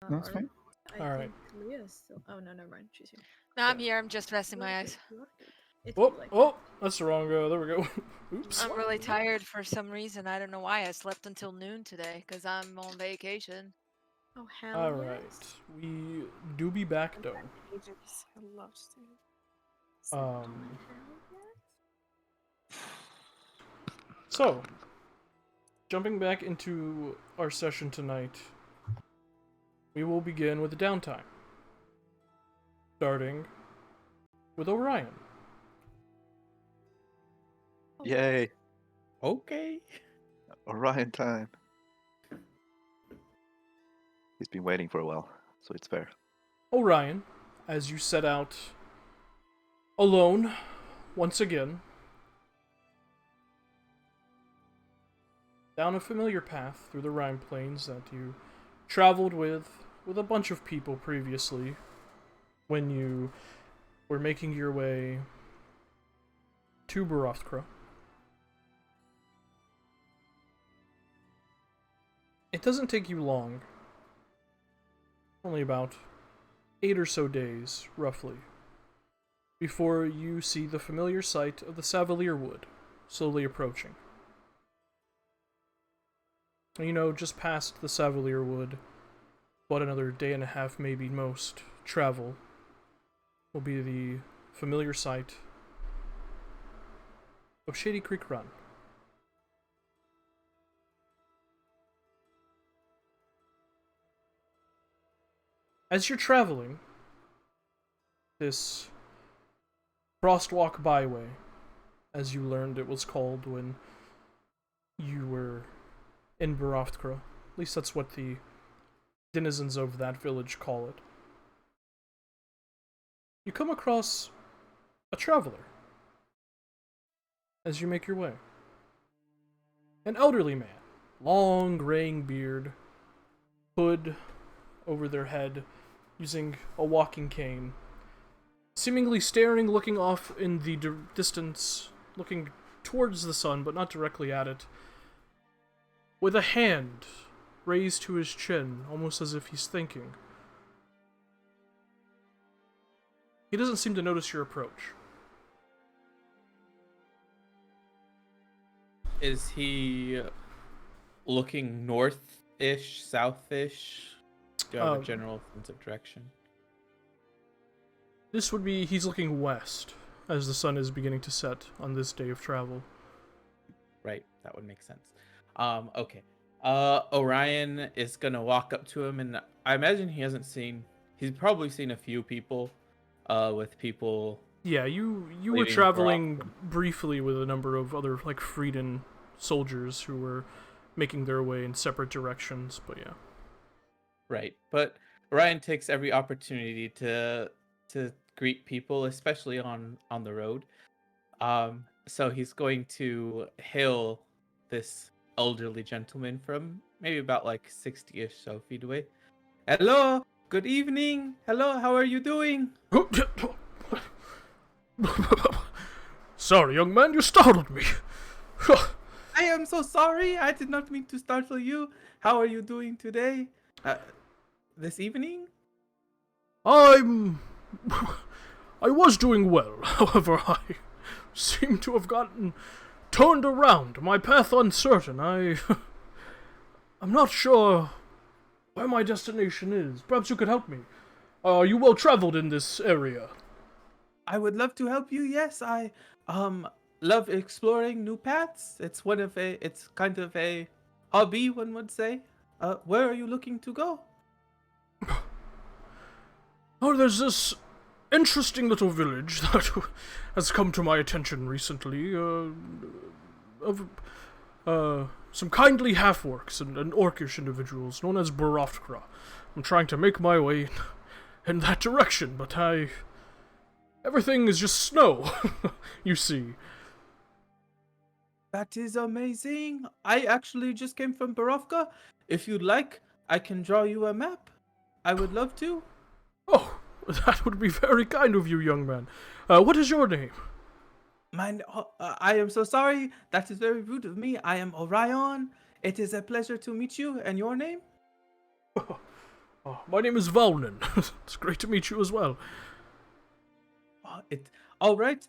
No, it's fine. I All right. think Leah's still. Oh no, never mind. She's here. No, I'm here. I'm just resting You are my good, eyes. You are good. It's Oh, me, like oh, that's the wrong. There we go. Oops. I'm really tired for some reason. I don't know why. I slept until noon today because I'm on vacation. Oh hell All yes. right. We do be back though. Ages. I love to. Um. Hell yes. So, jumping back into our session tonight, we will begin with the downtime. Starting with Orion. Yay! Okay. Orion time. He's been waiting for a while, so it's fair. Orion, as you set out alone once again, down a familiar path through the Rhine Plains that you traveled with a bunch of people previously when you were making your way to Barothkra. It doesn't take you long, only about 8 or so days, roughly, before you see the familiar sight of the Savalier Wood slowly approaching. You know, just past the Savalier Wood, about another day and a half, maybe most, travel will be the familiar sight of Shady Creek Run. As you're traveling this Frostwalk Byway, as you learned it was called when you were in Barothkra, at least that's what the denizens of that village call it, you come across a traveler as you make your way. An elderly man, long graying beard, hood over their head, using a walking cane, seemingly staring, looking off in the distance, looking towards the sun, but not directly at it, with a hand raised to his chin, almost as if he's thinking. He doesn't seem to notice your approach. Is he looking north-ish, south-ish? Do you have a general sense of direction? This would be, he's looking west, as the sun is beginning to set on this day of travel. Right, that would make sense. Okay. Orion is gonna walk up to him, and I imagine he's probably seen a few people, with people. Yeah, you were leaving traveling Barothkra. briefly with a number of other, like, Freeden soldiers who were making their way in separate directions, but yeah. Right, but Orion takes every opportunity to greet people, especially on the road. So he's going to hail this elderly gentleman from maybe about like 60-ish so feet away. Hello, good evening. Hello, how are you doing? Sorry, young man, you startled me. I am so sorry. I did not mean to startle you. How are you doing today? This evening? I was doing well, however, I seem to have gotten turned around, my path uncertain. I'm not sure where my destination is. Perhaps you could help me. Are you well traveled in this area? I would love to help you. Yes, I love exploring new paths. It's kind of a hobby, one would say. Where are you looking to go? Oh, there's this interesting little village that has come to my attention recently, of some kindly half-orcs and orcish individuals known as Barothkra. I'm trying to make my way in that direction, but everything is just snow, you see. That is amazing. I actually just came from Barovka. If you'd like, I can draw you a map. I would love to. Oh, that would be very kind of you, young man. What is your name? I am so sorry. That is very rude of me. I am Orion. It is a pleasure to meet you. And your name? Oh, my name is Valnan. It's great to meet you as well. It all right.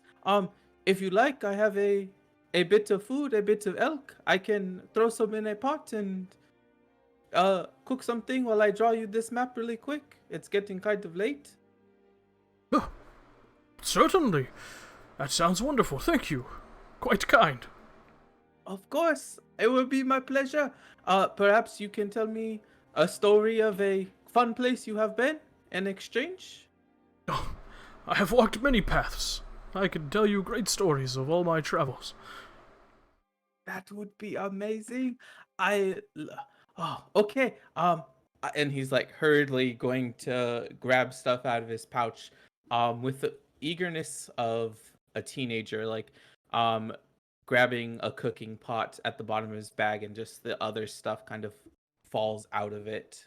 If you like, I have a bit of food, a bit of elk. I can throw some in a pot and cook something while I draw you this map really quick. It's getting kind of late. Oh, certainly. That sounds wonderful. Thank you. Quite kind. Of course, it would be my pleasure. Perhaps you can tell me a story of a fun place you have been in exchange. Oh, I have walked many paths. I can tell you great stories of all my travels. That would be amazing. Oh, okay. And he's like hurriedly going to grab stuff out of his pouch, with the eagerness of a teenager, like, um, grabbing a cooking pot at the bottom of his bag, and just the other stuff kind of falls out of it,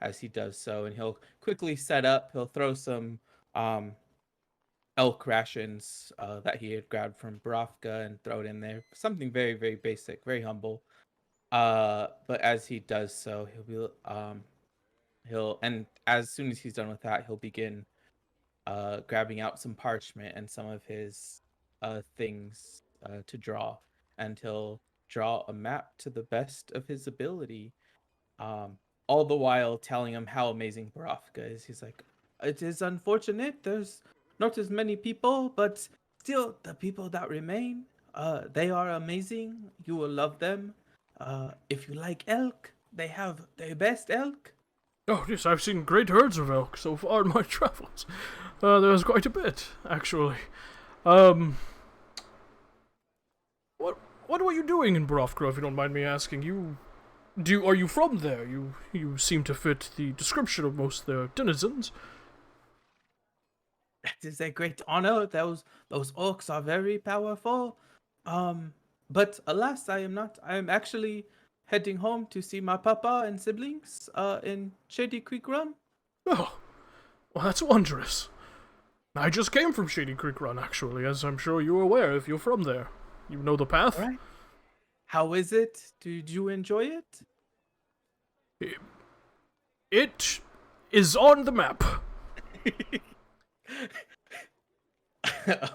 as he does so, and he'll quickly set up. He'll throw some, um, elk rations that he had grabbed from Borofka and throw it in there. Something very, very basic, very humble. But as he does so, he'll and as soon as he's done with that, he'll begin grabbing out some parchment and some of his things to draw, and he'll draw a map to the best of his ability. Um, all the while telling him how amazing Borofka is. He's like, it is unfortunate there's not as many people, but still, the people that remain, they are amazing. You will love them. If you like elk, they have the best elk. Oh, yes, I've seen great herds of elk so far in my travels. There's quite a bit, actually. Um, what were you doing in Borofka, if you don't mind me asking? Are you from there? You seem to fit the description of most of their denizens. That is a great honor. Those orcs are very powerful. But alas, I am not. I am actually heading home to see my papa and siblings in Shady Creek Run. Oh, well, that's wondrous. I just came from Shady Creek Run, actually, as I'm sure you're aware if you're from there. You know the path? All right. How is it? Did you enjoy it? It is on the map.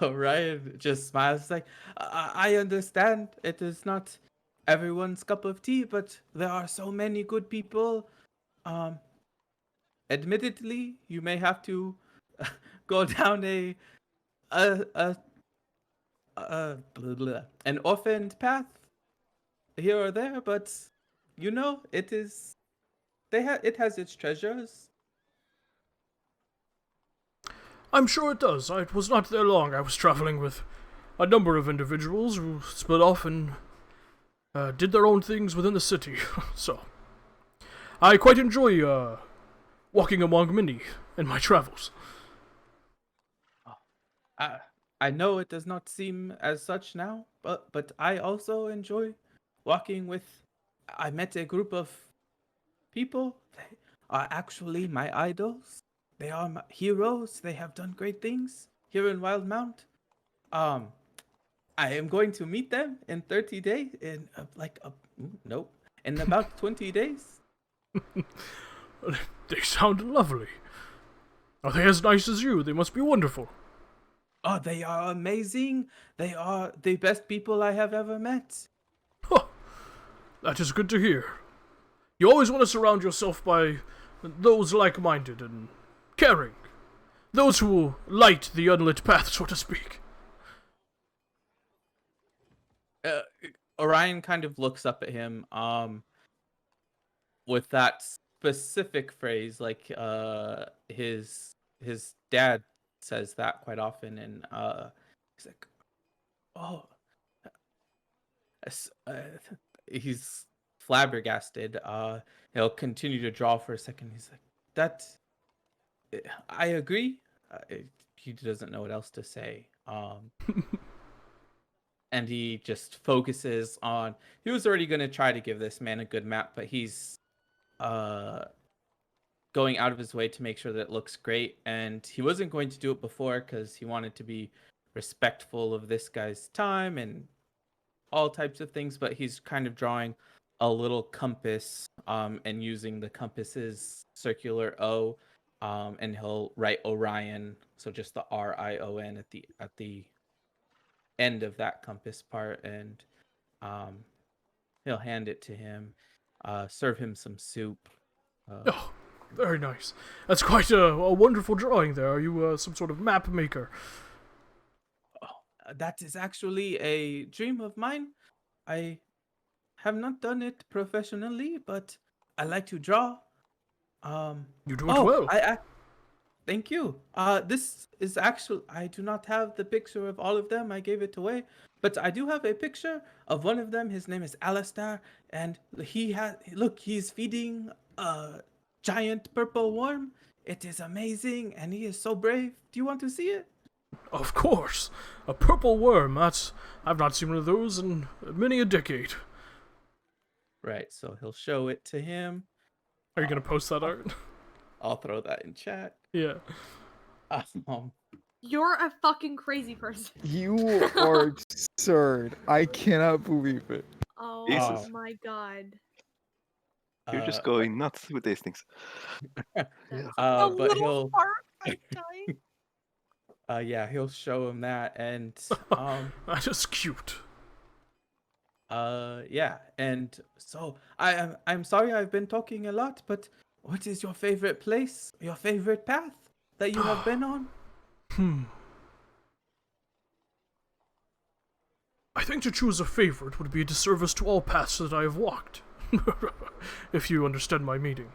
Orion just smiles like, I understand it is not everyone's cup of tea, but there are so many good people. Um, Admittedly, you may have to go down a, a, an orphaned path here or there, but it is it has its treasures. I'm sure it does. I was not there long. I was traveling with a number of individuals who split off and did their own things within the city. So, I quite enjoy walking among many in my travels. I know it does not seem as such now, but I also enjoy walking with. I met a group of people. They are actually my idols. They are my heroes. They have done great things here in Wildemount. Um, I am going to meet them in 30 days. Nope, in about 20 days. They sound lovely. Are they as nice as you? They must be wonderful. Oh, they are amazing. They are the best people I have ever met. Huh. That is good to hear. You always want to surround yourself by those like-minded and caring. Those who will light the unlit path, so to speak. Orion kind of looks up at him, with that specific phrase, like his dad says that quite often, and he's like, oh, he's flabbergasted. He'll continue to draw for a second. He's like, that, I agree. He doesn't know what else to say. And he just focuses on. He was already going to try to give this man a good map, but he's going out of his way to make sure that it looks great. And he wasn't going to do it before because he wanted to be respectful of this guy's time and all types of things. But he's kind of drawing a little compass, and using the compass's circular O, and he'll write Orion, so just the RION at the end of that compass part, and um, he'll hand it to him, serve him some soup. Oh, very nice. That's quite a wonderful drawing there. Are you some sort of map maker? That is actually a dream of mine. I have not done it professionally, but I like to draw. You do it well. Thank you. This is actually, I do not have the picture of all of them. I gave it away, but I do have a picture of one of them. His name is Alistair, and he's feeding a giant purple worm. It is amazing, and he is so brave. Do you want to see it? Of course. A purple worm. I've not seen one of those in many a decade. Right, so he'll show it to him. Are you gonna post that art? I'll throw that in chat. Yeah. You're a fucking crazy person. You are absurd. I cannot believe it. Oh Jesus. my god. You're just going nuts with these things. That's A but little he'll fart. I'm dying. yeah, he'll show him that, and That is cute. yeah, and so I'm sorry I've been talking a lot, but what is your favorite place, your favorite path that you have been on? I think to choose a favorite would be a disservice to all paths that I have walked. If you understand my meaning.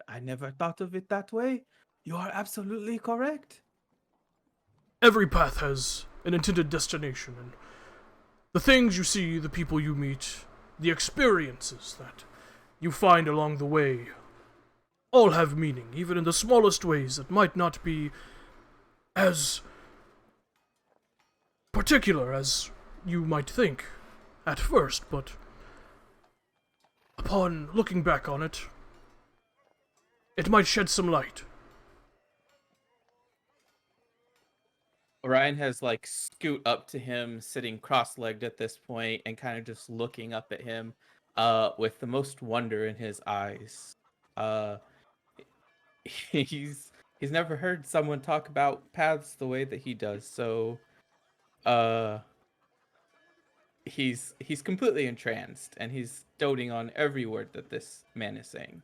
I never thought of it that way. You are absolutely correct. Every path has an intended destination, and the things you see, the people you meet, the experiences that you find along the way, all have meaning, even in the smallest ways that might not be as particular as you might think at first, but upon looking back on it, it might shed some light. Orion has like scoot up to him, sitting cross-legged at this point, and kind of just looking up at him, with the most wonder in his eyes. He's never heard someone talk about paths the way that he does, so he's completely entranced, and he's doting on every word that this man is saying.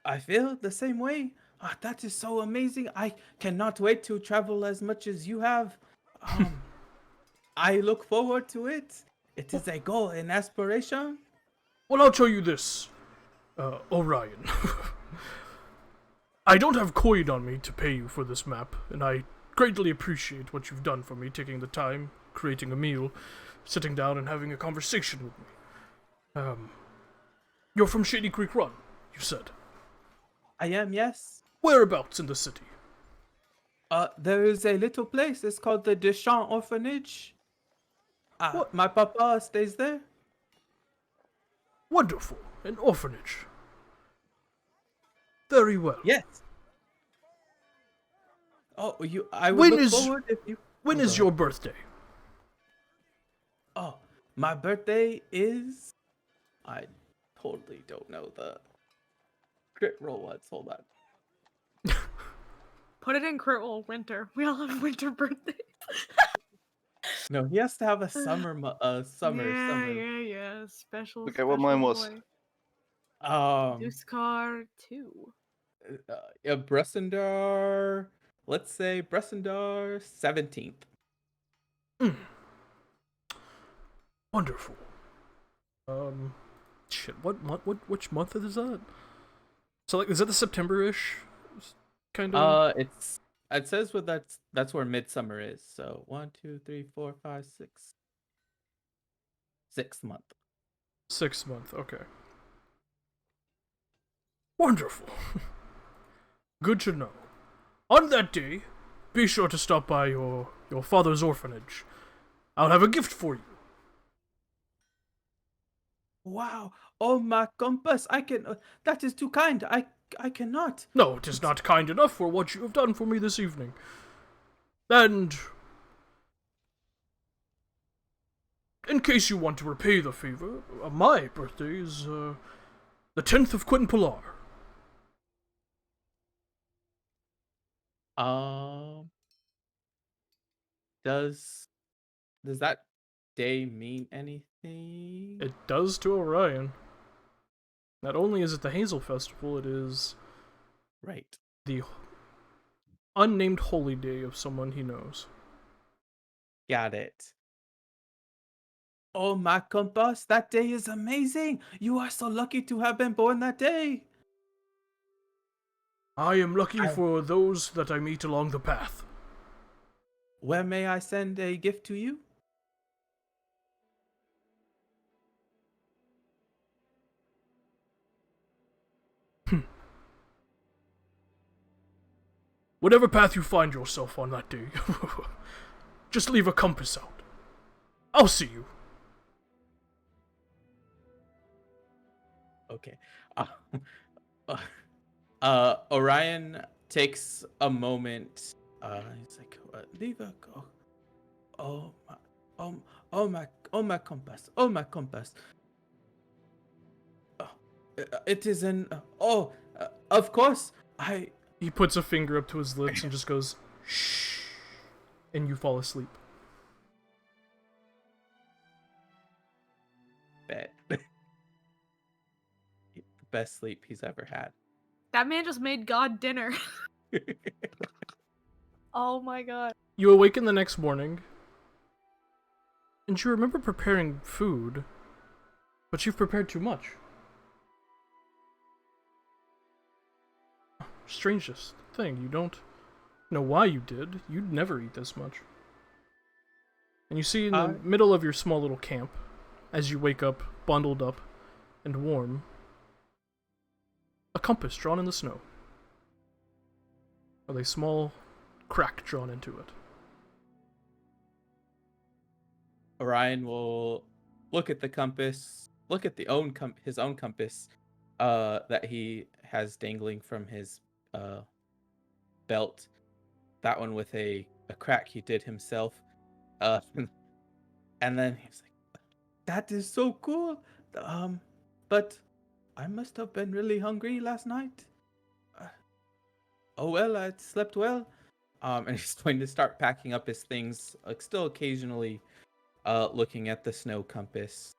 I feel the same way. That is so amazing. I cannot wait to travel as much as you have. I look forward to it. It is a goal, an aspiration. Well, I'll tell you this, Orion. I don't have coin on me to pay you for this map, and I greatly appreciate what you've done for me, taking the time, creating a meal, sitting down and having a conversation with me. You're from Shady Creek Run, you said. I am, yes. Whereabouts in the city? There is a little place. It's called the Deschamps Orphanage. My papa stays there. Wonderful. An orphanage. Very well. Yes. Oh, I would look forward if you... When is your birthday? Oh, my birthday is... I totally don't know the crit roll once. Hold on. Put it in crit roll winter. We all have winter birthdays. No, he has to have a summer. Summer. Yeah. Special. Look at what mine was. Duskar 2. Bressendar. Let's say Bressendar 17th. Wonderful. Shit. Which month is that? So, like, is that the September-ish kind of? It says that's where midsummer is. So 1, 2, 3, 4, 5, 6. 6th month. 6th month. Okay. Wonderful. Good to know. On that day, be sure to stop by your father's orphanage. I'll have a gift for you. Wow. Oh, my compass. I can... that is too kind. I cannot. No, it is not kind enough for what you have done for me this evening. And in case you want to repay the favor, my birthday is the 10th of Quinpolar. Um, does that day mean anything? It does to Orion. Not only is it the Hazel Festival, it is Right. the unnamed holy day of someone he knows. Got it. Oh my compass, that day is amazing. You are so lucky to have been born that day. I am lucky for those that I meet along the path. Where may I send a gift to you? Whatever path you find yourself on that day, just leave a compass out. I'll see you. Okay. Orion takes a moment. He's like, leave a go. Oh my, oh my compass, oh my compass. It is an. Of course, He puts a finger up to his lips and just goes, shh, and you fall asleep. bet. The best sleep he's ever had. That man just made God dinner. Oh my god. You awaken the next morning, and you remember preparing food, but you've prepared too much. Strangest thing, you don't know why you did. You'd never eat this much. And you see in the middle of your small little camp, as you wake up, bundled up, and warm, a compass drawn in the snow, with a small crack drawn into it. Orion will look at the compass, look at his own compass that he has dangling from his belt. That one with a crack he did himself. And then he's like, that is so cool. But I must have been really hungry last night. Oh well, I slept well. And he's going to start packing up his things, like still occasionally looking at the snow compass,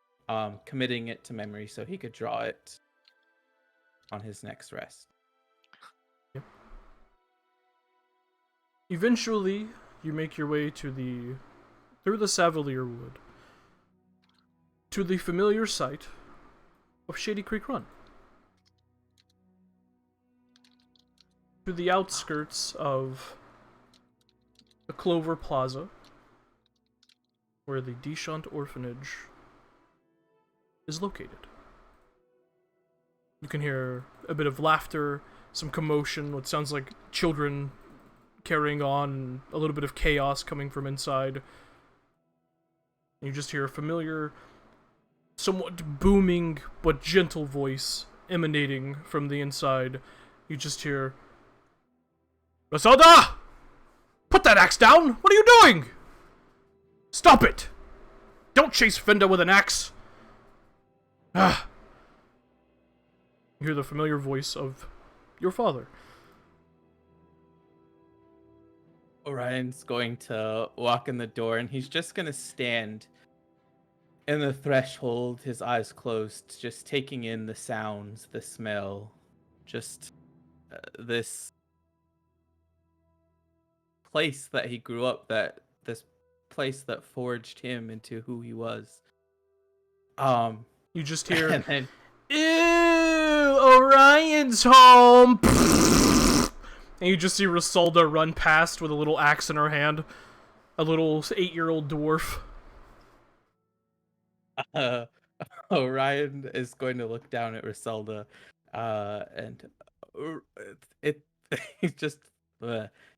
committing it to memory so he could draw it on his next rest. Yep. Eventually, you make your way through the Savalier Wood, to the familiar site of Shady Creek Run. To the outskirts of the Clover Plaza, where the Deshant Orphanage is located. You can hear a bit of laughter, some commotion, what sounds like children carrying on, a little bit of chaos coming from inside. You just hear a familiar, somewhat booming but gentle voice emanating from the inside. You just hear, Rasalda! Put that axe down! What are you doing? Stop it! Don't chase Fenda with an axe! Ah! You hear the familiar voice of your father. Orion's going to walk in the door, and he's just going to stand in the threshold, his eyes closed, just taking in the sounds, the smell, just this place that he grew up, this place that forged him into who he was. You just hear, and then, ew, Orion's home! And you just see Rasalda run past with a little axe in her hand. A little 8-year-old dwarf. Orion is going to look down at Rasalda, and he just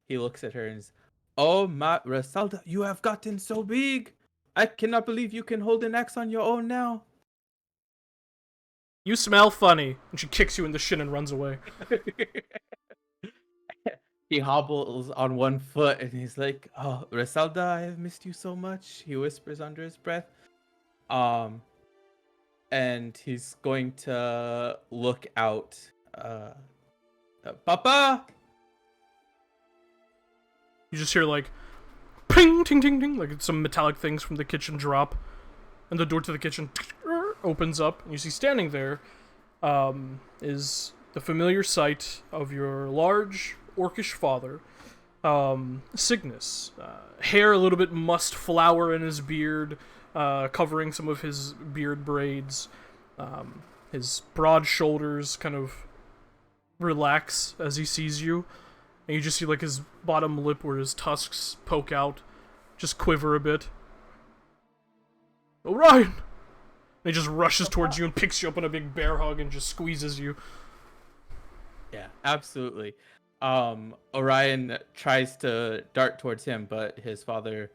he looks at her and says, "Oh my Rasalda, you have gotten so big! I cannot believe you can hold an axe on your own now." You smell funny. And she kicks you in the shin and runs away. He hobbles on one foot and he's like, "Oh, Rasalda, I have missed you so much." He whispers under his breath. Um, and he's going to look out. Papa! You just hear like ping, ting, ting, ting, like some metallic things from the kitchen drop, and the door to the kitchen opens up, and you see standing there is the familiar sight of your large orcish father, Cygnus. Hair a little bit must flower in his beard, covering some of his beard braids. His broad shoulders kind of relax as he sees you, and you just see like his bottom lip where his tusks poke out, just quiver a bit. Orion! And he just rushes towards you and picks you up in a big bear hug and just squeezes you. Yeah, absolutely. Orion tries to dart towards him, but his father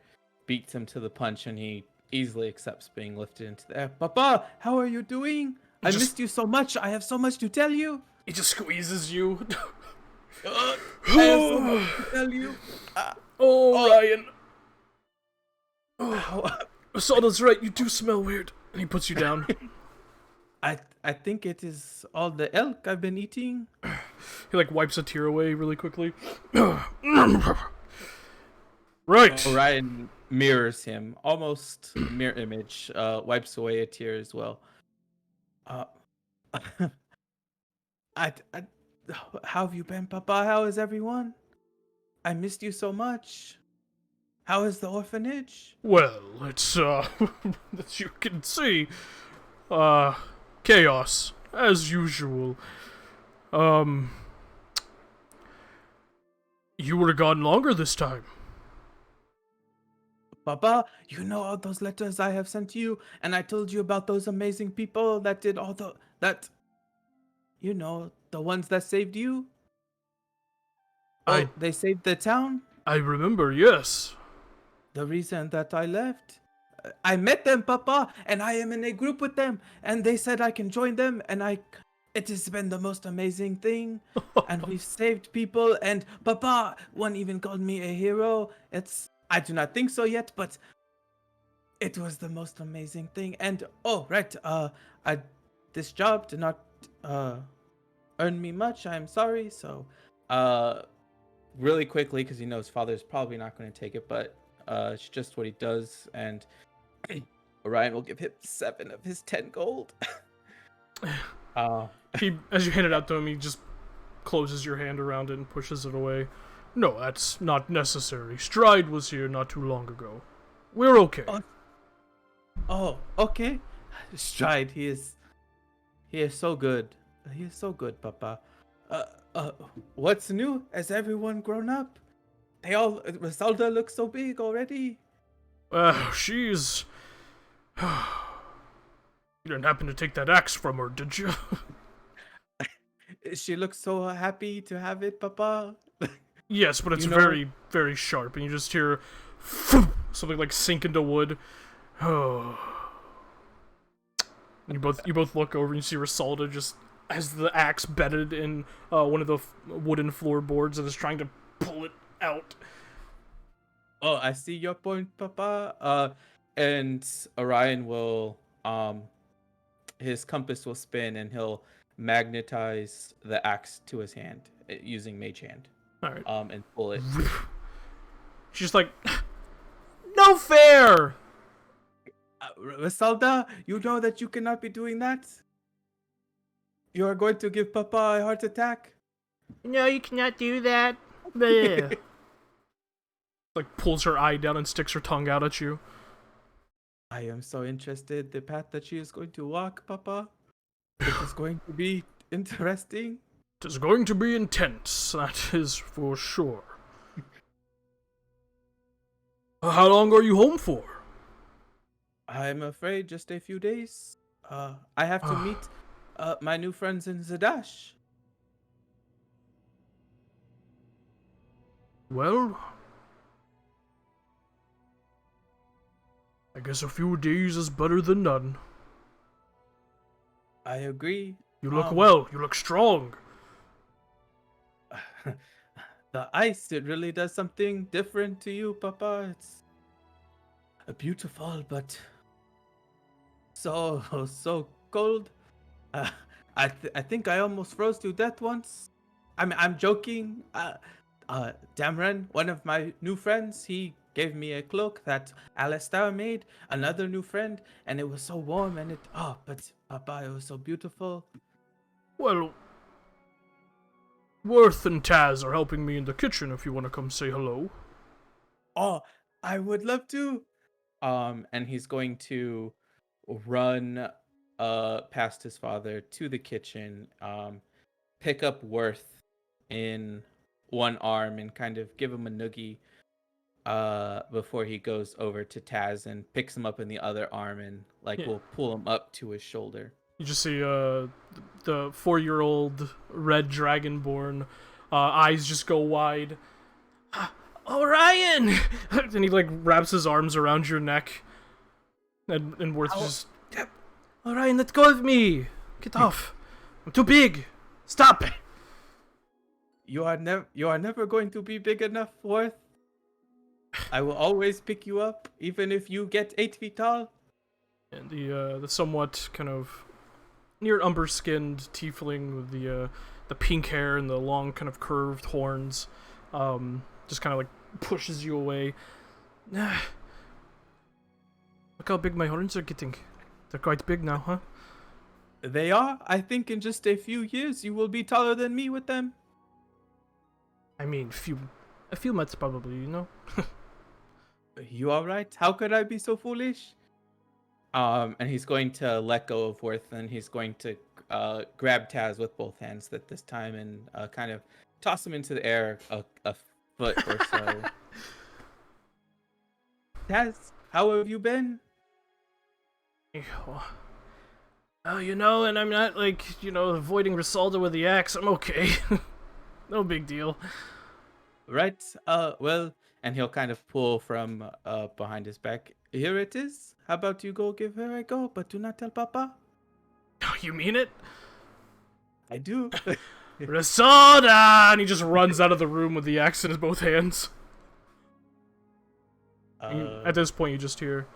beats him to the punch, and he easily accepts being lifted into the air. Papa, how are you doing? I missed you so much. I have so much to tell you. He just squeezes you. I have so much to tell you. Orion. Ow. Sada's right, you do smell weird. And he puts you down. I think it is all the elk I've been eating. He like wipes a tear away really quickly. Right. Orion mirrors him, almost mirror image, wipes away a tear as well. I, how have you been, Papa? How is everyone? I missed you so much. How is the orphanage? Well, it's, as you can see, chaos, as usual. You were gone longer this time. Papa, you know all those letters I have sent you, and I told you about those amazing people that did all you know, the ones that saved you? They saved the town? I remember, yes. The reason that I left? I met them, Papa, and I am in a group with them, and they said I can join them, and it has been the most amazing thing, and we've saved people, and Papa, one even called me a hero. I do not think so yet, but it was the most amazing thing, and, this job did not, earn me much, I'm sorry, so, really quickly, because he knows father's probably not going to take it, but, it's just what he does, and Orion will give him 7 of his 10 gold. He, as you hand it out to him, he just closes your hand around it and pushes it away. No, that's not necessary. Stride was here not too long ago. We're okay. Oh, okay. Stride, he is so good. He is so good, Papa. What's new? Has everyone grown up? Rosalda looks so big already. She's... You didn't happen to take that axe from her, did you? She looks so happy to have it, Papa. Yes, but it's very, very sharp, and you just hear something like sink into wood. Oh. You both look over and you see Rosalda just has the axe bedded in one of the wooden floorboards and is trying to pull it out. Oh, I see your point, Papa. And Orion will, his compass will spin and he'll magnetize the axe to his hand using Mage Hand. All right. And pull it. She's like, no fair! Rosalda, you know that you cannot be doing that? You are going to give Papa a heart attack? No, you cannot do that. Like, pulls her eye down and sticks her tongue out at you. I am so interested the path that she is going to walk, Papa. It is going to be interesting. It is going to be intense, that is for sure. How long are you home for? I'm afraid just a few days. I have to meet my new friends in Zadash. Well, I guess a few days is better than none. I agree. You look well. You look strong. The ice, it really does something different to you, Papa. It's beautiful, but so cold. Uh, I think I almost froze to death once. I'm joking. Damran, one of my new friends, he gave me a cloak that Alistair made. Another new friend, and it was so warm, and but Papa, it was so beautiful. Well, Worth and Taz are helping me in the kitchen if you want to come say hello. Oh, I would love to. And he's going to run past his father to the kitchen, pick up Worth in one arm and kind of give him a noogie before he goes over to Taz and picks him up in the other arm and Yeah. will pull him up to his shoulder. You just see the 4-year-old red dragonborn eyes just go wide. Orion! And he wraps his arms around your neck. And Worth just, yep. Orion, let go of me! Get off! I'm too big! Stop! You are never going to be big enough, Worth. I will always pick you up, even if you get 8 feet tall. And the somewhat kind of near umber-skinned tiefling with the pink hair and the long kind of curved horns, just kind of pushes you away. Look how big my horns are getting. They're quite big now, huh? They are. I think in just a few years you will be taller than me with them. I mean, a few months probably, you know? You are right. How could I be so foolish? And he's going to let go of Worth, and he's going to grab Taz with both hands at this time and kind of toss him into the air a foot or so. Taz, how have you been? Oh, and I'm not avoiding Risalda with the axe. I'm okay. No big deal. Right. Well, and he'll kind of pull from behind his back. Here it is. How about you go give her a go, but do not tell Papa. Oh, you mean it? I do. Risalda! And he just runs out of the room with the axe in his both hands. At this point, you just hear,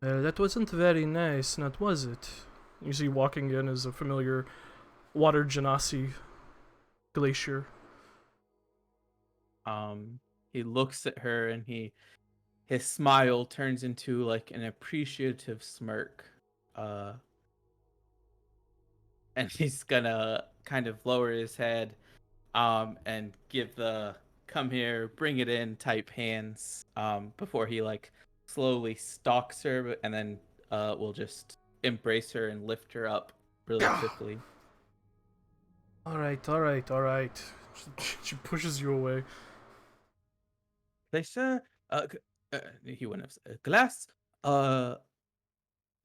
that wasn't very nice, not was it? You see walking in is a familiar water genasi glacier. He looks at her and his smile turns into an appreciative smirk. And he's gonna kind of lower his head and give the come here, bring it in type hands before he slowly stalks her and then will just embrace her and lift her up really quickly. All right. She pushes you away. Sir, he went up. Glass,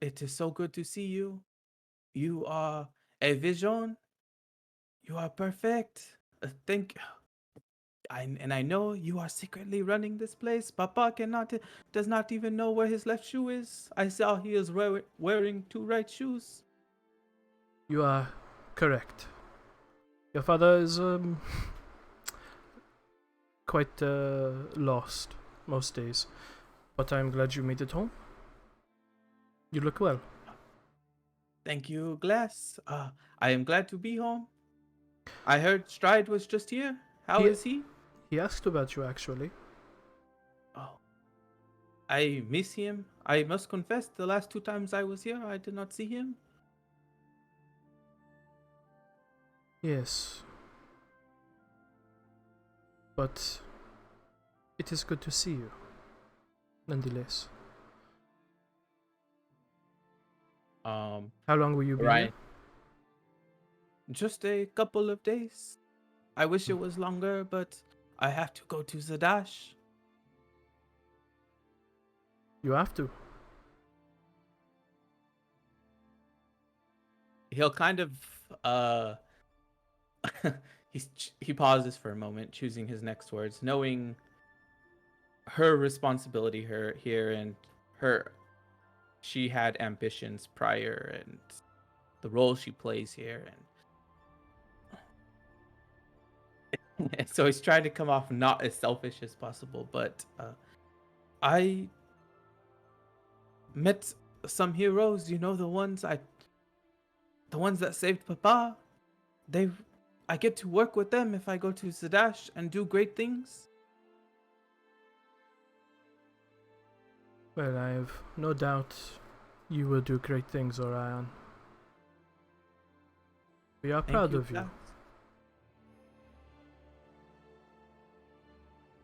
it is so good to see you. You are a vision. You are perfect. I know you are secretly running this place. Papa does not even know where his left shoe is. I saw he is wearing 2 right shoes. You are correct. Your father is quite lost most days, but I'm glad you made it home. You look well. Thank you, Glass. I am glad to be home. I heard Stride was just here. How is he? He asked about you, actually. Oh, I miss him. I must confess, the last 2 times I was here, I did not see him. Yes. But it is good to see you, nonetheless. How long will you be here? Just a couple of days. I wish it was longer, but I have to go to Zadash. You have to. He'll kind of he pauses for a moment, choosing his next words, knowing her responsibility here and she had ambitions prior and the role she plays here and so he's trying to come off not as selfish as possible, but met some heroes, the ones that saved Papa. They I get to work with them if I go to Zadash and do great things. Well, I have no doubt you will do great things, Orion. We are Thank proud of you. class.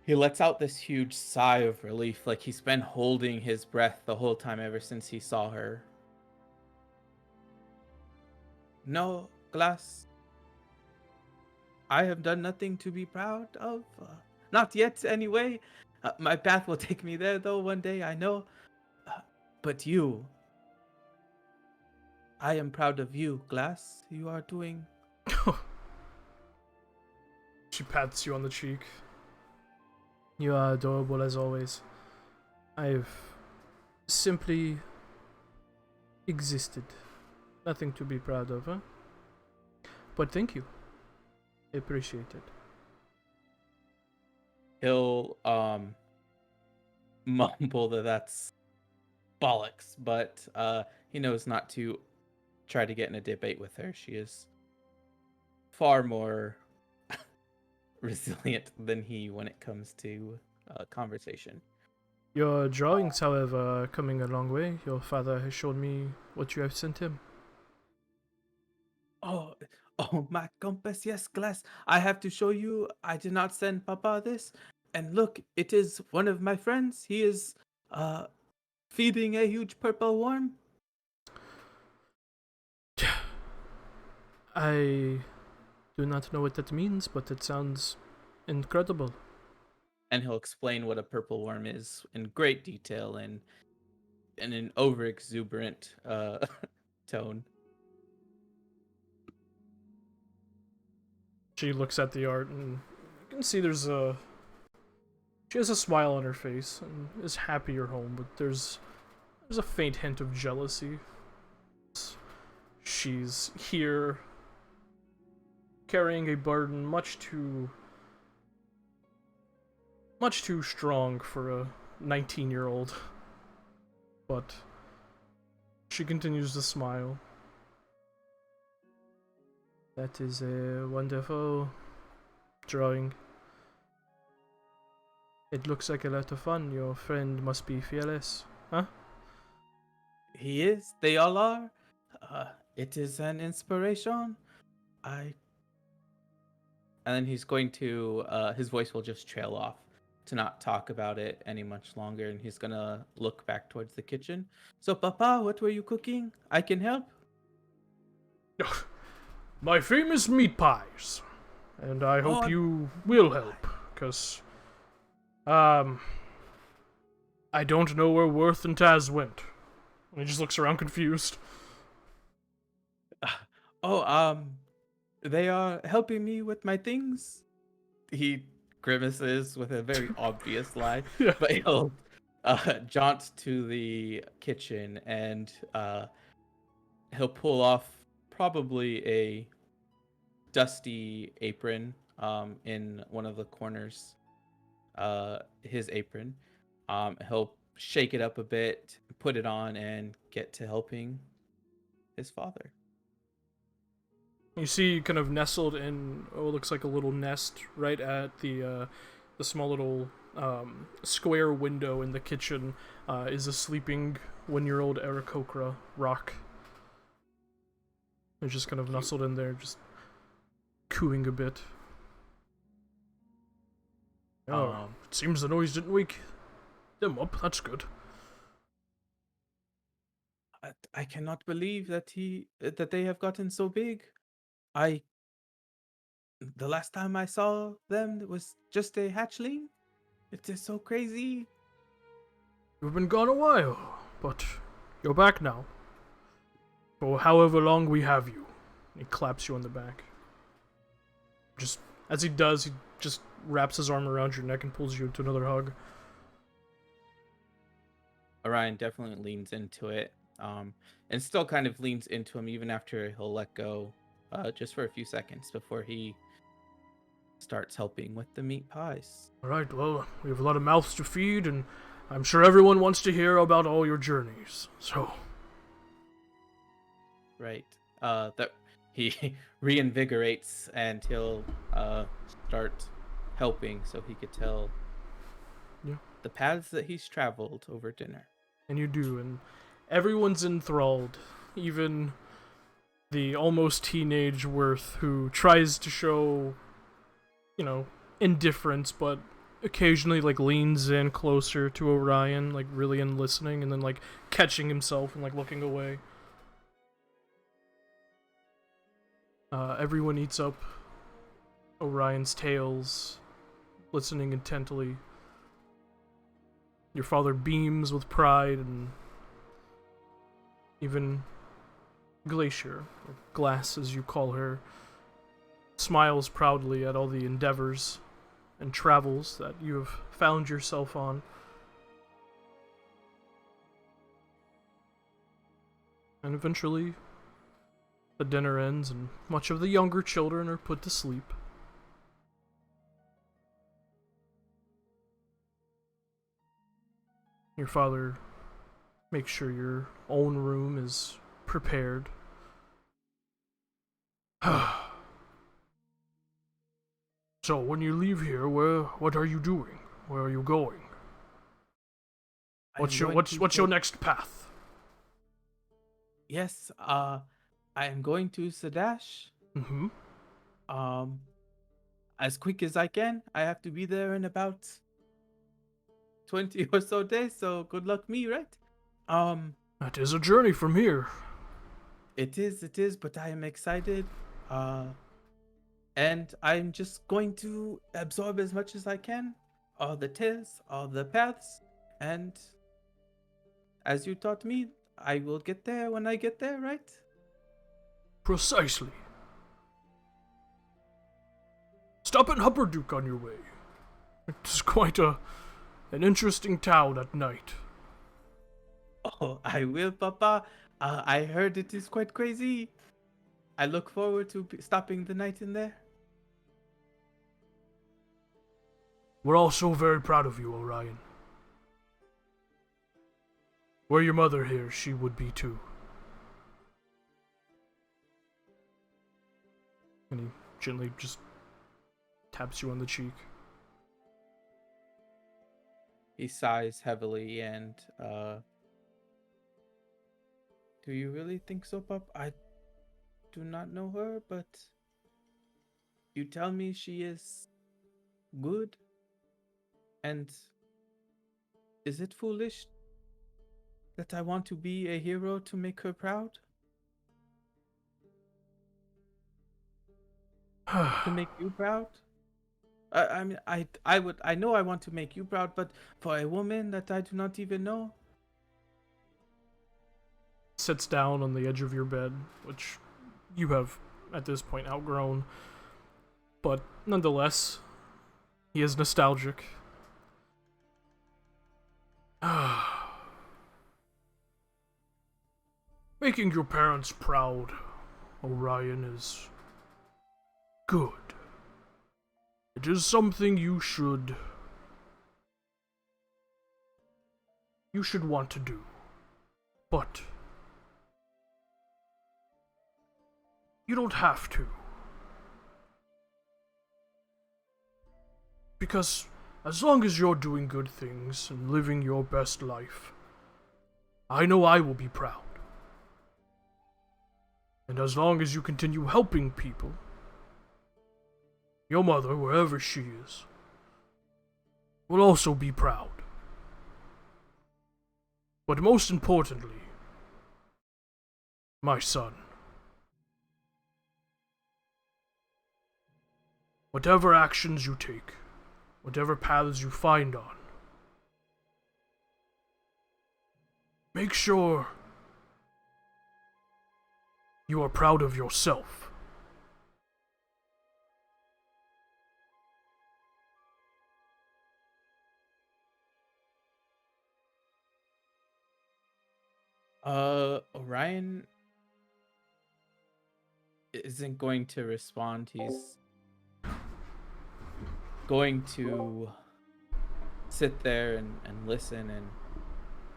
He lets out this huge sigh of relief, like he's been holding his breath the whole time ever since he saw her. No, Glass. I have done nothing to be proud of. Not yet, anyway. My path will take me there, though, one day, I know. But you. I am proud of you, Glass. You are doing. She pats you on the cheek. You are adorable as always. I've simply existed. Nothing to be proud of, huh? But thank you. I appreciate it. He'll mumble that that's bollocks, but he knows not to try to get in a debate with her. She is far more resilient than he when it comes to conversation. Your drawings, however, are coming a long way. Your father has shown me what you have sent him. Oh, my compass, yes, Glass. I have to show you. I did not send Papa this. And look, it is one of my friends. He is feeding a huge purple worm. I do not know what that means, but it sounds incredible. And he'll explain what a purple worm is in great detail and in an over exuberant tone. She looks at the art and you can see she has a smile on her face and is happy you're home, but there's a faint hint of jealousy. She's here carrying a burden much too strong for a 19-year-old. But she continues to smile. That is a wonderful drawing. It looks like a lot of fun. Your friend must be fearless, huh? He is. They all are. It is an inspiration. And then he's going to, his voice will just trail off to not talk about it any much longer, and he's gonna look back towards the kitchen. So, Papa, what were you cooking? I can help. My famous meat pies. And I hope Oh, you will help, because, I don't know where Worth and Taz went. And he just looks around confused. They are helping me with my things. He grimaces with a very obvious lie, Yeah. but he'll jaunt to the kitchen and he'll pull off probably a dusty apron in one of the corners. His apron. He'll shake it up a bit, put it on, and get to helping his father. You see, kind of nestled in what looks like a little nest right at the small little square window in the kitchen is a sleeping 1-year-old Aarakocra rock. They're just kind of nestled in there, just cooing a bit. Oh, it seems the noise didn't wake them up. That's good. I cannot believe that they have gotten so big. The last time I saw them, it was just a hatchling. It is so crazy. You've been gone a while, but you're back now. For however long we have you. He claps you on the back. Just as he does, he just wraps his arm around your neck and pulls you into another hug. Orion definitely leans into it, and still kind of leans into him even after he'll let go, just for a few seconds before he starts helping with the meat pies. Alright, well, we have a lot of mouths to feed, and I'm sure everyone wants to hear about all your journeys. So, Right. That he reinvigorates and he'll start helping so he could tell Yeah. the paths that he's traveled over dinner. and you do, and everyone's enthralled. Even the almost teenage Worth, who tries to show, indifference, but occasionally leans in closer to Orion, really in listening, and then catching himself and looking away. Everyone eats up Orion's tales, listening intently. Your father beams with pride, and even Glacier, or Glass as you call her, smiles proudly at all the endeavors and travels that you have found yourself on. And eventually, the dinner ends and much of the younger children are put to sleep. Your father makes sure your own room is prepared. So, when you leave here, what are you doing? Where are you going? What's your next path? Yes, I am going to Sadash. Mm-hmm. As quick as I can. I have to be there in about 20 or so days, so good luck me, right? That is a journey from here. It is, but I am excited. And I'm just going to absorb as much as I can. All the tales, all the paths, and as you taught me, I will get there when I get there, right? Precisely. Stop at Hupperduke on your way. It's quite an interesting town at night. Oh, I will, Papa. I heard it is quite crazy. I look forward to stopping the night in there. We're all so very proud of you, Orion. Were your mother here, she would be too. And he gently just taps you on the cheek. He sighs heavily and, do you really think so, Pop? I do not know her, but you tell me she is good? And is it foolish that I want to be a hero to make her proud? To make you proud? I mean, I know I want to make you proud, but for a woman that I do not even know? Sits down on the edge of your bed, which you have at this point outgrown. But nonetheless, he is nostalgic. Making your parents proud, Orion, is good. It is something you should want to do. But you don't have to. Because as long as you're doing good things and living your best life, I know I will be proud. And as long as you continue helping people, your mother, wherever she is, will also be proud. But most importantly, my son, whatever actions you take, whatever paths you find on, make sure you are proud of yourself. Orion isn't going to respond. He's going to sit there and listen. And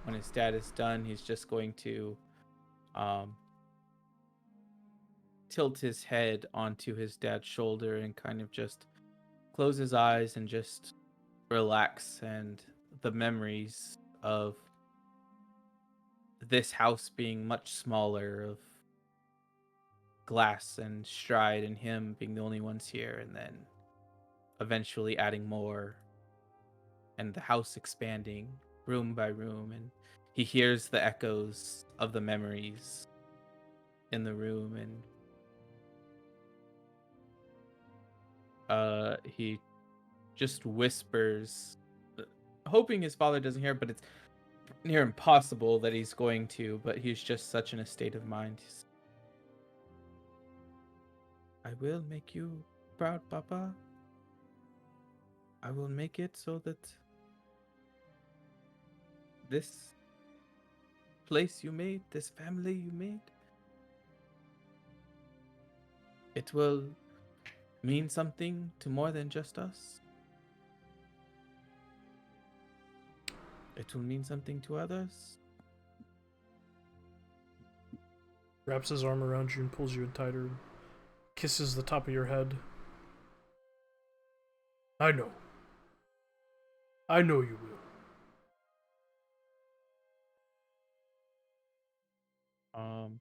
when his dad is done, he's just going to um, tilt his head onto his dad's shoulder and kind of just close his eyes and just relax. And the memories of this house being much smaller, of Glass and Stride and him being the only ones here, and then eventually adding more, and the house expanding room by room, and he hears the echoes of the memories in the room, and he just whispers, hoping his father doesn't hear, but it's near impossible that he's going to, but he's just such in a state of mind. I will make you proud, Papa. I will make it so that this place you made, this family you made, it will mean something to more than just us. It will mean something to others. Wraps his arm around you and pulls you in tighter. Kisses the top of your head. I know. I know you will.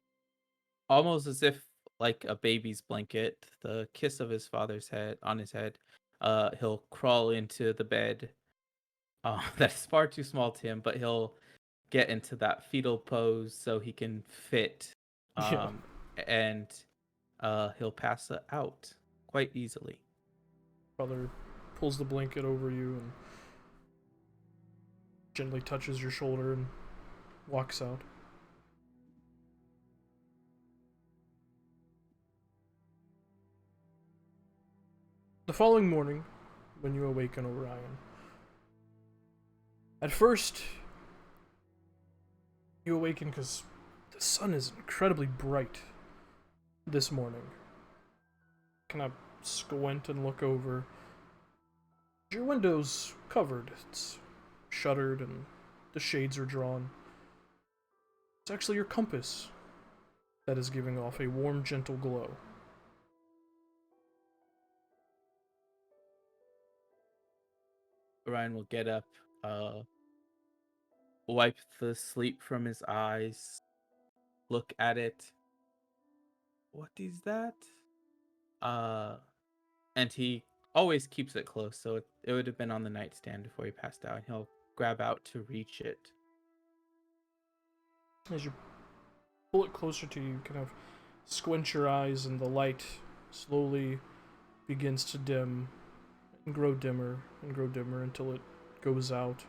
Almost as if like a baby's blanket, the kiss of his father's head on his head, he'll crawl into the bed. That's far too small to him, but he'll get into that fetal pose so he can fit. Yeah. And he'll pass out quite easily. Father pulls the blanket over you and gently touches your shoulder and walks out. The following morning, when you awaken, Orion, at first, you awaken because the sun is incredibly bright this morning. Kind of squint and look over. Your window's covered. It's shuttered and the shades are drawn. It's actually your compass that is giving off a warm, gentle glow. Ryan will get up, wipe the sleep from his eyes, look at it. What is that? And he always keeps it close, so it would have been on the nightstand before he passed out. He'll grab out to reach it. As you pull it closer to you, kind of squint your eyes, and the light slowly begins to dim and grow dimmer until it goes out.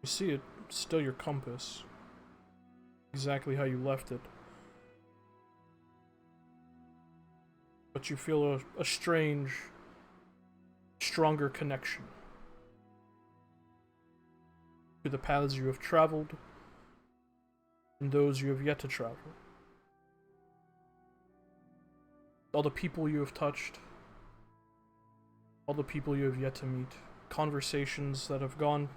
You see it, still your compass, exactly how you left it. But you feel a strange, stronger connection to the paths you have traveled and those you have yet to travel. All the people you have touched, all the people you have yet to meet, conversations that have come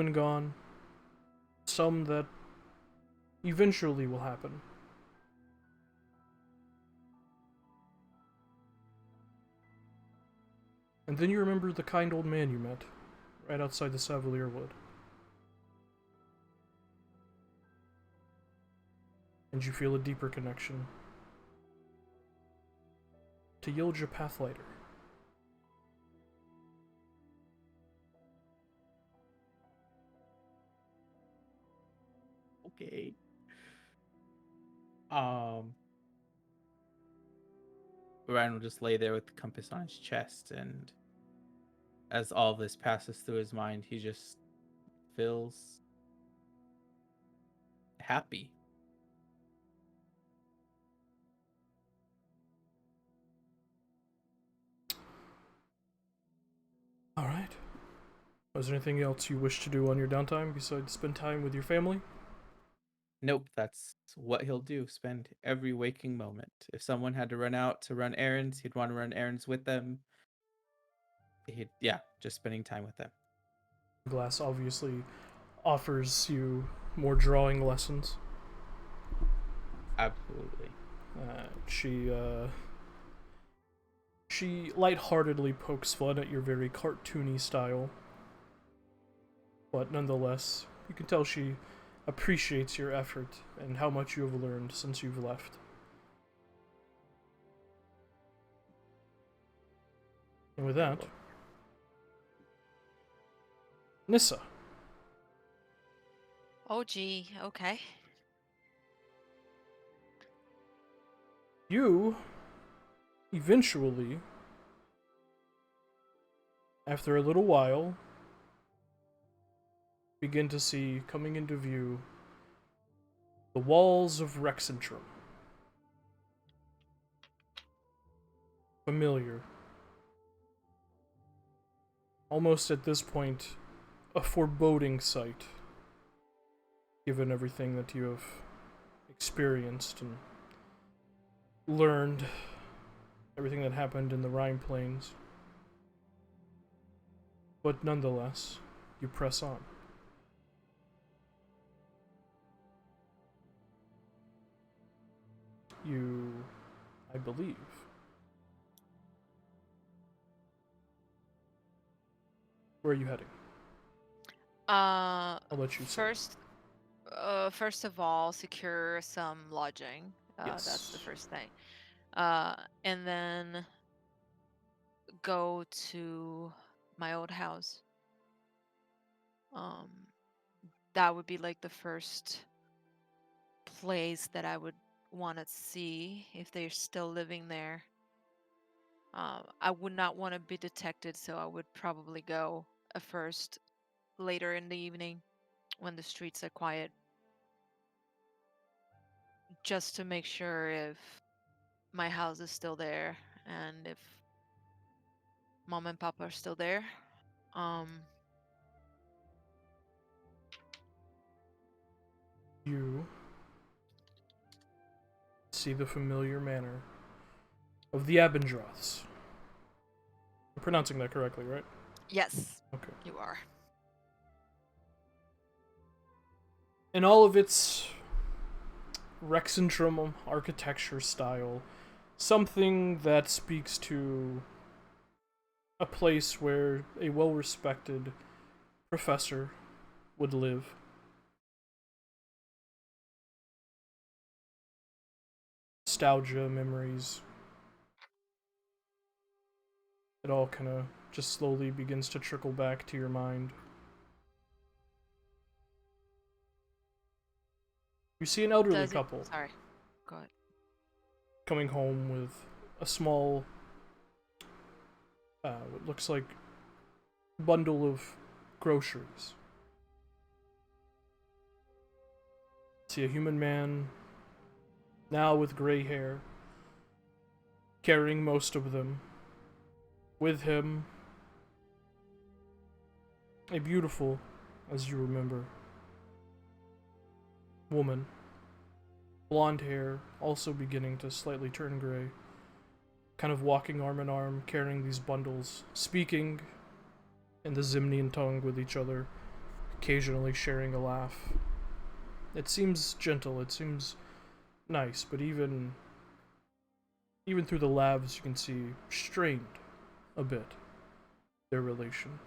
and gone, some that eventually will happen. And then you remember the kind old man you met right outside the Savalier Wood. And you feel a deeper connection to Yilja Pathlighter. Okay. Ryan will just lay there with the compass on his chest, and as all of this passes through his mind, he just feels happy. Alright. Was there anything else you wish to do on your downtime besides spend time with your family? Nope, that's what he'll do. Spend every waking moment. If someone had to run out to run errands, he'd want to run errands with them. Yeah, just spending time with them. Glass obviously offers you more drawing lessons. Absolutely. She lightheartedly pokes fun at your very cartoony style, but nonetheless, you can tell she appreciates your effort and how much you have learned since you've left. And with that, Nissa. Oh, gee, okay. You eventually, after a little while, begin to see coming into view the walls of Rexentrum. Familiar. Almost at this point, a foreboding sight, given everything that you have experienced and learned, everything that happened in the Rhine Plains. But nonetheless, you press on. You, I believe, where are you heading? I'll let you say. First of all, secure some lodging. That's the Yes. first thing. And then go to my old house. That would be like the first place that I would want to see if they're still living there. I would not want to be detected, so I would probably go first later in the evening when the streets are quiet, just to make sure if my house is still there and if mom and papa are still there. You see the familiar manor of the Abendroths. I'm pronouncing that correctly, right? Yes. Okay. You are. In all of its Rexentrum architecture style, something that speaks to a place where a well-respected professor would live. Nostalgia, memories. It all kind of just slowly begins to trickle back to your mind. You see an elderly couple. Sorry. Go ahead. Coming home with a small, what looks like bundle of groceries. See a human man, now with gray hair, carrying most of them. With him, a beautiful, as you remember, woman. Blonde hair, also beginning to slightly turn gray. Kind of walking arm in arm, carrying these bundles, speaking in the Zimnian tongue with each other, occasionally sharing a laugh. It seems gentle, it seems nice, but even through the laughs you can see strained a bit, their relation.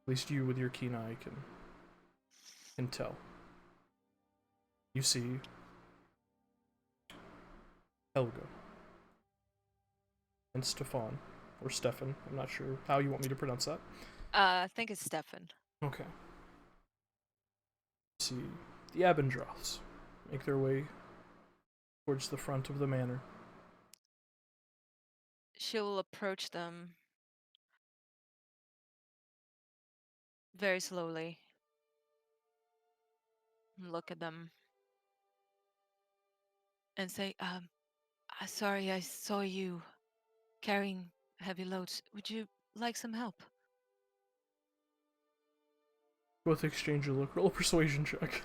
At least you with your keen eye can tell. You see Helga and Stefan, or Stefan, I'm not sure how you want me to pronounce that. I think it's Stefan. Okay. See the Abendroths make their way towards the front of the manor. She'll approach them very slowly. Look at them. And say, sorry, I saw you carrying heavy loads. Would you like some help? Both exchange a look. Roll a persuasion check.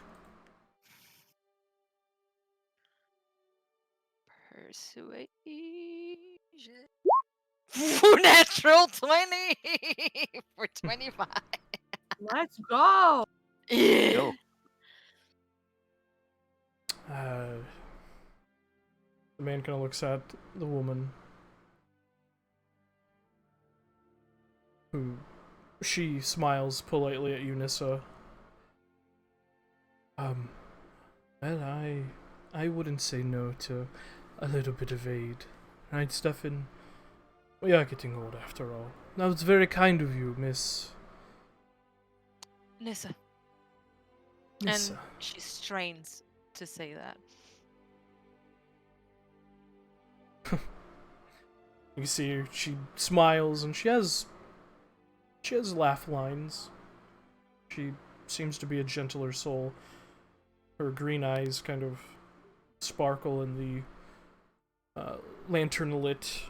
Persuasion. Natural 20 for 25. Let's go. Yeah. Go. The man kind of looks at the woman, who she smiles politely at you, Nissa. Well, I wouldn't say no to a little bit of aid, right, Stefan? We are getting old after all. That was very kind of you, Miss Nissa. Nissa. And she strains to say that. You see her, she smiles and she has laugh lines. She seems to be a gentler soul. Her green eyes kind of sparkle in the lantern lit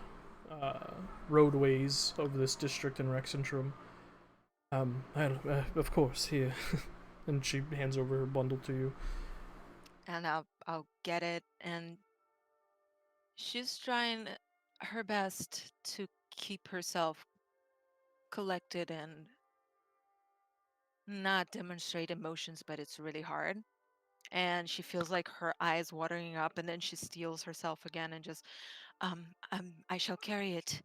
roadways of this district in Rexentrum. Of course, here. And she hands over her bundle to you. And I'll get it, and she's trying her best to keep herself collected and not demonstrate emotions, but it's really hard. And she feels like her eyes watering up, and then she steels herself again and just, I shall carry it.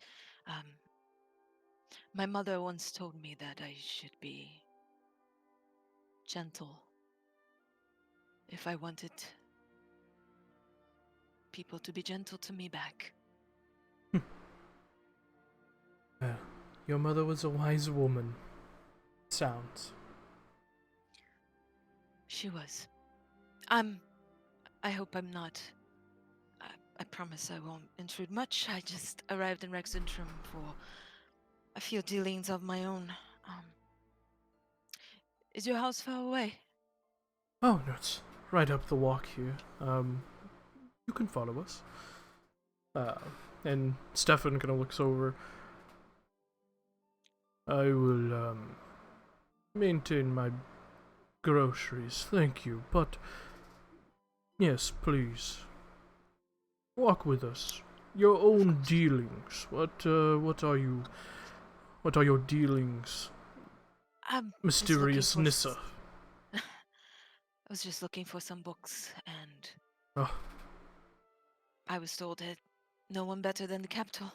Um, my mother once told me that I should be gentle if I wanted people to be gentle to me back. Well, your mother was a wise woman. Sounds. She was. I hope I'm not. I promise I won't intrude much. I just arrived in Rexentrum for a few dealings of my own. Is your house far away? Oh, no, it's right up the walk here. You can follow us. And Stefan kind of looks over. I will, maintain my groceries, thank you, but yes, please. Walk with us. Your own dealings. What are your dealings, I'm just mysterious looking Nissa? I was just looking for some books, and Oh, I was told that no one better than the capital.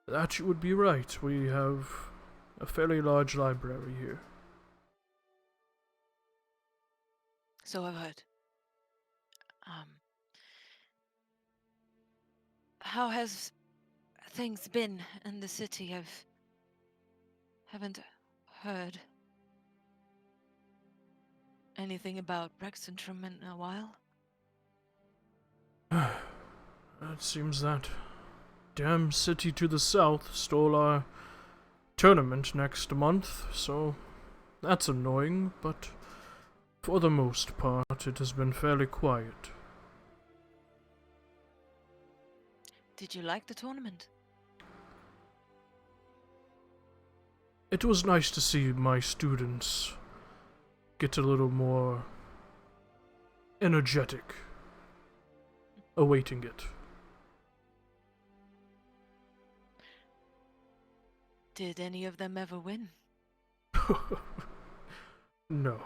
that you would be right. We have a fairly large library here. So I've heard. How has things been in the city? Haven't heard anything about Rexentrum in a while. It seems that damn city to the south stole our tournament next month, so that's annoying, but for the most part it has been fairly quiet. Did you like the tournament? It was nice to see my students get a little more energetic awaiting it. Did any of them ever win? No.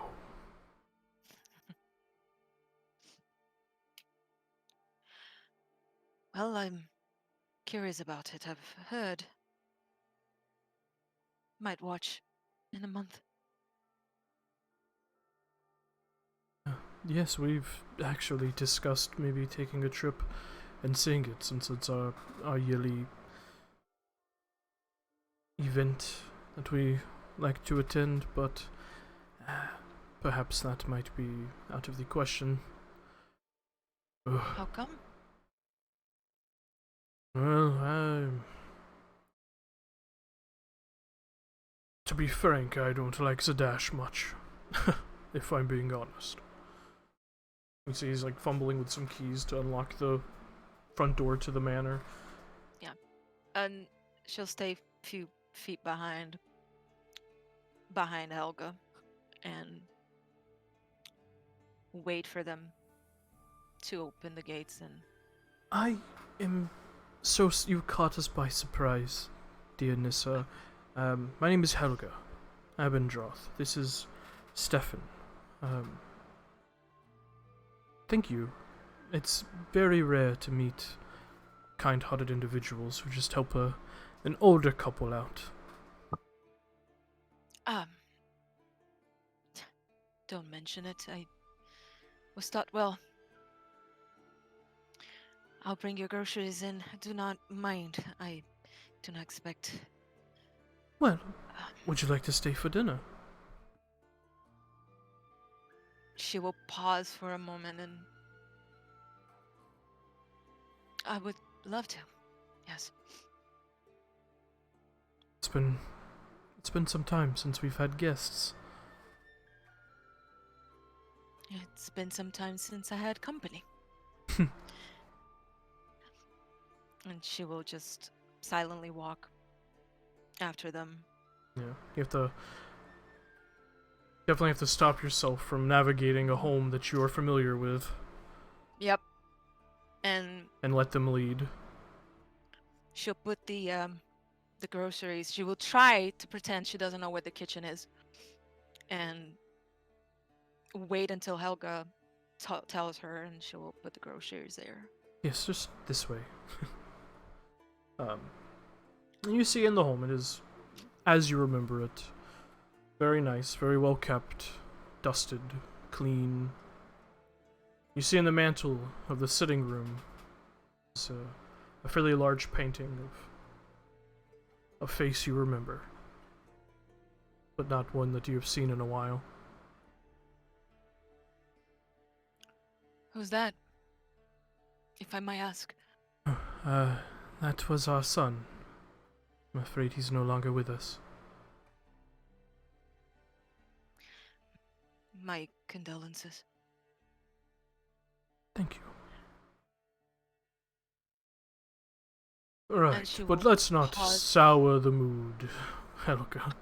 Well, I'm curious about it. I've heard. Might watch in a month. Yes, we've actually discussed maybe taking a trip and seeing it, since it's our yearly event that we like to attend, but perhaps that might be out of the question. Ugh. How come? Well, to be frank, I don't like Zadash much, if I'm being honest. You see he's like fumbling with some keys to unlock the front door to the manor. Yeah. And she'll stay a few feet behind Helga and wait for them to open the gates. And I am So you caught us by surprise, dear Nissa. My name is Helga Abendroth. This is Stefan. Um, thank you. It's very rare to meet kind-hearted individuals who just help an older couple out. Um, don't mention it. I was thought, well, I'll bring your groceries in. Do not mind. I do not expect. Well, would you like to stay for dinner? She will pause for a moment, and I would love to. Yes. It's been some time since we've had guests. It's been some time since I had company. And she will just silently walk after them. Yeah, you have to definitely have to stop yourself from navigating a home that you are familiar with. Yep. And let them lead. she'll put the groceries. She will try to pretend she doesn't know where the kitchen is, and wait until Helga tells her, and she will put the groceries there. Yes, just this way. And you see in the home, it is as you remember it. Very nice, very well kept, dusted, clean. You see in the mantle of the sitting room is a fairly large painting of a face you remember, but not one that you have seen in a while. Who's that? If I may ask. That was our son. I'm afraid he's no longer with us. My condolences. Thank you. Right, she but will let's not pause. sour the mood, Helga.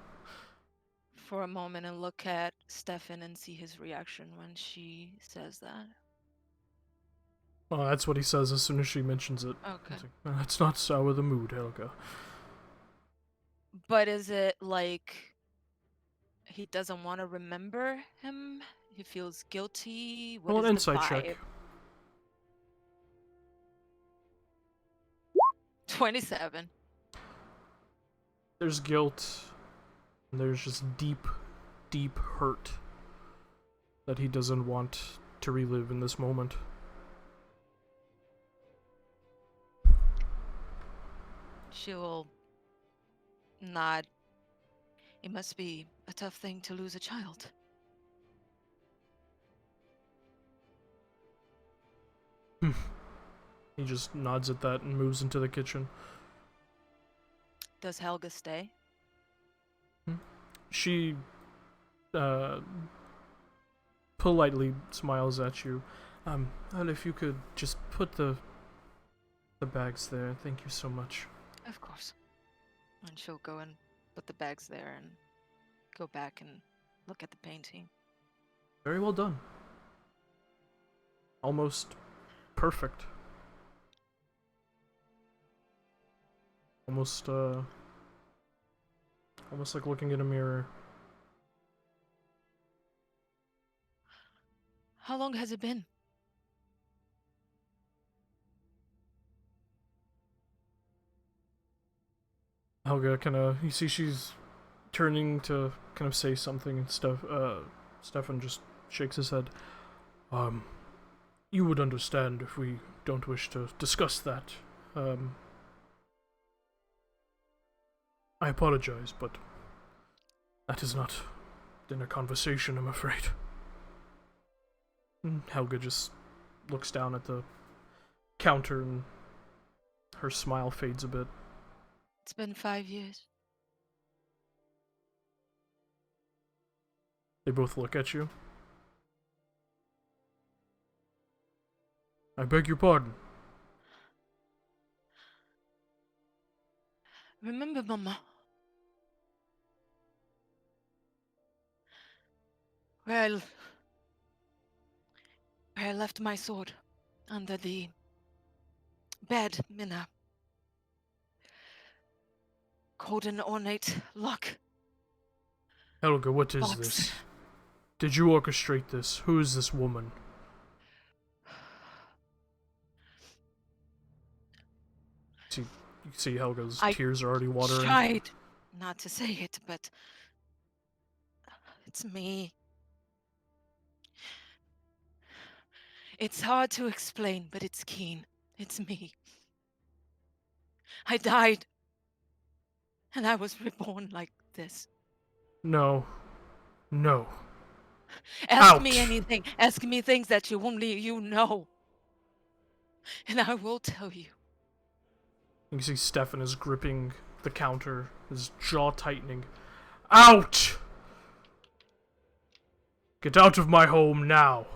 For a moment and look at Stefan and see his reaction when she says that. Well, that's what he says as soon as she mentions it. Okay. He's like, let's not sour the mood, Helga. But is it like he doesn't want to remember him? He feels guilty? What Roll is an the insight vibe? check. 27. There's guilt, and there's just deep, deep hurt that he doesn't want to relive in this moment. She will nod. It must be a tough thing to lose a child. He just nods at that and moves into the kitchen. Does Helga stay? She politely smiles at you. And if you could just put the bags there, thank you so much. Of course. And she'll go and put the bags there and go back and look at the painting. Very well done. Almost perfect. Almost like looking in a mirror. How long has it been? Helga you see she's turning to kind of say something and stuff. Stefan just shakes his head. You would understand if we don't wish to discuss that. I apologize, but that is not dinner conversation, I'm afraid. Helga just looks down at the counter and her smile fades a bit. It's been 5 years. They both look at you. I beg your pardon. Remember, Mama, where I left my sword under the bed in a cold and ornate lock. Helga, what is Box. this? Did you orchestrate this? Who is this woman? You can see Helga's I tears are already watering. Tried not to say it, but it's me. It's hard to explain, but it's keen. It's me. I died, and I was reborn like this. No. No. Ask Out. me anything. Ask me things that only you know. And I will tell you. You can see Stefan is gripping the counter, his jaw tightening. Out! Get out of my home now.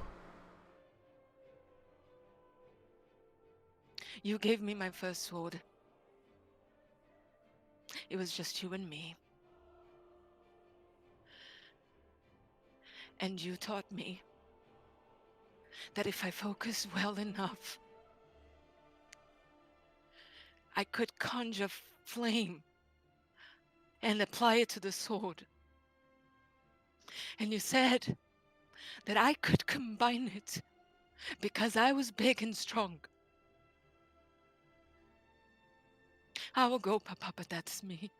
You gave me my first sword. It was just you and me. And you taught me that if I focus well enough, I could conjure flame and apply it to the sword. And you said that I could combine it because I was big and strong. I will go, Papa, but that's me.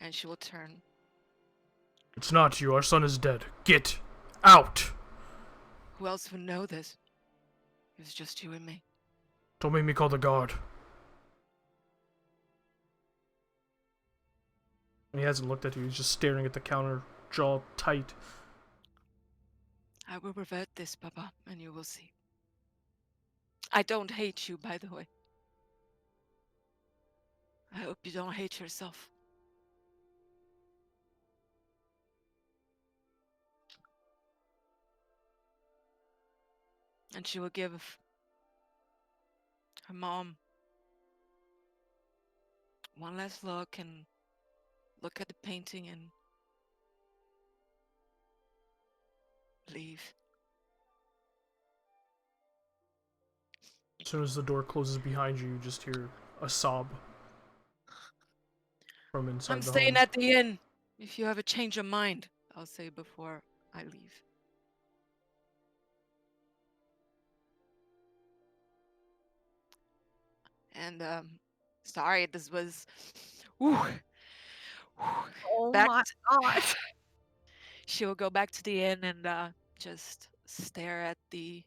And she will turn. It's not you. Our son is dead. Get out. Who else would know this? It was just you and me. Don't make me call the guard. He hasn't looked at you. He's just staring at the counter, jaw tight. I will revert this, Papa, and you will see. I don't hate you, by the way. I hope you don't hate yourself. And she will give her mom one last look and look at the painting and leave. As soon as the door closes behind you, you just hear a sob from inside I'm the staying home. at the inn. If you have a change of mind, I'll say before I leave. And sorry, this was Oh back my god. she will go back to the inn and just stare at the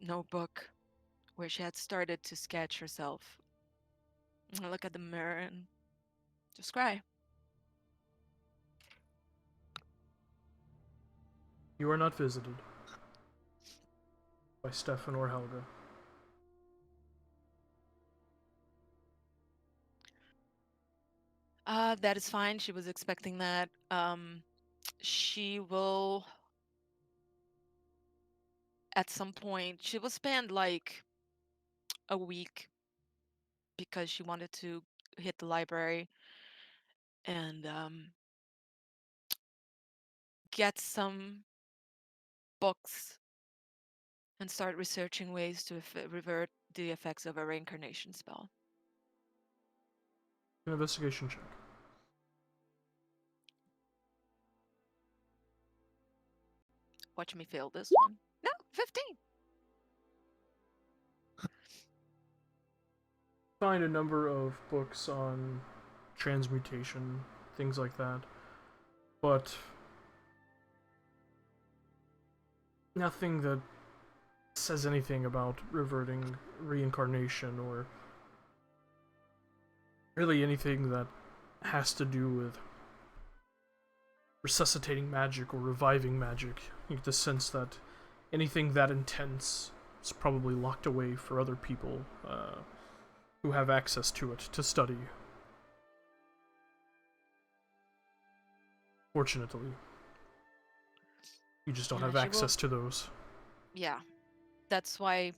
notebook where she had started to sketch herself. And look at the mirror and just cry. You are not visited by Stefan or Helga. That is fine. She was expecting that. She will, at some point, she will spend like a week because she wanted to hit the library and get some books and start researching ways to revert the effects of a reincarnation spell. An investigation check. Watch me fail this one. No, 15. Find a number of books on transmutation, things like that, but nothing that says anything about reverting reincarnation or really anything that has to do with resuscitating magic or reviving magic. You get the sense that anything that intense is probably locked away for other people who have access to it to study. Fortunately, you just don't Yeah, have she will- access to those. Yeah, that's why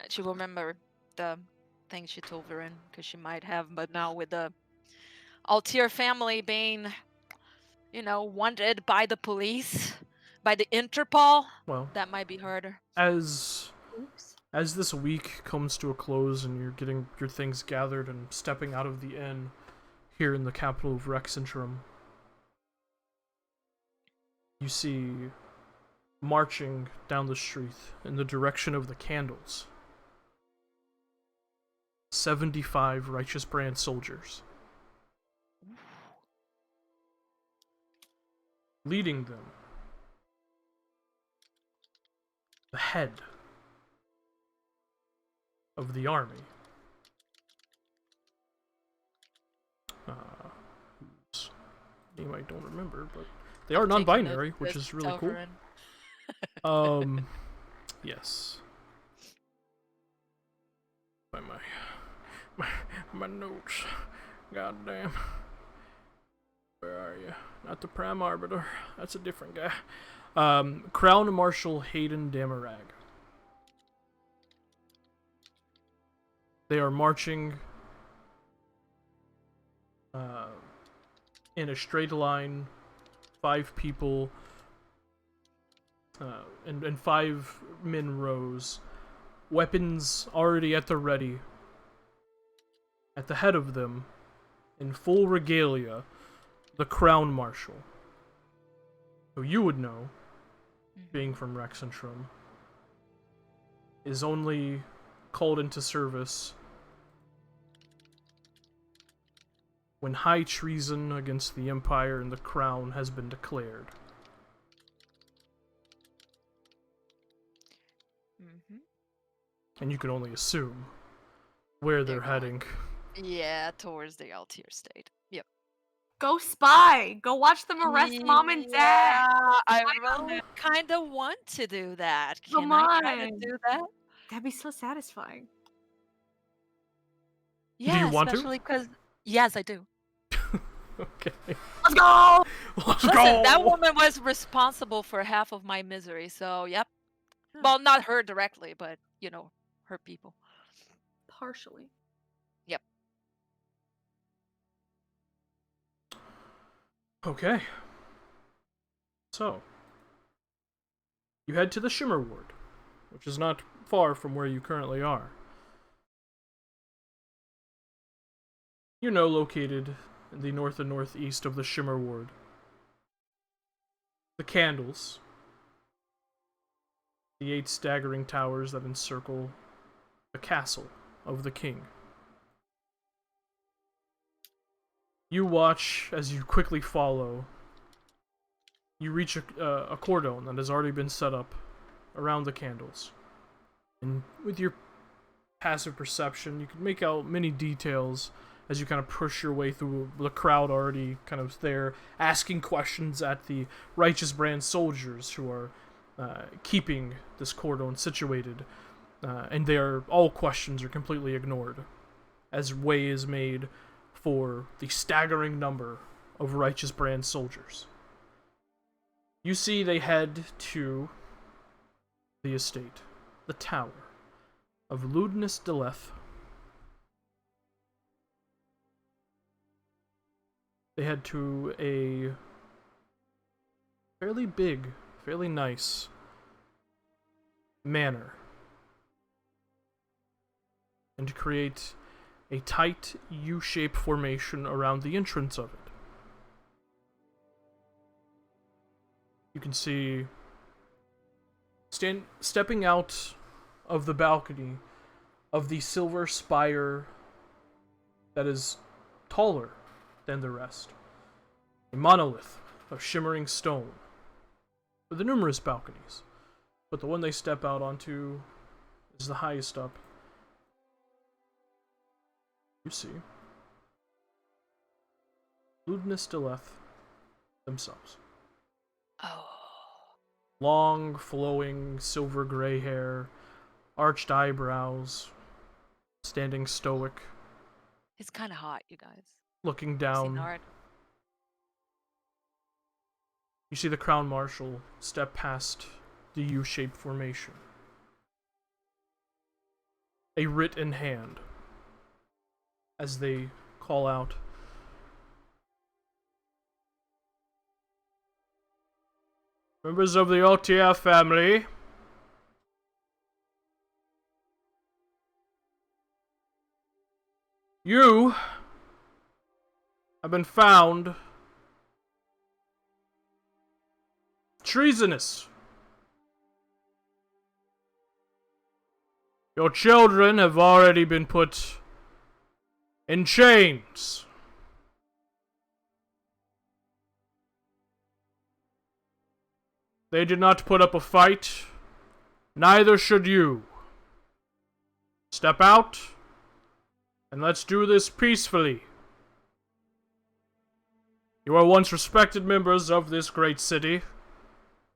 she will remember the things she told Varen, because she might have, but now with the Altier family being, wanted by the police, by the Interpol, Well, that might be harder. as Oops. As this week comes to a close and you're getting your things gathered and stepping out of the inn here in the capital of Rexentrum, you see marching down the street in the direction of the candles 75 Righteous Brand soldiers. Leading them, the head of the army, whose name I don't remember, but they are Taking note non-binary, of which this, is really cool. Telverin. Yes. My notes. Goddamn. Where are you? Not the Prime Arbiter. That's a different guy. Crown Marshal Hayden Damarag. They are marching in a straight line, 5 people, and 5 men rows, weapons already at the ready. At the head of them, in full regalia, the Crown Marshal, who you would know, being from Rexentrum, is only called into service when high treason against the Empire and the Crown has been declared. And you can only assume where they're heading. Yeah, towards the Altier state. Yep. Go spy. Go watch them arrest mom and dad. I Spy on really them. kind of want to do that. Can Come I try to on. do that? That'd be so satisfying. Yeah, Do you want to? especially because yes, I do. Okay. Let's go. Let's Listen, go! that woman was responsible for half of my misery, so yep. Well, not her directly, but you know, her people. Partially. Yep. Okay. So, you head to the Shimmer Ward, which is not far from where you currently are. You're now located in the north and northeast of the Shimmer Ward. The candles, the 8 staggering towers that encircle the castle of the king. You watch as you quickly follow. You reach a cordon that has already been set up around the candles. And with your passive perception, you can make out many details as you kind of push your way through the crowd already kind of there, asking questions at the Righteous Brand soldiers who are keeping this cordon situated. And all questions are completely ignored, as way is made for the staggering number of Righteous Brand soldiers. You see they head to the estate, the tower of Ludnus Deleth. They head to a fairly big, fairly nice manor, and create a tight U-shaped formation around the entrance of it. You can see stepping out of the balcony of the silver spire that is taller than the rest. A monolith of shimmering stone with the numerous balconies, but the one they step out onto is the highest up. You see Ludnus Deleth themselves. Oh. Long, flowing, silver gray hair, arched eyebrows, standing stoic, It's kind of hot, you guys. looking Seen down. art. You see the Crown Marshal step past the U-shaped formation, a writ in hand, as they call out, "Members of the OTF family, You have been found treasonous. Your children have already been put in chains. They did not put up a fight. Neither should you. Step out, and let's do this peacefully. You are once respected members of this great city.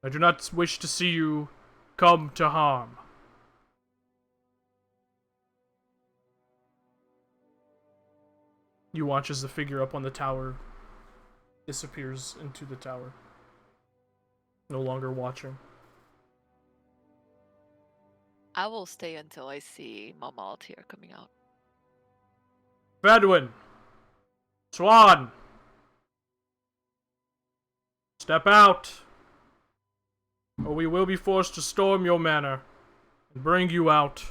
I do not wish to see you come to harm. You watch as the figure up on the tower disappears into the tower. No longer watching. I will stay until I see Mama Altair coming out. Bedouin! Swan! Step out, or we will be forced to storm your manor and bring you out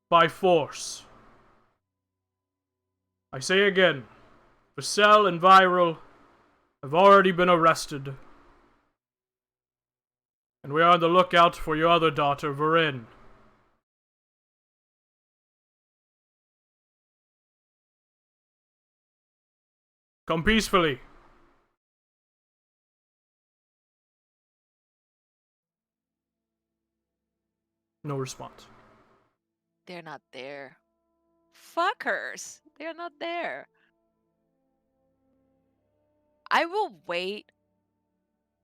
by force. I say again, Vassell and Viral have already been arrested, and we are on the lookout for your other daughter, Varin. Come peacefully. No response. They're not there. Fuckers! They're not there. I will wait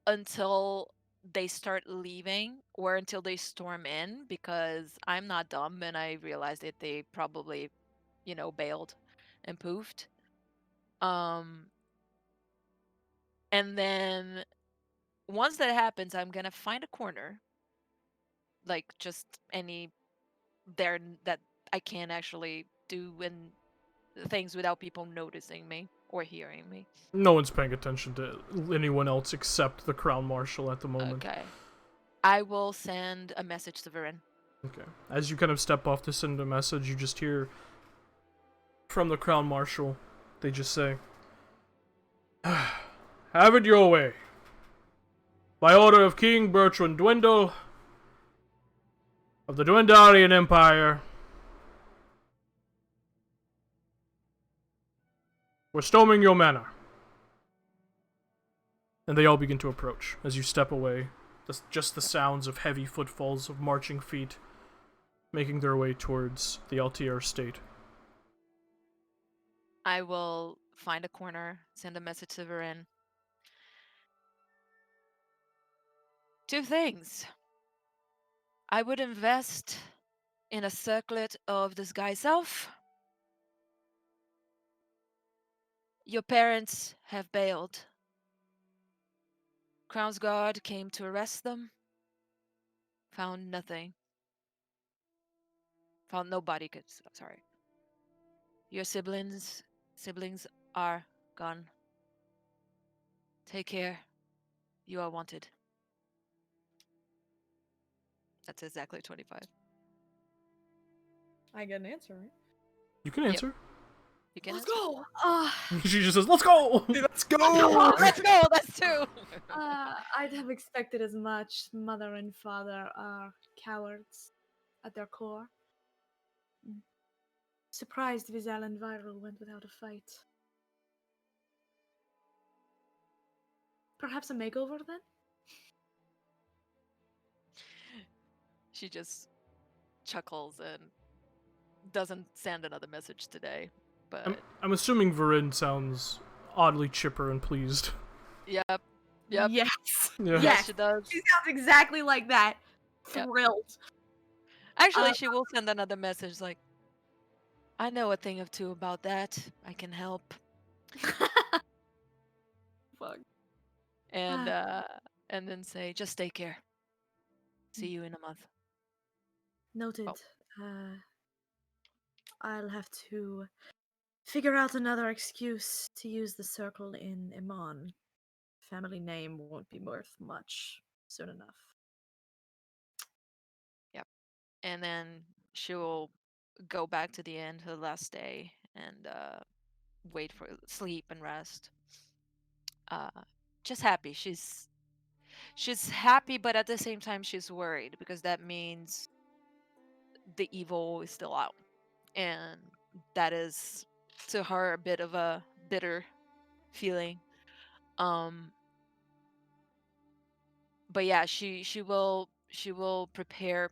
until they start leaving or until they storm in because I'm not dumb and I realize that they probably, bailed and poofed. And then once that happens, I'm gonna find a corner, like just any there that I can actually do and things without people noticing me or hearing me. No one's paying attention to anyone else except the Crown Marshal at the moment. Okay. I will send a message to Varin. Okay. As you kind of step off to send a message, you just hear from the Crown Marshal. They just say, "Have it your way. By order of King Bertrand Dwindle of the Dwendalian Empire, we're storming your manor." And they all begin to approach. As you step away, just the sounds of heavy footfalls of marching feet making their way towards the Altair estate. I will find a corner, send a message to Varin. Two things. I would invest in a circlet of disguise elf. Your parents have bailed. Crown's Guard came to arrest them. Found nothing. Found nobody. Sorry. Your siblings are gone. Take care. You are wanted. That's exactly 25. I get an answer, right? You can answer. You can Let's answer? go. She just says, "Let's go!" Let's go! Let's go. That's two. I'd have expected as much. Mother and father are cowards at their core. Surprised Vizal and Viral went without a fight. Perhaps a makeover then? She just chuckles and doesn't send another message today. But I'm assuming Varin sounds oddly chipper and pleased. Yep. Yes. Yeah. Yes. She does. She sounds exactly like that. Yep. Thrilled. Actually, she will send another message like, I know a thing or two about that. I can help. Fuck. And then say, just take care. See you in a month. Noted. Oh. I'll have to figure out another excuse to use the circle in Iman. Family name won't be worth much soon enough. Yep. And then she will go back to the end, her last day, and wait for sleep and rest. Uh, just happy. She's happy, but at the same time she's worried because that means the evil is still out, and that is to her a bit of a bitter feeling. Um, but yeah, she will prepare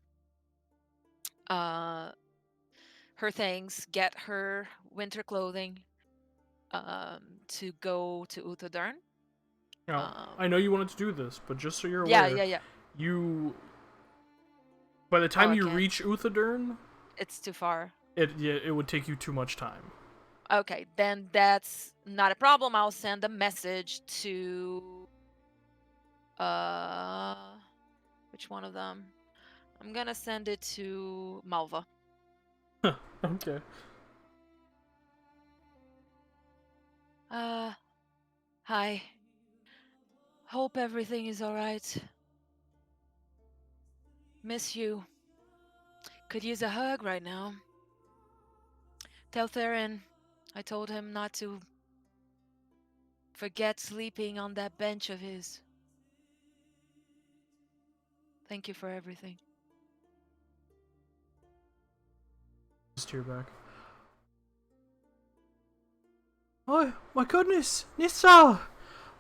uh her things, get her winter clothing, to go to Uthadern. Now, Um, I know you wanted to do this, but just so you're yeah, aware, yeah, yeah. you by the Oh, time I you can't. reach Uthadern, It's too far. it would take you too much time. Okay, then that's not a problem. I'll send a message to uh which one of them? I'm gonna send it to Malva. Okay. Uh Hi. Hope everything is alright. Miss you. Could use a hug right now. Tell Theron I told him not to forget sleeping on that bench of his. Thank you for everything. Just tear back. Oh my goodness, Nissa!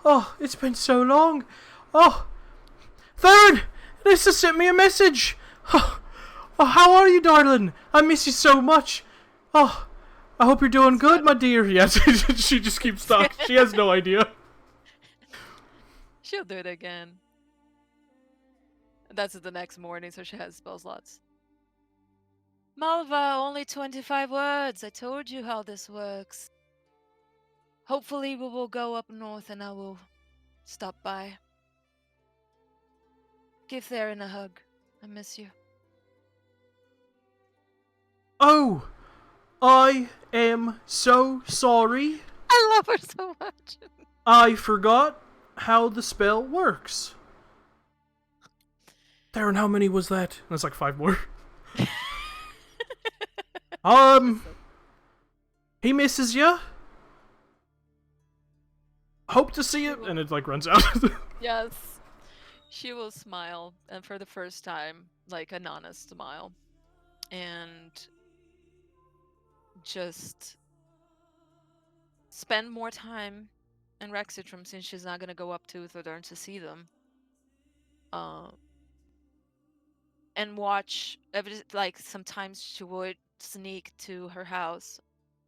Oh, it's been so long. Oh, Theron! Nissa sent me a message. Oh, how are you, darling? I miss you so much. Oh, I hope you're doing good, my dear. Yes, she just keeps talking. She has no idea. She'll do it again. That's the next morning, so she has spell slots. Malva, only 25 words. I told you how this works. Hopefully we will go up north and I will stop by. Give Theron a hug. I miss you. Oh, I am so sorry. I love her so much. I forgot how the spell works. Theron, how many was that? That's like 5 more. He misses you. Hope to see it. And it like runs out. Yes. She will smile, and for the first time, like an honest smile. And just spend more time in Rexitrum since she's not gonna go up to Uthadern to see them. And watch, like sometimes she would sneak to her house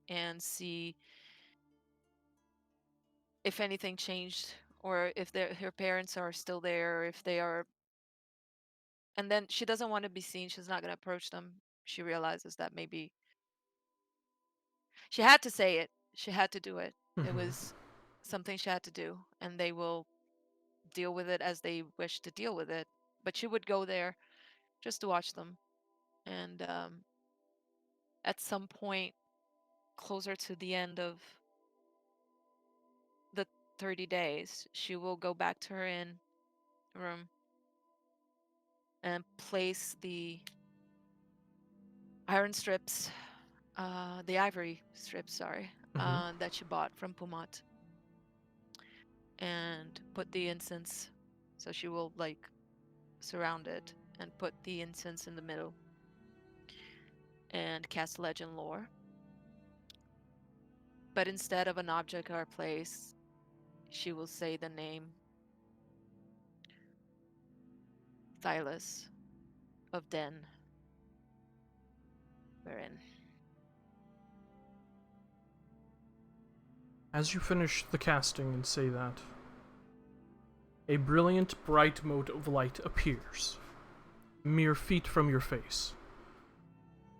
and see if anything changed or if her parents are still there or if they are. And then she doesn't want to be seen. She's not going to approach them. She realizes that maybe she had to say it. She had to do it. It was something she had to do, and they will deal with it as they wish to deal with it. But she would go there just to watch them. And at some point, closer to the end of the 30 days, she will go back to her inn room and place the iron strips, the ivory strips, sorry, that she bought from Pumat, and put the incense. So she will like surround it and put the incense in the middle and cast legend lore. But instead of an object or a place, she will say the name Thylus of Den. Wherein. As you finish the casting and say that, a brilliant, bright mote of light appears, mere feet from your face,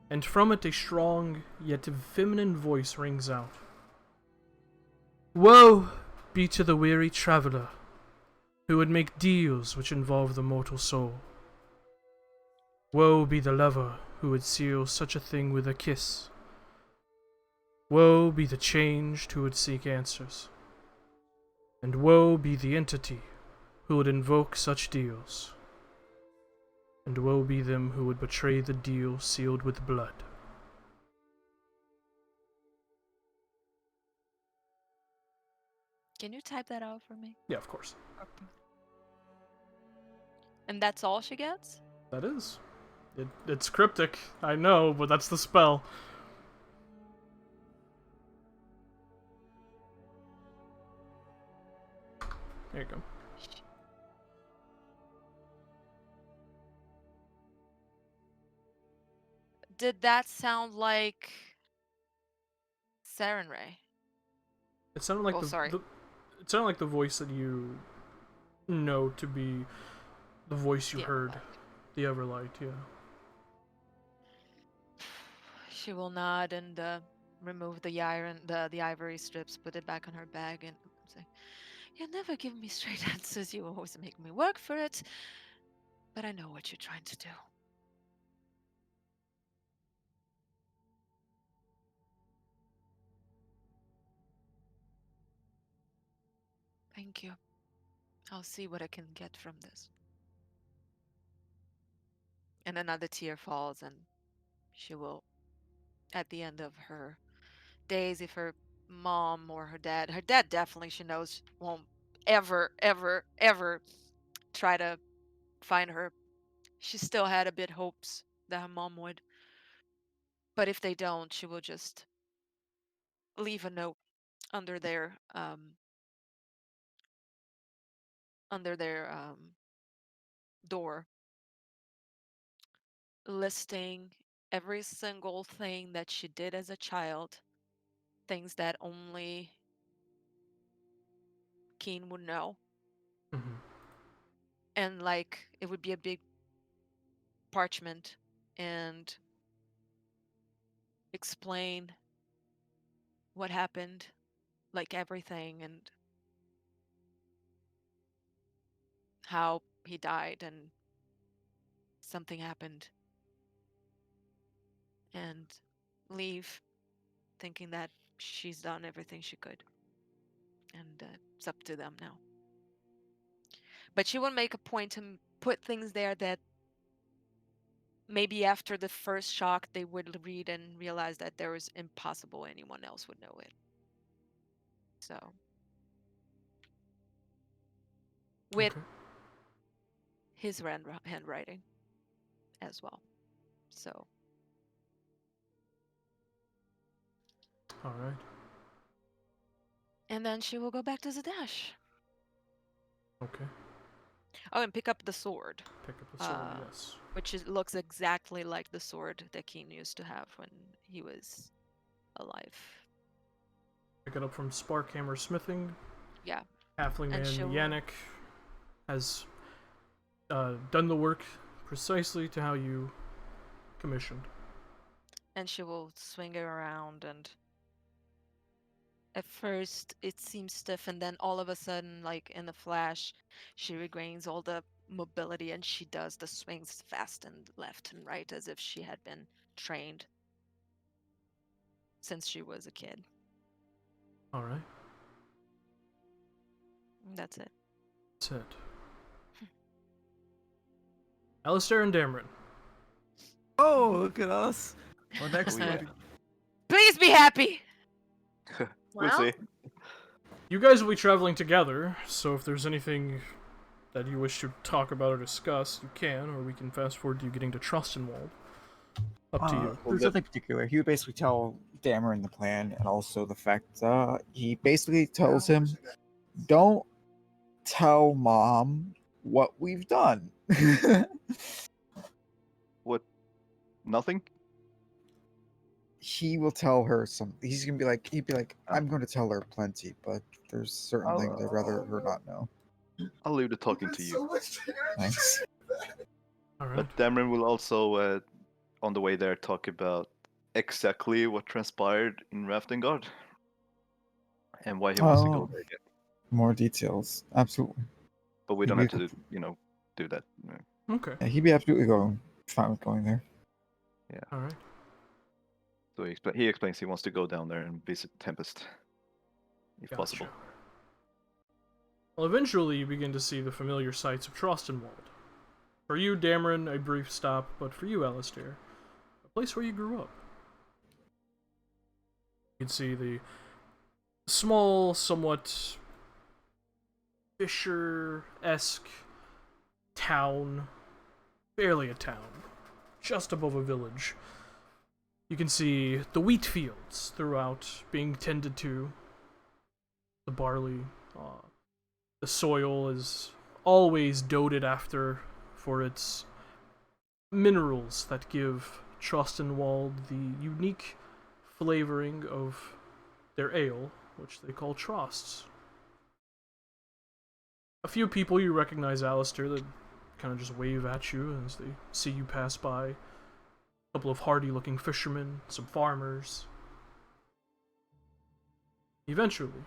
and from it a strong yet feminine voice rings out. Woe be to the weary traveler who would make deals which involve the mortal soul. Woe be the lover who would seal such a thing with a kiss. Woe be the changed who would seek answers. And woe be the entity who would invoke such deals. And woe be them who would betray the deal sealed with blood. Can you type that out for me? Yeah, of course. Okay. And that's all she gets? That is. It's cryptic, I know, but that's the spell. There you go. Did that sound like Sarenrae? It sounded like sorry. it sounded like the voice that you know to be the voice you The heard. Everlight. The Everlight, yeah. She will nod and remove the ivory strips, put it back on her bag, and say, "You never give me straight answers. You always make me work for it. But I know what you're trying to do." Thank you. I'll see what I can get from this. And another tear falls, and she will, at the end of her days, if her mom or her dad definitely, she knows, won't ever, ever, ever try to find her. She still had a bit hopes that her mom would. But if they don't, she will just leave a note under their door, listing every single thing that she did as a child, things that only Keen would know. Mm-hmm. And like it would be a big parchment and explain what happened, like everything, and how he died and something happened, and leave thinking that she's done everything she could, and it's up to them now. But she would make a point to put things there that maybe after the first shock they would read and realize that there was impossible anyone else would know it. So with Okay. his handwriting as well. So All right. and then she will go back to Zadash. Okay. Oh, and pick up the sword. Pick up the sword, yes. Which looks exactly like the sword that Keen used to have when he was alive. Pick it up from Sparkhammer Smithing. Yeah. Halfling And man Yannick has done the work precisely to how you commissioned. And she will swing it around, and at first it seems stiff, and then all of a sudden, like in a flash, she regains all the mobility, and she does the swings fast and left and right as if she had been trained since she was a kid. All right. That's it. That's it. Alistair and Dameron. Oh, look at us. We're next Oh, yeah. wedding. Please be happy. We'll Well, see. You guys will be traveling together, so if there's anything that you wish to talk about or discuss, you can, or we can fast forward to you getting to Trostenwald. Up to you. There's nothing particular. He would basically tell Dameron the plan, and also the fact he basically tells him, "Don't tell Mom what we've done." What? Nothing? He will tell her some. He'd be like, "I'm going to tell her plenty, but there's certain things I'd rather her not know." I'll leave the talking to you. Thanks. All right. But Dameron will also, on the way there, talk about exactly what transpired in Raftengard and why he wants to go Oh. there again. More details, absolutely. But we don't have to, do that. Okay. Yeah, he'd be absolutely fine with going there. All right. So he explains he wants to go down there and visit Tempest, if Gotcha. possible. Well, eventually you begin to see the familiar sights of Trostenwald. For you, Dameron, a brief stop, but for you, Alistair, a place where you grew up. You can see the small, somewhat fisher-esque town, barely a town, just above a village. You can see the wheat fields throughout being tended to, the barley. The soil is always doted after for its minerals that give Trostenwald the unique flavoring of their ale, which they call Trosts. A few people you recognize, Alistair, that kind of just wave at you as they see you pass by. A couple of hardy-looking fishermen, some farmers. Eventually,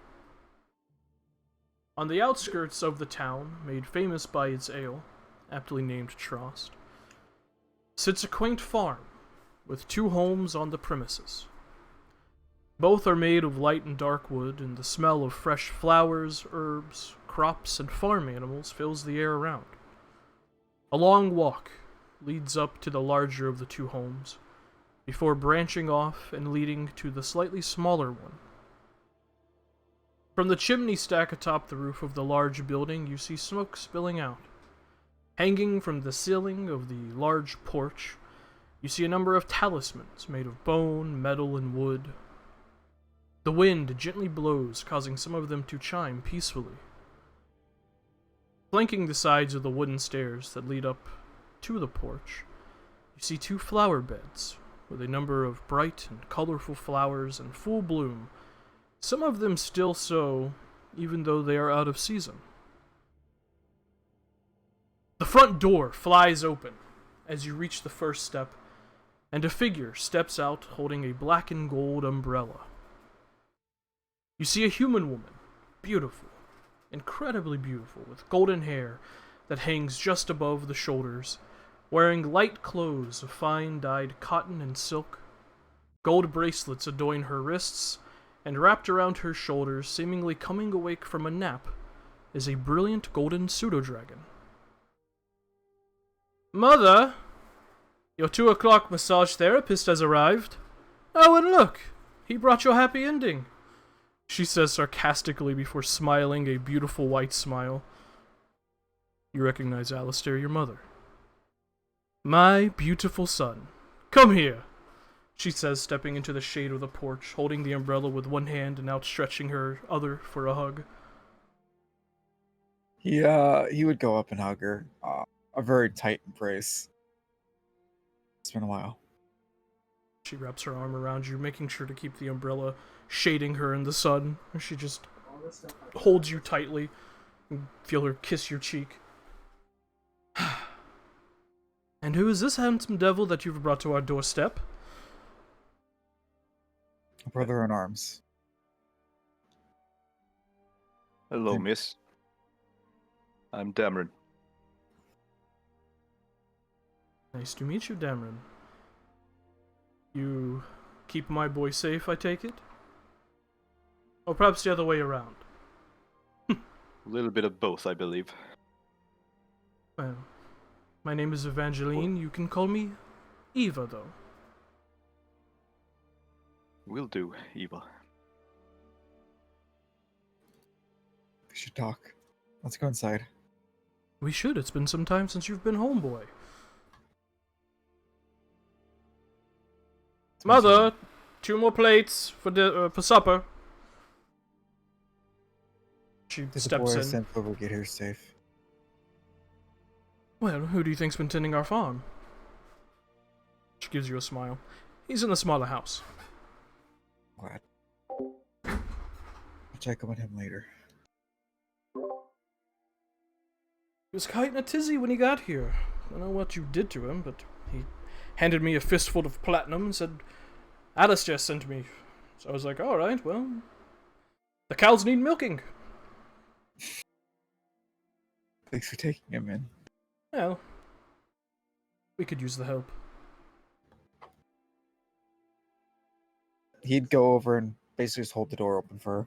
on the outskirts of the town, made famous by its ale, aptly named Trost, sits a quaint farm with 2 homes on the premises. Both are made of light and dark wood, and the smell of fresh flowers, herbs, crops, and farm animals fills the air around. A long walk leads up to the larger of the 2 homes, before branching off and leading to the slightly smaller one. From the chimney stack atop the roof of the large building, you see smoke spilling out. Hanging from the ceiling of the large porch, you see a number of talismans made of bone, metal, and wood. The wind gently blows, causing some of them to chime peacefully. Flanking the sides of the wooden stairs that lead up to the porch, you see 2 flower beds, with a number of bright and colorful flowers in full bloom, some of them still so, even though they are out of season. The front door flies open as you reach the first step, and a figure steps out holding a black and gold umbrella. You see a human woman, beautiful, incredibly beautiful, with golden hair that hangs just above the shoulders, wearing light clothes of fine dyed cotton and silk. Gold bracelets adorn her wrists, and wrapped around her shoulders, seemingly coming awake from a nap, is a brilliant golden pseudo-dragon. Mother, your 2 o'clock massage therapist has arrived. Oh, and look, he brought your happy ending, she says sarcastically before smiling a beautiful white smile. You recognize Alistair, your mother. My beautiful son, come here, she says, stepping into the shade of the porch, holding the umbrella with one hand and outstretching her other for a hug. He would go up and hug her. A very tight embrace. It's been a while. She wraps her arm around you, making sure to keep the umbrella shading her in the sun. She just holds you tightly and feel her kiss your cheek. And who is this handsome devil that you've brought to our doorstep? A brother in arms. Hello, miss. I'm Dameron. Nice to meet you, Dameron. You keep my boy safe, I take it? Or perhaps the other way around. A little bit of both, I believe. Well, my name is Evangeline. You can call me Eva, though. Will do, Eva. We should talk. Let's go inside. We should. It's been some time since you've been home, boy. Mother, 2 more plates for supper. She Did the steps boy I in. sent over get here safe? Well, who do you think's been tending our farm? She gives you a smile. He's in the smaller house. Glad. I'll check on him later. He was quite in a tizzy when he got here. I don't know what you did to him, but he handed me a fistful of platinum and said, Alistair sent me. So I was like, alright, well, the cows need milking. Thanks for taking him in. Well, we could use the help. He'd go over and basically just hold the door open for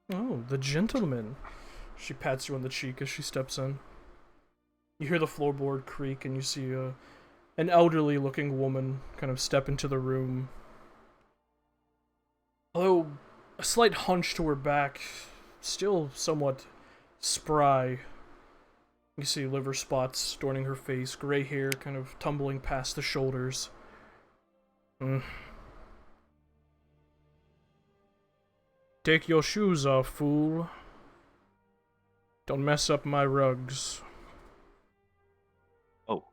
her. Oh, the gentleman. She pats you on the cheek as she steps in. You hear the floorboard creak and you see an elderly-looking woman kind of step into the room. Although a slight hunch to her back still somewhat spry. You see liver spots adorning her face, gray hair kind of tumbling past the shoulders. Take your shoes off, fool. Don't mess up my rugs. Oh,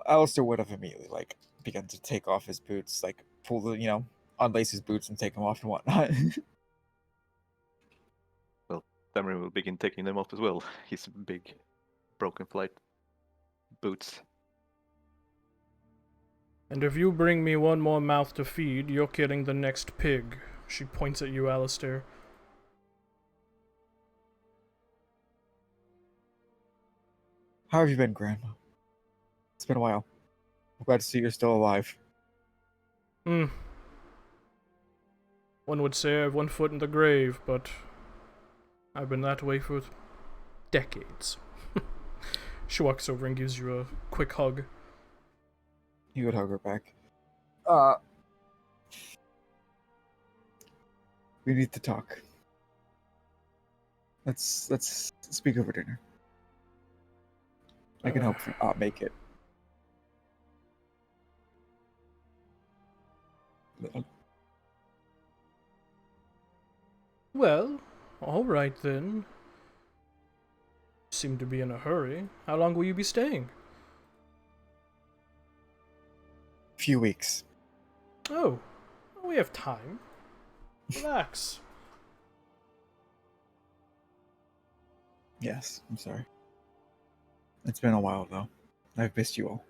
Alistair would have immediately begun to take off his boots, pull the unlace his boots and take them off and whatnot. well, Tamrin will begin taking them off as well. His big, broken flight boots. And if you bring me one more mouth to feed, you're killing the next pig. She points at you, Alistair. How have you been, Grandma? It's been a while. I'm glad to see you're still alive. One would say I have one foot in the grave, but I've been that way for decades. She walks over and gives you a quick hug. You would hug her back. We need to talk. Let's speak over dinner. I can help make it. Well, alright then. Seem to be in a hurry. How long will you be staying? Few weeks. Oh, we have time. Relax. Yes, I'm sorry. It's been a while, though. I've missed you all.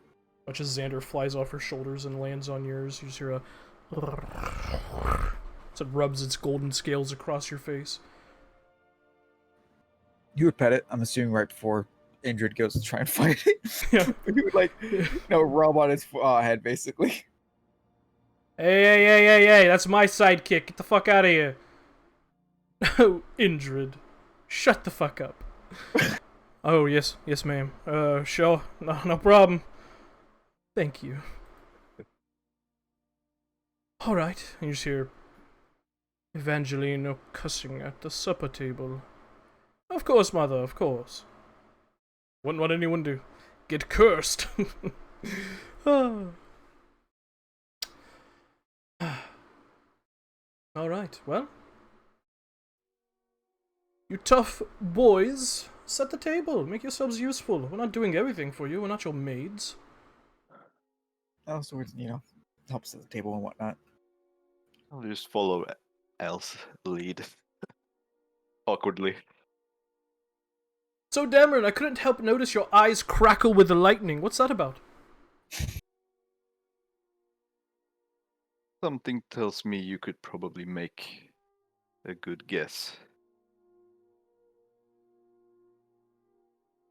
Watch as Xander flies off her shoulders and lands on yours. You just hear a... as it rubs its golden scales across your face. You would pet it, I'm assuming, right before Indrid goes to try and fight it. Yeah. You would, rub on its head, basically. Hey, that's my sidekick. Get the fuck out of here. Oh, Indrid. Shut the fuck up. Oh, yes, ma'am. Sure. No problem. Thank you. Alright, and you just hear Evangelino cussing at the supper table. Of course, mother, of course. Wouldn't want anyone to get cursed. Alright, well. You tough boys, set the table. Make yourselves useful. We're not doing everything for you. We're not your maids. Also, helps at the table and whatnot. I'll just follow El's lead. Awkwardly. So, Dameron, I couldn't help notice your eyes crackle with the lightning. What's that about? Something tells me you could probably make a good guess.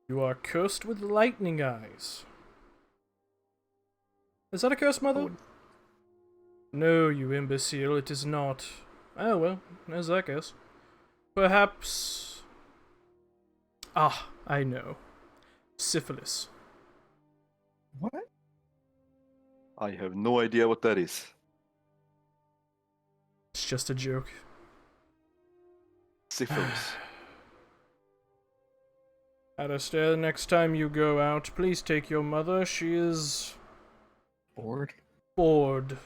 You are cursed with lightning eyes. Is that a curse, Mother? No, you imbecile, it is not. Oh well, there's that guess. Perhaps... Ah, I know. Syphilis. What? I have no idea what that is. It's just a joke. Syphilis. Alistair, next time you go out, please take your mother. She is... Bored? bored.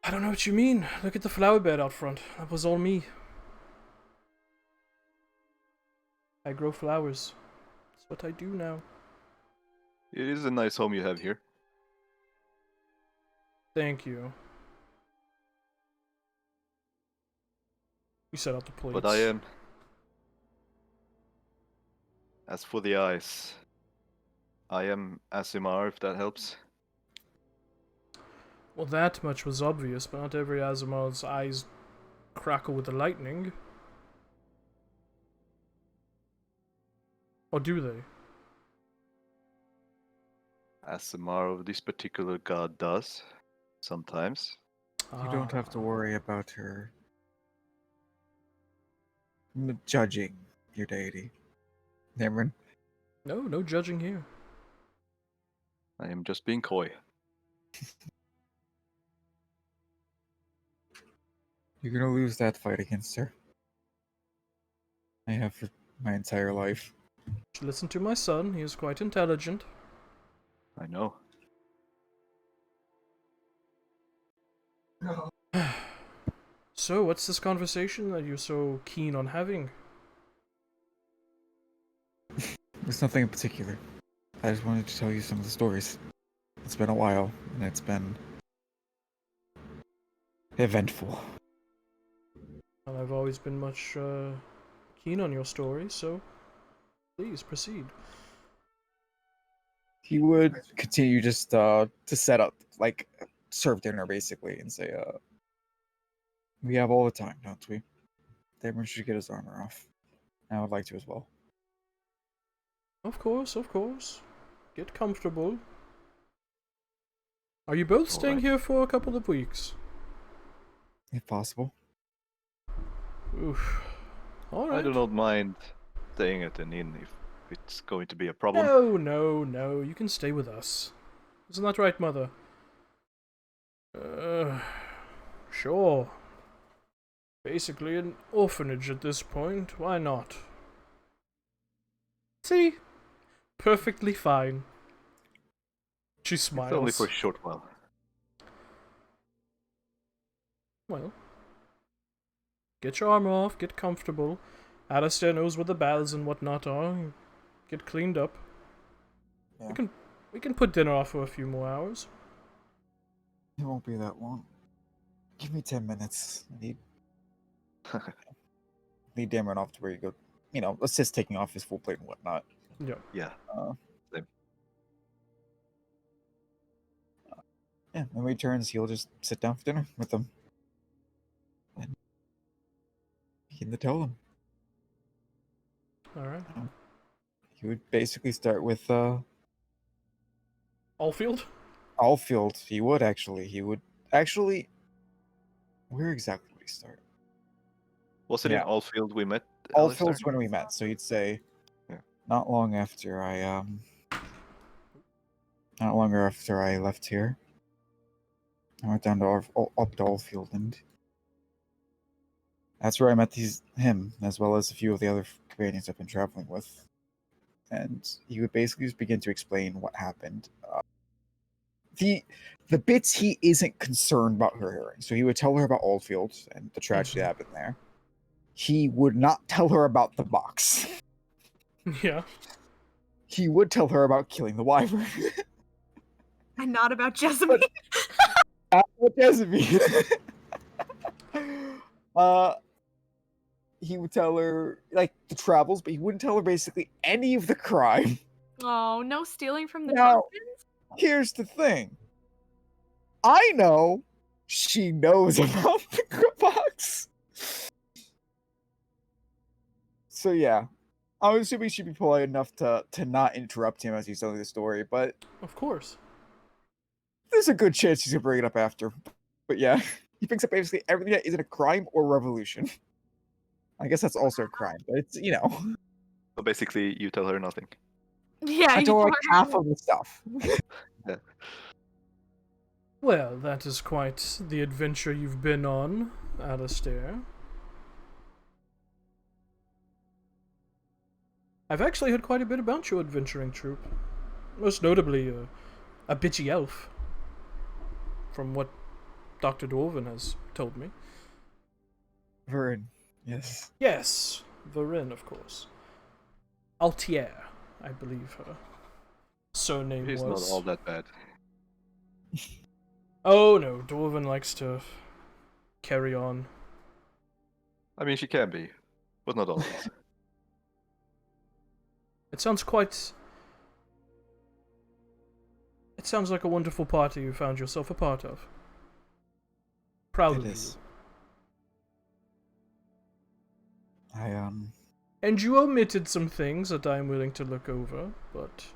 I don't know what you mean. Look at the flower bed out front. That was all me. I grow flowers. That's what I do now. It is a nice home you have here. Thank you. We set out the plates. But I am... As for the eyes, I am Asimar, if that helps. Well, that much was obvious, but not every Azimar's eyes crackle with the lightning. Or do they? Asimar of this particular god does, sometimes. You don't have to worry about her judging your deity. Cameron? No judging here. I am just being coy. You're gonna lose that fight against her. I have for my entire life. Listen to my son, he is quite intelligent. I know. No. So, what's this conversation that you're so keen on having? There's nothing in particular. I just wanted to tell you some of the stories. It's been a while, and it's been eventful. Well, I've always been much keen on your story, so please proceed. He would continue just to set up, like, serve dinner basically, and say, we have all the time, don't we? Everyone should get his armor off. I would like to as well. Of course, of course. Get comfortable. Are you both staying Alright. here for a couple of weeks? If possible. Oof. Alright. I do not mind staying at an inn if it's going to be a problem. No, no, no. You can stay with us. Isn't that right, Mother? Sure. Basically an orphanage at this point. Why not? See? Perfectly fine. She smiles. It's only for a short while. Well. Get your armor off, get comfortable. Alistair knows where the baths and whatnot are. Get cleaned up. Yeah. We can put dinner off for a few more hours. It won't be that long. Give me 10 minutes. I need Dameron off to where you go. You know, assist taking off his full plate and whatnot. Yeah. Yeah. Same. Yeah, when he returns, he'll just sit down for dinner with them. And begin to tell them. Alright. He would basically start with Allfield? Alfield. He would actually. He would actually. Where exactly would he start? Was it Yeah. in Allfield we met? Alfield's Alistair? when we met, so he'd say, Yeah. not long after I left here, I went down to up to Alfield, and that's where I met him as well as a few of the other companions I've been traveling with. And he would basically just begin to explain what happened. The bits he isn't concerned about her hearing. So he would tell her about Oldfield and the tragedy that happened there. He would not tell her about the box. Yeah. He would tell her about killing the wyvern. And not about Jessamine. What Jessamine? He would tell her like the travels, but he wouldn't tell her basically any of the crime. Oh, no stealing from the Now- Trumpkins? Here's the thing. I know she knows about the box. So yeah. I'm assuming she'd be polite enough to not interrupt him as he's telling the story, but Of course. there's a good chance she's gonna bring it up after. But yeah, he picks up basically everything that isn't a crime or revolution. I guess that's also a crime, but it's, you know. So basically, you tell her nothing. Yeah, I you told her like told her- half of the stuff. Well, that is quite the adventure you've been on, Alistair. I've actually heard quite a bit about your adventuring troupe. Most notably, a bitchy elf. From what Dr. Dwarven has told me. Vern, yes. Yes, Varin, of course. Altier, I believe her surname He's was. not all that bad. Oh no, Dwarven likes to carry on. I mean, she can be, but not always. It sounds quite... It sounds like a wonderful party you found yourself a part of. Proud of It you. is. And you omitted some things that I'm willing to look over, but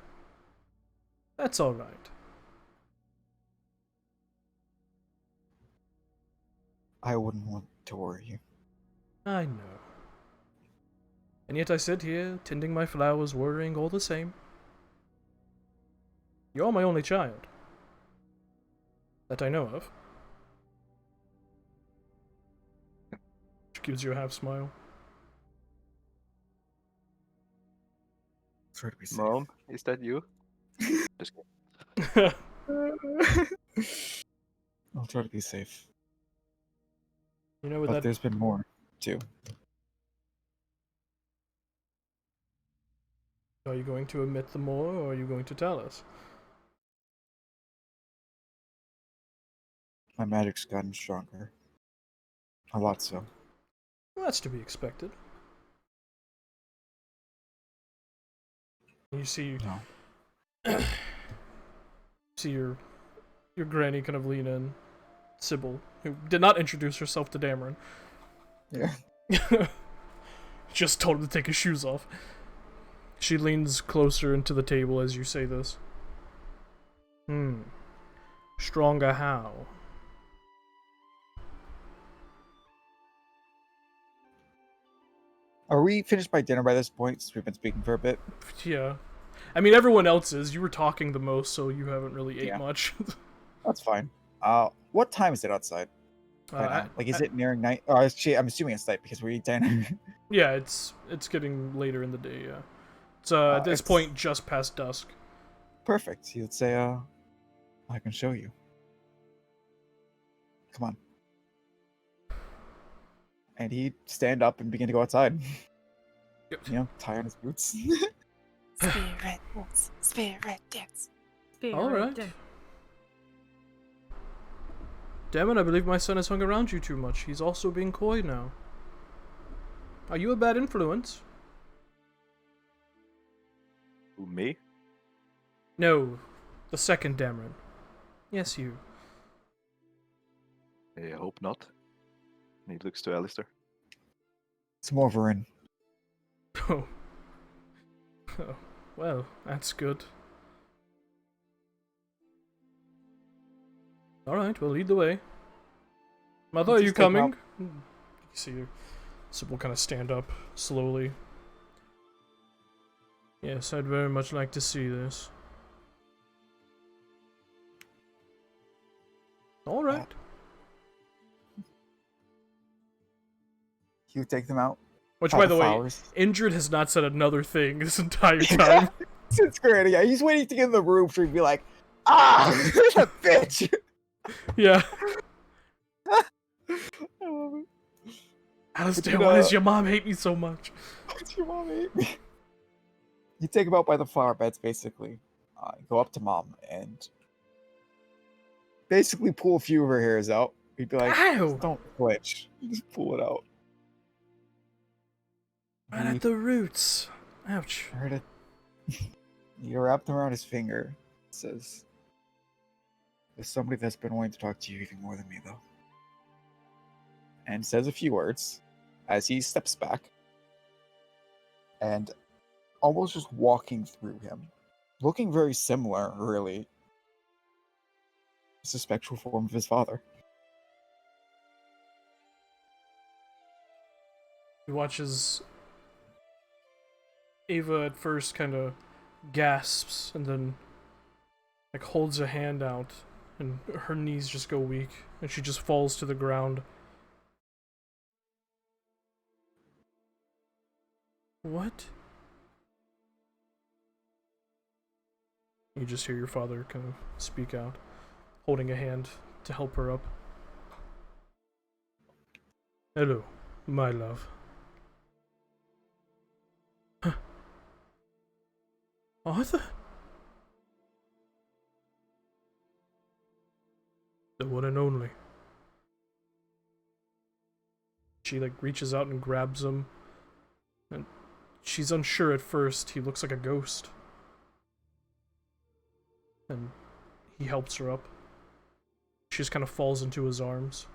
that's alright. I wouldn't want to worry you. I know. And yet I sit here, tending my flowers, worrying all the same. You're my only child. That I know of. Gives you a half smile. Try to be safe. Mom, is that you? Just kidding. I'll try to be safe. You know what But that there's been more, too. Are you going to admit the more, or are you going to tell us? My magic's gotten stronger. A lot so. Well, that's to be expected. You see, No. see your granny kind of lean in. Sybil, who did not introduce herself to Dameron. Yeah. Just told him to take his shoes off. She leans closer into the table as you say this. Stronger how? Are we finished by dinner by this point, since we've been speaking for a bit? Yeah. I mean, everyone else is. You were talking the most, so you haven't really ate much. That's fine. What time is it outside right now? Like, is it nearing night? Oh, I'm assuming it's night because we eat dinner. Yeah, it's getting later in the day, yeah. It's at this point just past dusk. Perfect. You'd say, I can show you. Come on. And he'd stand up and begin to go outside. Yep. You know, tie on his boots. Spirit dance. Spirit dance. Alright. Damn it, I believe my son has hung around you too much. He's also being coy now. Are you a bad influence? Who, me? No, the second Dameron. Yes, you. I hope not. And he looks to Alistair. It's more Varin. Oh. Oh, well, that's good. Alright, well, lead the way. Mother, are you coming? You see Sybil kind of stand up slowly. Yes, I'd very much like to see this. Alright. You take them out. Which, all by the way, flowers. Indrid has not said another thing this entire time. Since Granny, yeah, he's waiting to get in the room for you to be like, ah, bitch. Yeah. I love it. Alistair, why does your mom hate me so much? Why'd your mom hate me? You take him out by the flower beds, basically. Go up to mom and basically pull a few of her hairs out. He'd be like, ow! Don't glitch. Just pull it out. Right at the roots. Ouch. You wrap them around his finger. It says, there's somebody that's been wanting to talk to you even more than me, though. And says a few words as he steps back and almost just walking through him. Looking very similar, really. It's a spectral form of his father. He watches Ava at first kind of gasps and then like holds a hand out and her knees just go weak and she just falls to the ground. What? You just hear your father kind of speak out, holding a hand to help her up. Hello, my love. Arthur? The one and only. She like reaches out and grabs him. And she's unsure at first. He looks like a ghost. And he helps her up. She just kind of falls into his arms.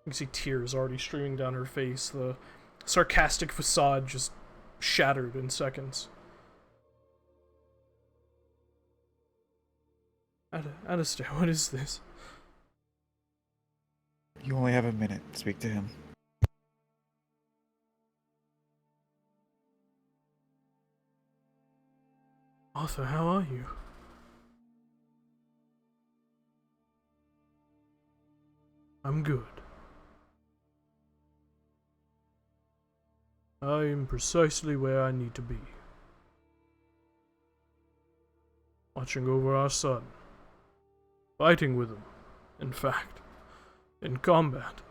You can see tears already streaming down her face. The sarcastic facade just shattered in seconds. Alistair, what is this? You only have a minute to speak to him. Arthur, how are you? I'm good. I am precisely where I need to be. Watching over our son. Fighting with him, in fact. In combat.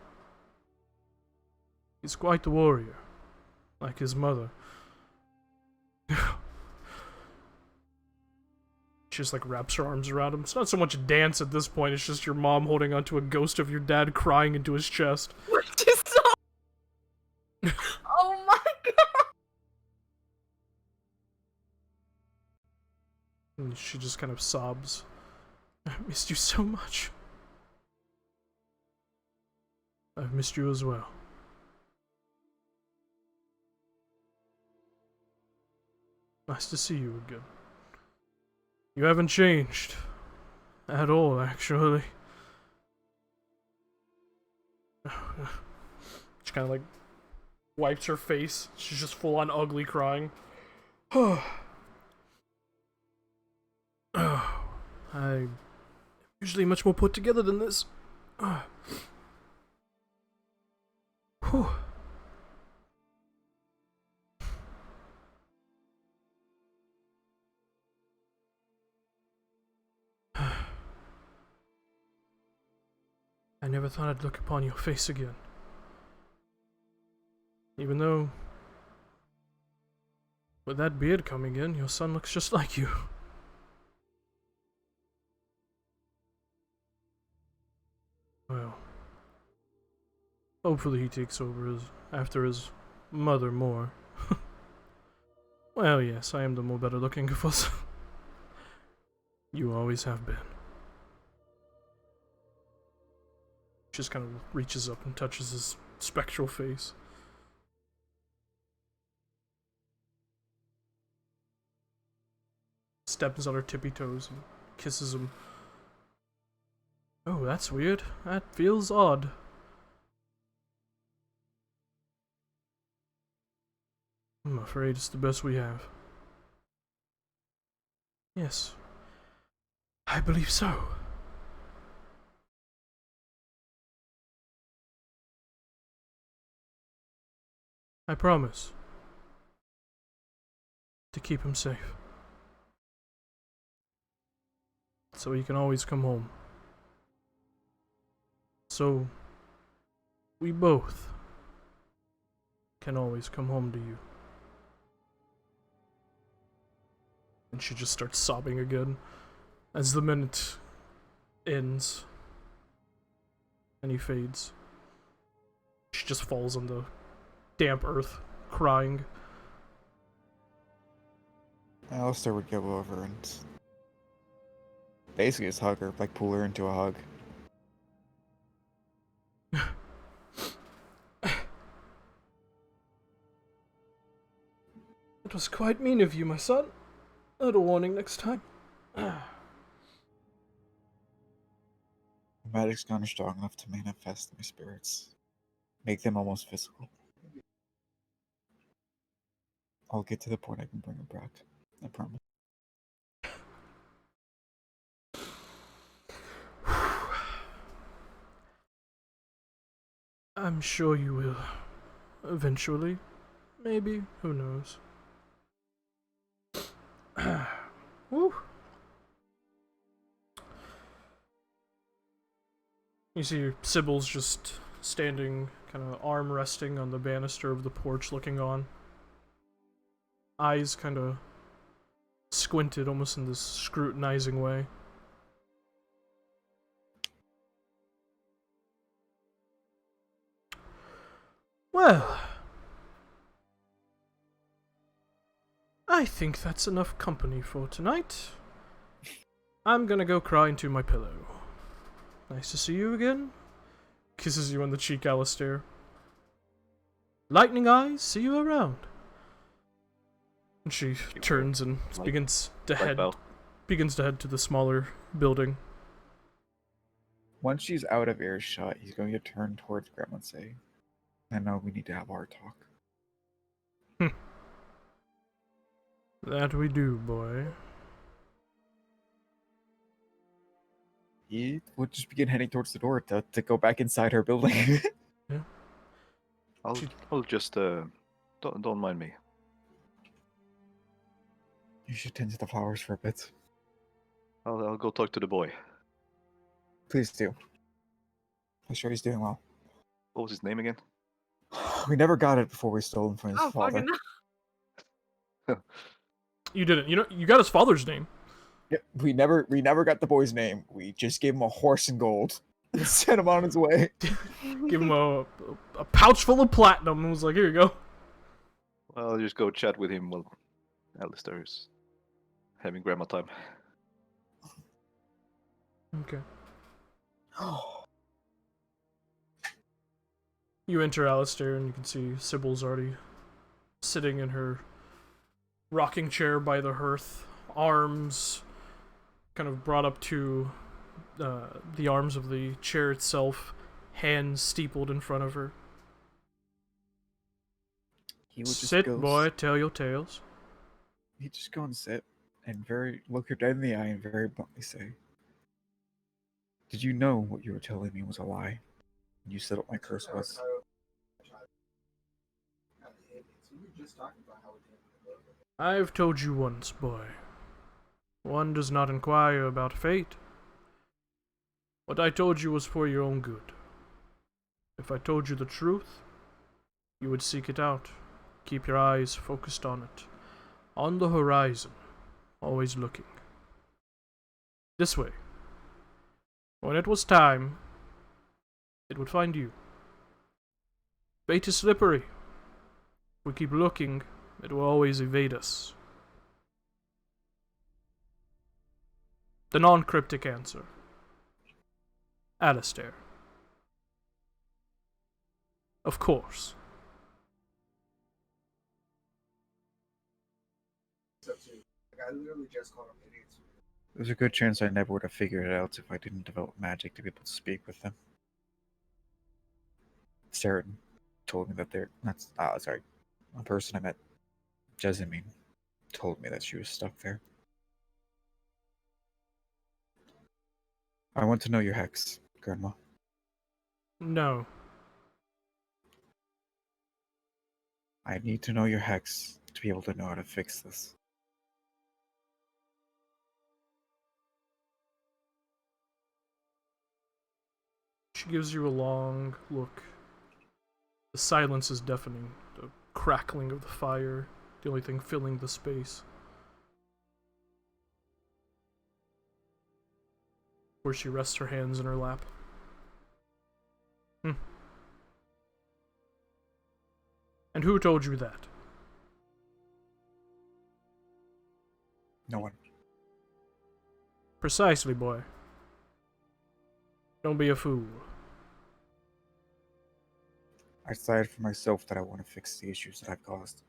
He's quite the warrior. Like his mother. She just like wraps her arms around him. It's not so much a dance at this point, it's just your mom holding onto a ghost of your dad crying into his chest. Which is so. Oh my god! And she just kind of sobs. I missed you so much. I've missed you as well. Nice to see you again. You haven't changed. At all, actually. She kind of like wipes her face. She's just full on ugly crying. I'm usually much more put together than this. Whew. I never thought I'd look upon your face again. Even though, with that beard coming in, your son looks just like you. Well, hopefully he takes over after his mother more. Well, yes, I am the more better looking of us. You always have been. Just kind of reaches up and touches his spectral face. Steps on her tippy toes and kisses him. Oh, that's weird. That feels odd. I'm afraid it's the best we have. Yes. I believe so. I promise to keep him safe. So he can always come home. So we both can always come home to you. And she just starts sobbing again as the minute ends and he fades. She just falls on the damp earth, crying. Alistair would go over and basically just hug her, like pull her into a hug. It was quite mean of you, my son. A little warning next time. The magic's gone strong enough to manifest my spirits, make them almost physical. I'll get to the point I can bring her back. I promise. I'm sure you will. Eventually. Maybe. Who knows? Woo. You see Sybil's just standing, kind of arm resting on the banister of the porch looking on. Eyes kind of squinted almost in this scrutinizing way. Well, I think that's enough company for tonight. I'm gonna go cry into my pillow. Nice to see you again. Kisses you on the cheek, Alistair. Lightning eyes, see you around. And she turns and begins to head to the smaller building. Once she's out of earshot, he's going to turn towards Grandma and say, I know we need to have our talk. That we do, boy. He would just begin heading towards the door to go back inside her building. Yeah. I'll just Don't mind me. You should tend to the flowers for a bit. I'll go talk to the boy. Please do. I'm sure he's doing well. What was his name again? We never got it before we stole him from his Oh, father. fucking no. You didn't. You got his father's name. Yeah, we never got the boy's name. We just gave him a horse and gold and sent him on his way. Give him a pouch full of platinum and was like, here you go. Well, I'll just go chat with him while Alistair is having grandma time. Okay. You enter Alistair and you can see Sybil's already sitting in her rocking chair by the hearth, arms kind of brought up to the arms of the chair itself, hands steepled in front of her. He would just Sit, go boy, tell your tales. He'd just go and sit and look her dead in the eye and very bluntly say, "Did you know what you were telling me was a lie? You said what my curse was." I've told you once, boy. One does not inquire about fate. What I told you was for your own good. If I told you the truth, you would seek it out. Keep your eyes focused on it. On the horizon. Always looking. This way. When it was time, it would find you. Fate is slippery. If we keep looking, it will always evade us. The non-cryptic answer. Alistair. Of course. I literally just called him idiots. There's a good chance I never would have figured it out if I didn't develop magic to be able to speak with them. Saren told me that a person I met, Jessamine, told me that she was stuck there. I want to know your hex, Grandma. No. I need to know your hex to be able to know how to fix this. She gives you a long look. The silence is deafening. The crackling of the fire, the only thing filling the space. Where she rests her hands in her lap. And who told you that? No one. Precisely, boy. Don't be a fool. I decided for myself that I want to fix the issues that I've caused.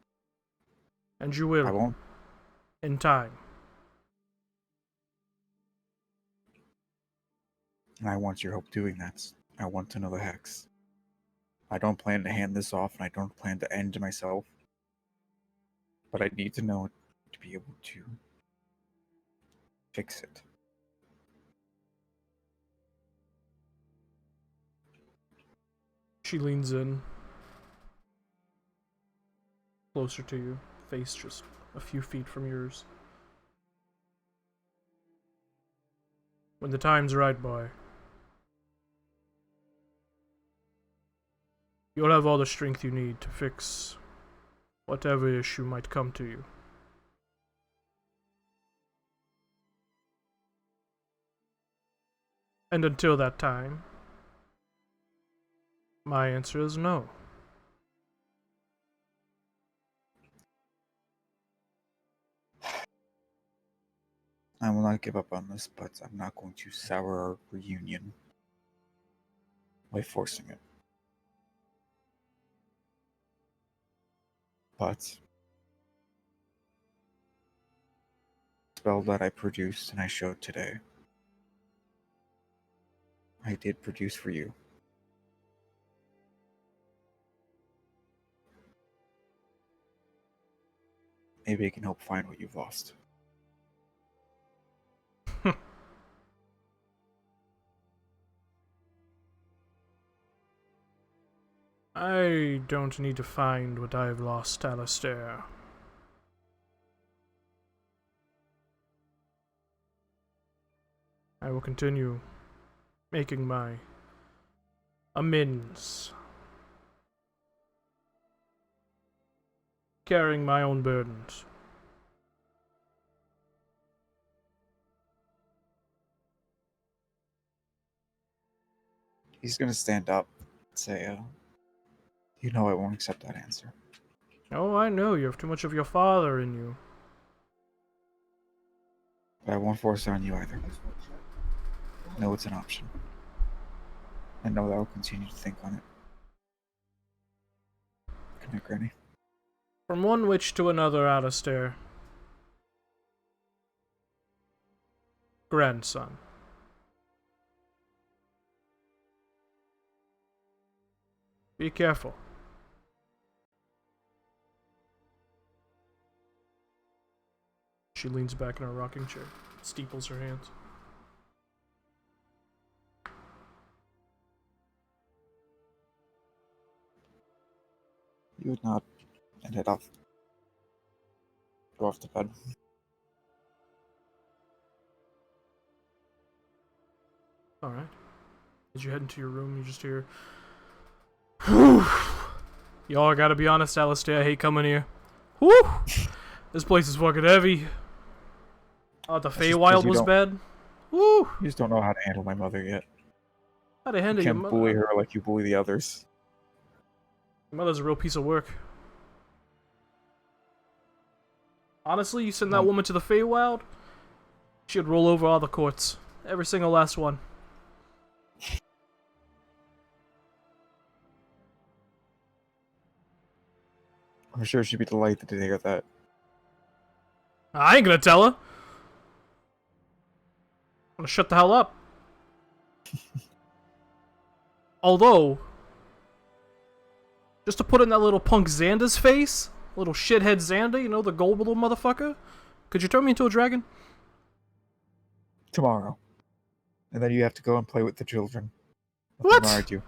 And you will. I won't. In time. And I want your help doing that. I want to know the hex. I don't plan to hand this off, and I don't plan to end myself. But I need to know it to be able to fix it. She leans in. Closer to you. Face just a few feet from yours. When the time's right, boy. You'll have all the strength you need to fix whatever issue might come to you. And until that time, my answer is no. I will not give up on this, but I'm not going to sour our reunion by forcing it. But the spell that I produced and I showed today, I did produce for you. Maybe it can help find what you've lost. I don't need to find what I've lost, Alistair. I will continue making my amends. Carrying my own burdens. He's gonna stand up and say, you know I won't accept that answer. Oh, I know, you have too much of your father in you. But I won't force it on you either. No, it's an option. I know that I'll continue to think on it. Good night, Granny. From one witch to another, Alistair. Grandson. Be careful. She leans back in her rocking chair, steeples her hands. You would not and head off. Go off to bed. Alright. As you head into your room, you just hear... Whew! Y'all gotta be honest, Alistair, I hate coming here. Whew! This place is fucking heavy. Oh, the That's just Feywild because you was don't- bad? Woo! You just don't know how to handle my mother yet. How to You handle your can't mother? bully her like you bully the others. Your mother's a real piece of work. Honestly, you send that woman to the Feywild, she'd roll over all the courts. Every single last one. I'm sure she'd be delighted to hear that. I ain't gonna tell her. I'm gonna shut the hell up. Although, just to put in that little punk Xander's face, little shithead Xander, you know, the gold little motherfucker, could you turn me into a dragon? Tomorrow. And then you have to go and play with the children. Let What? them argue.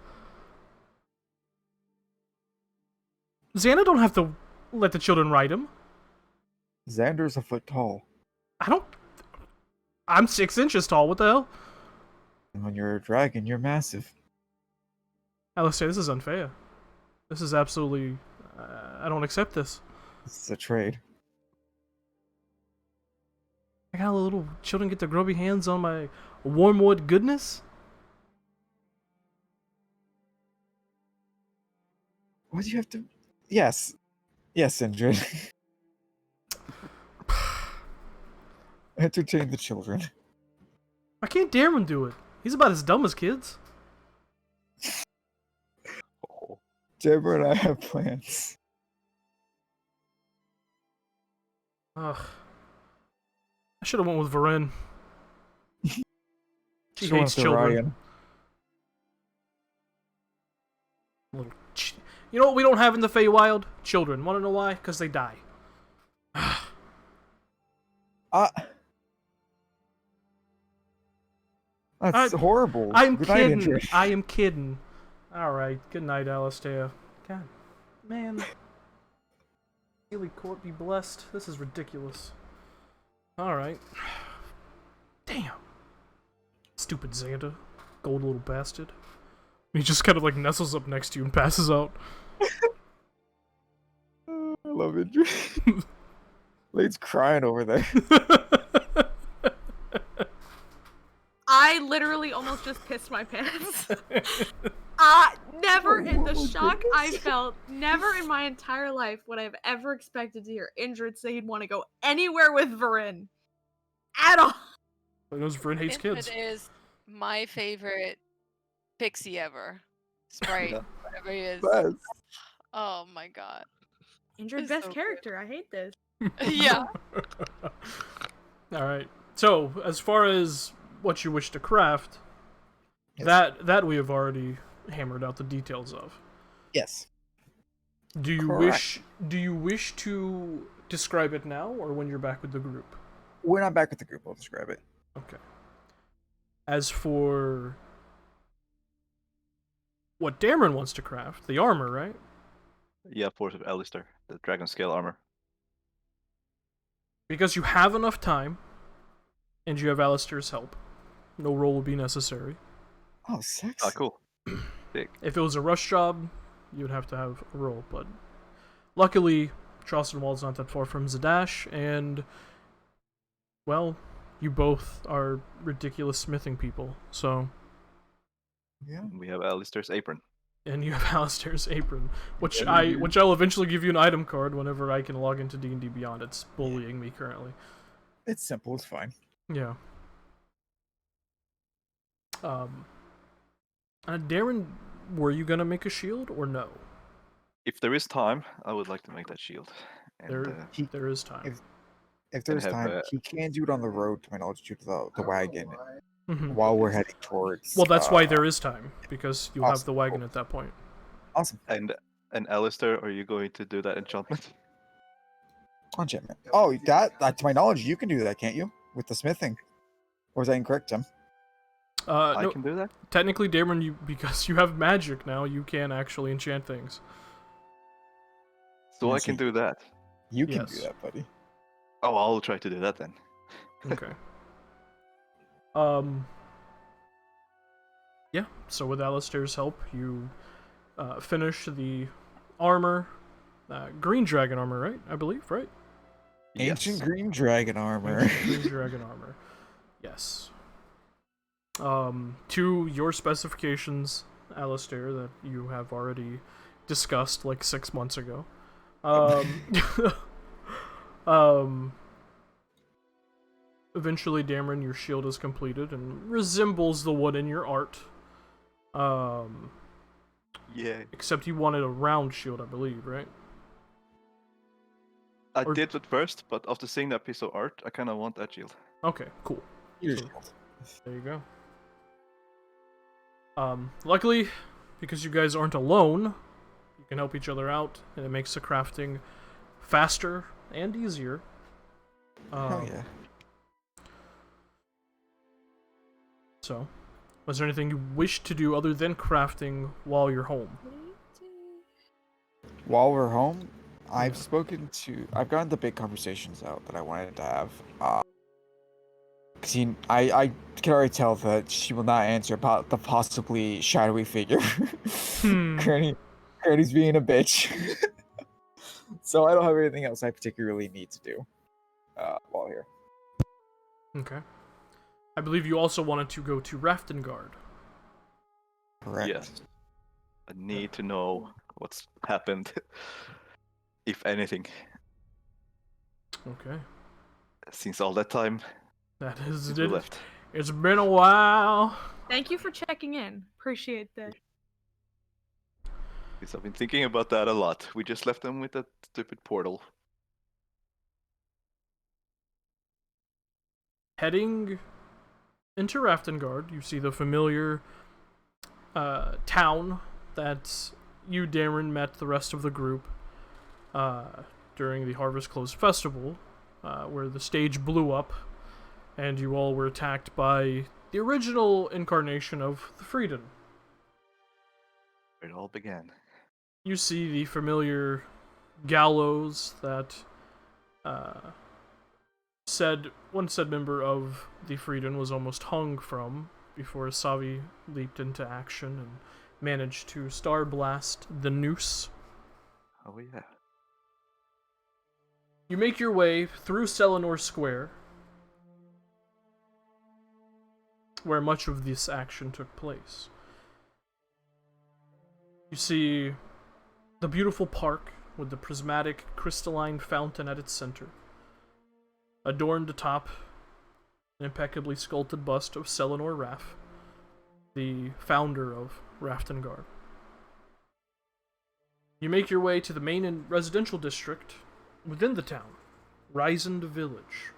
Xander don't have to let the children ride him. Xander's a foot tall. I'm 6 inches tall, what the hell? And when you're a dragon, you're massive. Alistair, this is unfair. This is absolutely... I don't accept this. This is a trade. I got little children get their grubby hands on my wormwood goodness? Why do you have to... Yes. Yes, Indrid. Entertain the children. I can't dare him do it. He's about as dumb as kids. Deborah and I have plans. Ugh. I should have went with Varen. She She went hates to children. Ryan. You know what we don't have in the Feywild? Children. Want to know why? Because they die. That's horrible. I'm Good night, kidding. Indrid. I am kidding. Alright. Good night, Alistair. God. Man. Sealy Court be blessed. This is ridiculous. Alright. Damn. Stupid Xander. Gold little bastard. He just kind of like nestles up next to you and passes out. I love Indrid. Lade's crying over there. I literally almost just pissed my pants. Never in the shock I felt, never in my entire life would I have ever expected to hear Indrid say he'd want to go anywhere with Varen. At all. Because Varen hates kids. It is my favorite pixie ever. Sprite, whatever he is. Best. Oh my god. Indrid, It's best so good. character. I hate this. Yeah. Alright. So, as far as what you wish to craft, Yes. that we have already hammered out the details of. Yes. Do you Correct. wish to describe it now or when you're back with the group? We're not back with the group. I'll describe it. Okay. As for what Dameron wants to craft, the armor, right? Yeah, for Alistair, the dragon scale armor. Because you have enough time, and you have Alistair's help. No roll will be necessary. Oh, sexy. Ah, cool. Big. If it was a rush job, you would have to have a roll, but luckily, Charleston Wall's not that far from Zadash, and, well, you both are ridiculous smithing people, so... Yeah. We have Alistair's apron. And you have Alistair's apron, which I'll eventually give you an item card whenever I can log into D&D Beyond. It's bullying me currently. It's simple. It's fine. Yeah. Darren, were you gonna make a shield or no? If there is time, I would like to make that shield. And, There is time. If there's have, time, he can do it on the road to my knowledge due to the wagon Mhm. while we're heading towards. Well, that's why there is time, because you'll have awesome, the wagon cool. at that point. Awesome. and Alistair, are you going to do that enchantment? Enchantment. Oh, that to my knowledge, you can do that, can't you? With the smithing. Or is that incorrect, Tim? I No, can do that? technically, Dameron, because you have magic now, you can actually enchant things. So Yeah, I can do that. You can Yes. do that, buddy. Oh, I'll try to do that then. Okay. Yeah, so with Alistair's help, you finish the armor. Green dragon armor, right? I believe, right? Ancient Yes. green dragon armor. Ancient green dragon armor. Yes. To your specifications, Alistair, that you have already discussed like 6 months ago. Eventually, Dameron, your shield is completed and resembles the one in your art. Yeah. Except you wanted a round shield, I believe, right? I Or- did at first, but after seeing that piece of art, I kind of want that shield. Okay, cool. Your So- shield. There you go. Luckily, because you guys aren't alone, you can help each other out, and it makes the crafting faster and easier. Hell yeah. So, was there anything you wish to do other than crafting while you're home? While we're home, I've gotten the big conversations out that I wanted to have. Cause I can already tell that she will not answer about the possibly shadowy figure. Granny's being a bitch. So I don't have anything else I particularly need to do while here. Okay. I believe you also wanted to go to Raftengard. Correct. Yes. I need to know what's happened, if anything, Okay. since all that time That is since we it. left. It's been a while. Thank you for checking in. Appreciate that. Because I've been thinking about that a lot. We just left them with that stupid portal. Heading into Raftengard, you see the familiar town that you, Darren, met the rest of the group during the Harvest Close Festival, where the stage blew up and you all were attacked by the original incarnation of the Freedom. Where it all began. You see the familiar gallows that one said member of the Freedom was almost hung from before Savi leaped into action and managed to star blast the noose. Oh yeah. You make your way through Selenor Square, where much of this action took place. You see the beautiful park with the prismatic crystalline fountain at its center, adorned atop an impeccably sculpted bust of Selenor Raff, the founder of Raftengard. You make your way to the main and residential district within the town, Rysand Village.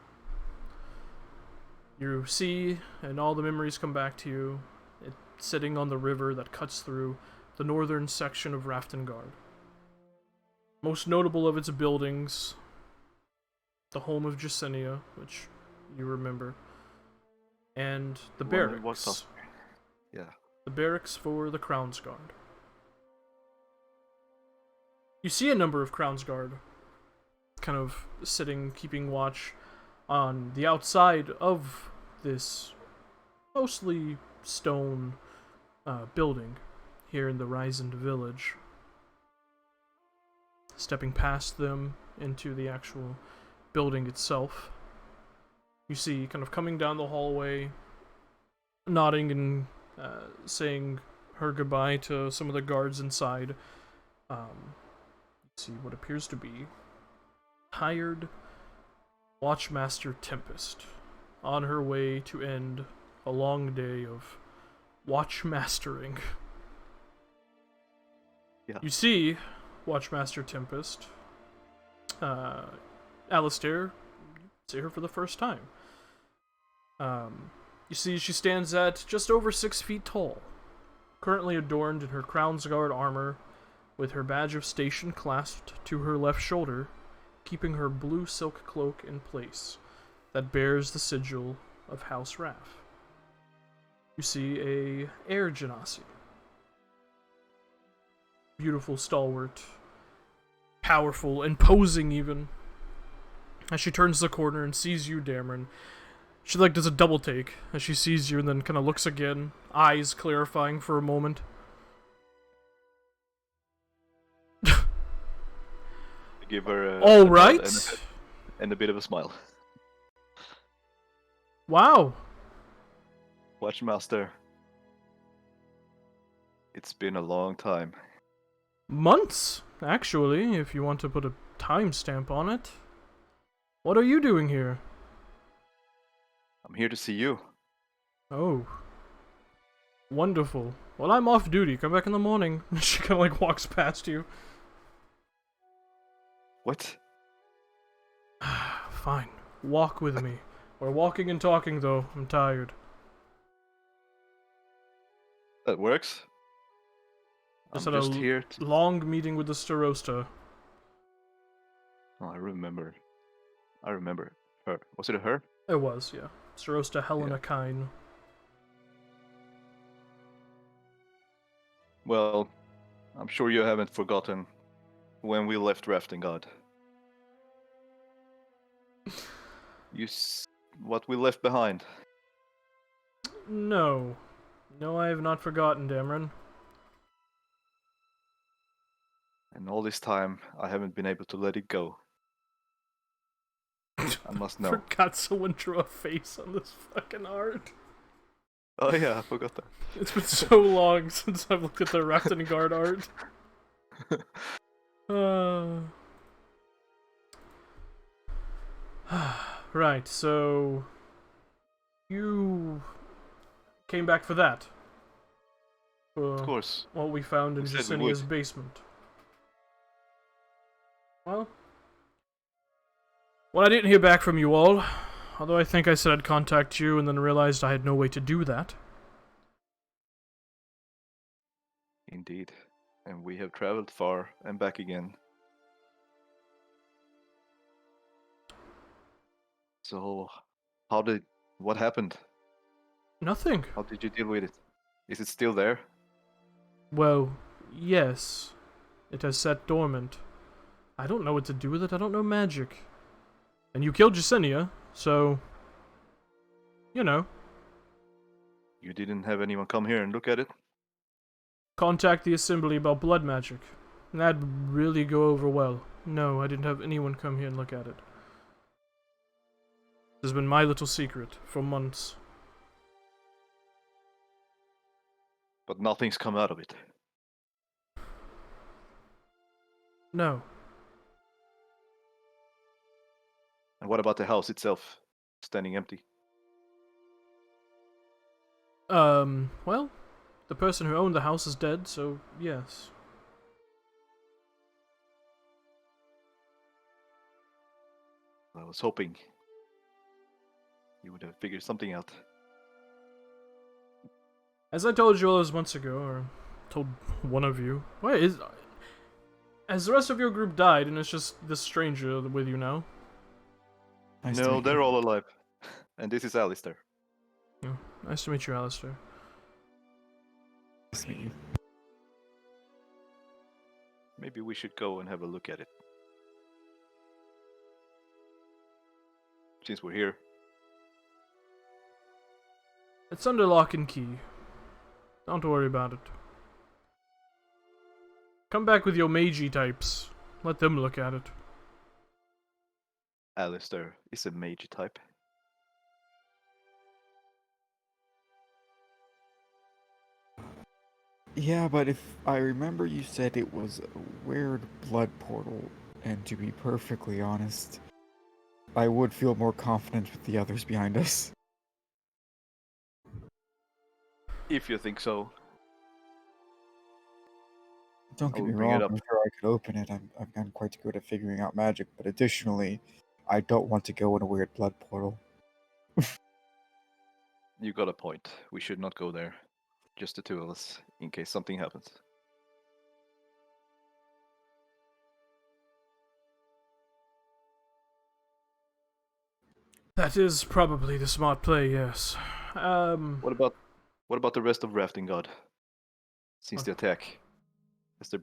You see, and all the memories come back to you, it sitting on the river that cuts through the northern section of Raftengard. Most notable of its buildings, the home of Jacinia, which you remember, and the one we walked barracks. past. Yeah. The barracks for the Crown's Guard. You see a number of Crown's Guard kind of sitting, keeping watch on the outside of this mostly stone building here in the Risend village. Stepping past them into the actual building itself, you see kind of coming down the hallway, nodding and saying her goodbye to some of the guards inside. You see what appears to be hired Watchmaster Tempest on her way to end a long day of watchmastering. Yeah. You see Watchmaster Tempest, Alistair, you see her for the first time. You see she stands at just over 6 feet tall, currently adorned in her Crown's Guard armor, with her badge of station clasped to her left shoulder, keeping her blue silk cloak in place that bears the sigil of House Raff. You see a Air Genasi. Beautiful, stalwart, powerful, imposing even. As she turns the corner and sees you, Dameron, she does a double take as she sees you and then kind of looks again, eyes clarifying for a moment. Give her all a right, nod and a bit of a smile. Wow. Watchmaster, it's been a long time. Months, actually, if you want to put a timestamp on it. What are you doing here? I'm here to see you. Oh. Wonderful. Well, I'm off duty. Come back in the morning. She kind of walks past you. What? Fine. Walk with me. We're walking and talking, though. I'm tired. That works. Just I'm had just a here long meeting with the Starosta. Oh, I remember. I remember her. Was it a her? It was, yeah. Starosta Helena Yeah. Kine. Well, I'm sure you haven't forgotten when we left Raftengard. What we left behind. No. No, I have not forgotten, Dameron. And all this time, I haven't been able to let it go. I must know. Forgot someone drew a face on this fucking art. Oh yeah, I forgot that. It's been so long since I've looked at the Raftengard art. Right, so you came back for that. Of course. What we found in We said we Jasinia's would. basement. Well, I didn't hear back from you all, although I think I said I'd contact you and then realized I had no way to do that. Indeed. And we have traveled far and back again. So, what happened? Nothing. How did you deal with it? Is it still there? Well, yes. It has sat dormant. I don't know what to do with it. I don't know magic. And you killed Jasinia, so... You know. You didn't have anyone come here and look at it? Contact the assembly about blood magic. That'd really go over well. No, I didn't have anyone come here and look at it. This has been my little secret for months. But nothing's come out of it. No. And what about the house itself? Standing empty? Well, the person who owned the house is dead, so yes. I was hoping you would have figured something out. As I told you all those months ago, or told one of you, has the rest of your group died and it's just this stranger with you now? Nice to No, meet they're you. all alive. And this is Alistair. Yeah, nice to meet you, Alistair. Nice to meet you. Maybe we should go and have a look at it. Since we're here. It's under lock and key. Don't worry about it. Come back with your Meiji types. Let them look at it. Alistair is a mage type. Yeah, but if I remember, you said it was a weird blood portal, and to be perfectly honest, I would feel more confident with the others behind us. If you think so. Don't I get will me bring it wrong, up. I'm sure I could open it. I've gotten quite good at figuring out magic, but additionally, I don't want to go in a weird blood portal. You got a point. We should not go there. Just the two of us, in case something happens. That is probably the smart play, yes. What about the rest of Rafting God? Since the attack. Has there...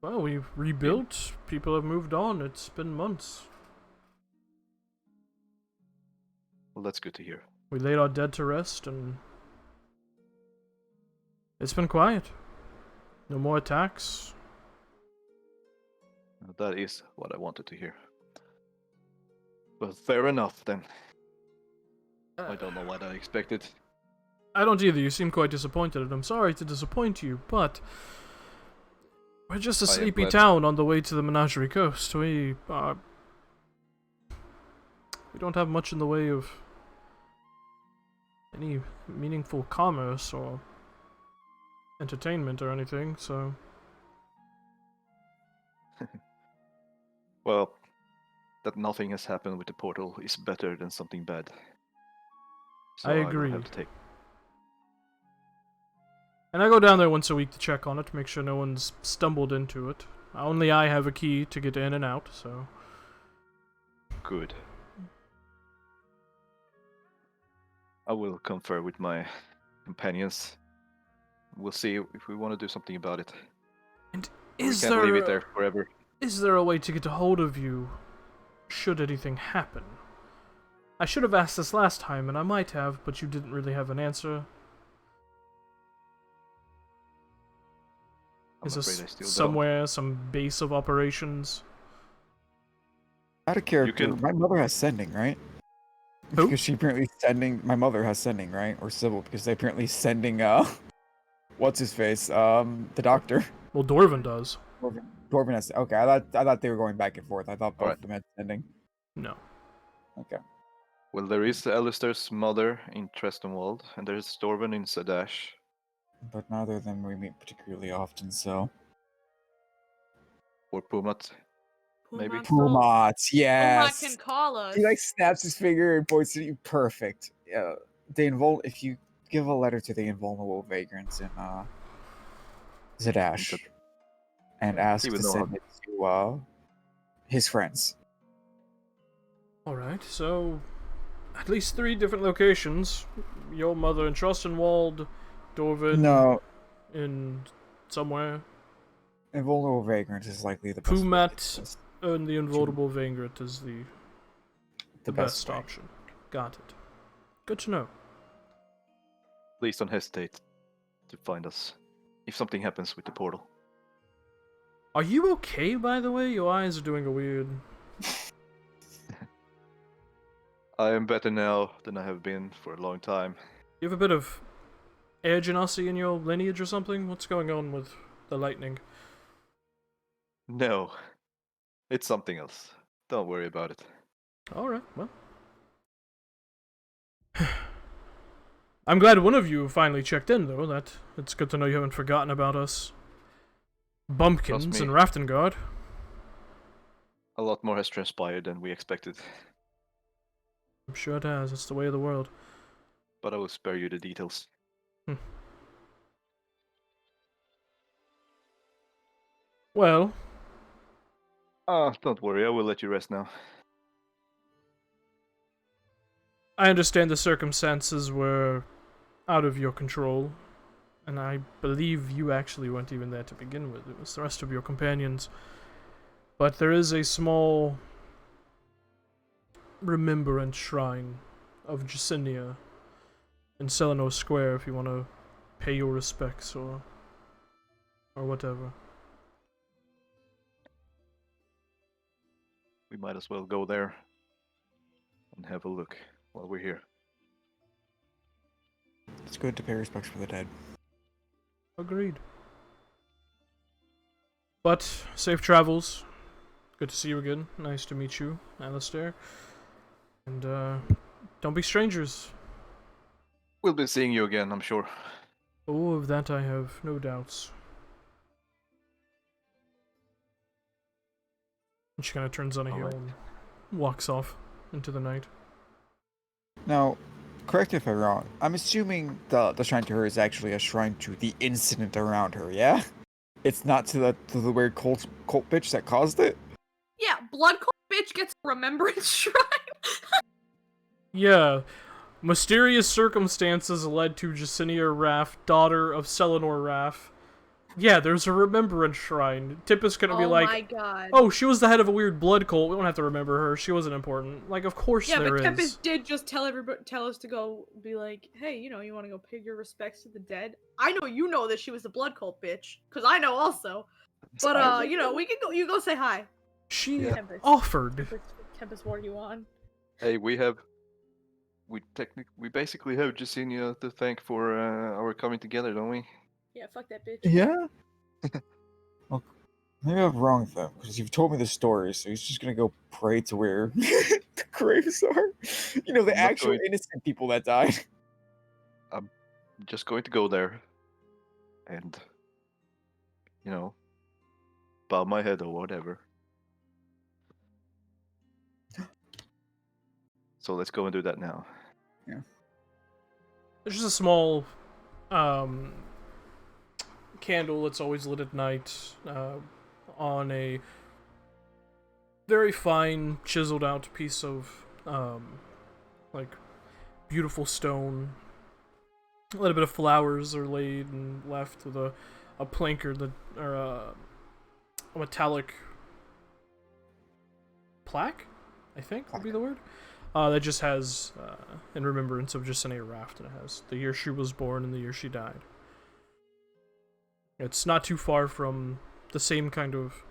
Well, we've rebuilt. People have moved on. It's been months. Well, that's good to hear. We laid our dead to rest, and it's been quiet. No more attacks. That is what I wanted to hear. Well, fair enough then. I don't know what I expected. I don't either. You seem quite disappointed, and I'm sorry to disappoint you, but we're just a I am sleepy glad- town on the way to the Menagerie Coast. We don't have much in the way of any meaningful commerce or entertainment or anything, so... Well, that nothing has happened with the portal is better than something bad. So I will agree. have to take... And I go down there once a week to check on it, make sure no one's stumbled into it. Only I have a key to get in and out, so... Good. I will confer with my companions. We'll see if we want to do something about it. And We is can't leave it there... there forever. Is there a way to get a hold of you, should anything happen? I should have asked this last time, and I might have, but you didn't really have an answer. I'm Is afraid this I still don't. somewhere, some base of operations? Out of character, can- my mother has sending, right? Who? Because she apparently sending. My mother has sending, right? Or Sybil, because they apparently sending. What's his face? The doctor. Well, Dorvin does. Dwarven has. Okay, I thought they were going back and forth. I thought both Alright. of them had sending. No. Okay. Well, there is Alistair's mother in Trestonwald, and there's Storven in Sadash. But neither of them we meet particularly often, so. Or Pumat. Maybe. Pumat, yes. Pumat can call us. He like snaps his finger and points at you. Perfect. Yeah. If you give a letter to the invulnerable vagrants in Zadash and ask He to would know send it to his friends. Alright, so... At least 3 different locations. Your mother in Trostenwald, Dorvin No, in somewhere, invulnerable vagrant is likely the best. way to Pumat do this. and the Invulnerable Vagrant is the best way. option. Got it. Good to know. Please don't hesitate to find us if something happens with the portal. Are you okay, by the way? Your eyes are doing a weird... I am better now than I have been for a long time. You have a bit of air genasi in your lineage or something? What's going on with the lightning? No, it's something else. Don't worry about it. Alright, well. I'm glad one of you finally checked in, though. It's good to know you haven't forgotten about us. Bumpkins me. and Raftengard. A lot more has transpired than we expected, I'm sure it has. It's the way of the world. but I will spare you the details. Well, Don't worry, I will let you rest now. I understand the circumstances were out of your control. And I believe you actually weren't even there to begin with. It was the rest of your companions. But there is a small remembrance shrine of Jacinia in Selenor Square if you want to pay your respects or whatever. We might as well go there and have a look while we're here. It's good to pay respects for the dead. Agreed. But, safe travels. Good to see you again. Nice to meet you, Alistair. And, don't be strangers. We'll be seeing you again, I'm sure. Oh, of that I have no doubts. And she kind of turns on a heel and walks off into the night. Now, correct me if I'm wrong. I'm assuming the shrine to her is actually a shrine to the incident around her, yeah? It's not to the weird cult bitch that caused it? Yeah, blood cult bitch gets a remembrance shrine. Yeah. Mysterious circumstances led to Jacinia Raff, daughter of Selenor Raff. Yeah, there's a remembrance shrine. Tip is gonna be like, my god. oh, she was the head of a weird blood cult. We don't have to remember her. She wasn't important. Like, of course Yeah, there but is. Tempest did just tell us to go be like, hey, you want to go pay your respects to the dead. I know you know that she was the blood cult bitch, because I know also. But we can go. You go say hi. She Tempest. offered. Tempest wore you on. Hey, we basically have Jacinia to thank for our coming together, don't we? Yeah, fuck that bitch. Yeah? Well, maybe I'm wrong though, because you've told me the story, so he's just gonna go pray to where the graves are. The I'm not actual going- innocent people that died. I'm just going to go there and, bow my head or whatever. So let's go and do that now. There's just a small candle that's always lit at night on a very fine, chiseled out piece of beautiful stone. A little bit of flowers are laid and left with a placard or a metallic plaque, I think would be the word. That just has, in remembrance of Jacinia Raft, and it has the year she was born and the year she died. It's not too far from the same kind of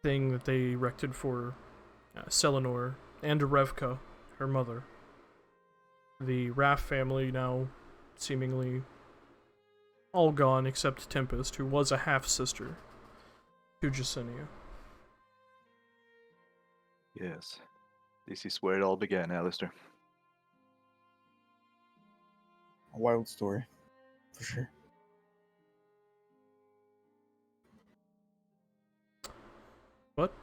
thing that they erected for Selenor and Revka, her mother. The Raft family now seemingly all gone except Tempest, who was a half-sister to Jacinia. Yes. This is where it all began, Alistair. A wild story, for sure. But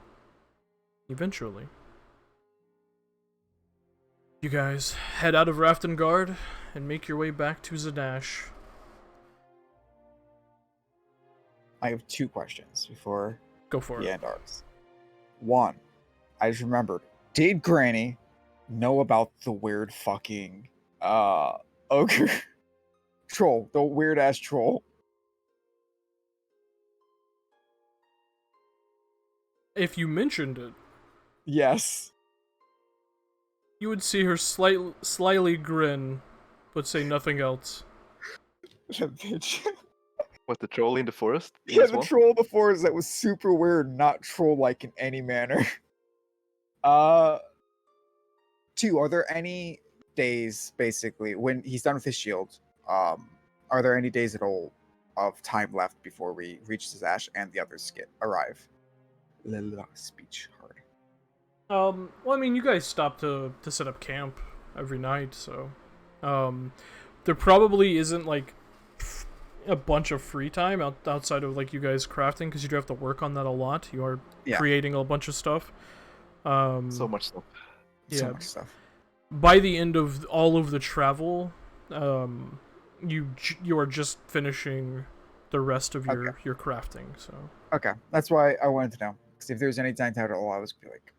eventually, you guys head out of Raftengard and make your way back to Zadash. I have 2 questions before Go for the it. end arcs. 1, I just remembered, did Granny know about the weird fucking ogre troll, the weird ass troll? If you mentioned it, Yes. you would see her slyly grin, but say nothing else. That bitch. What, the troll in the forest? In Yeah, the the swamp? troll of the forest that was super weird, not troll-like in any manner. 2, are there any days, basically, when he's done with his shield, are there any days at all of time left before we reach Zash and the others arrive? Speech hard. Well, I mean, you guys stop to set up camp every night, so there probably isn't a bunch of free time outside of you guys crafting, because you do have to work on that a lot. You are creating a bunch of stuff. So much stuff. Yeah. So much stuff. By the end of all of the travel, you are just finishing the rest of your crafting. So Okay, that's why I wanted to know. Because if there's any downtime at all, I was be like,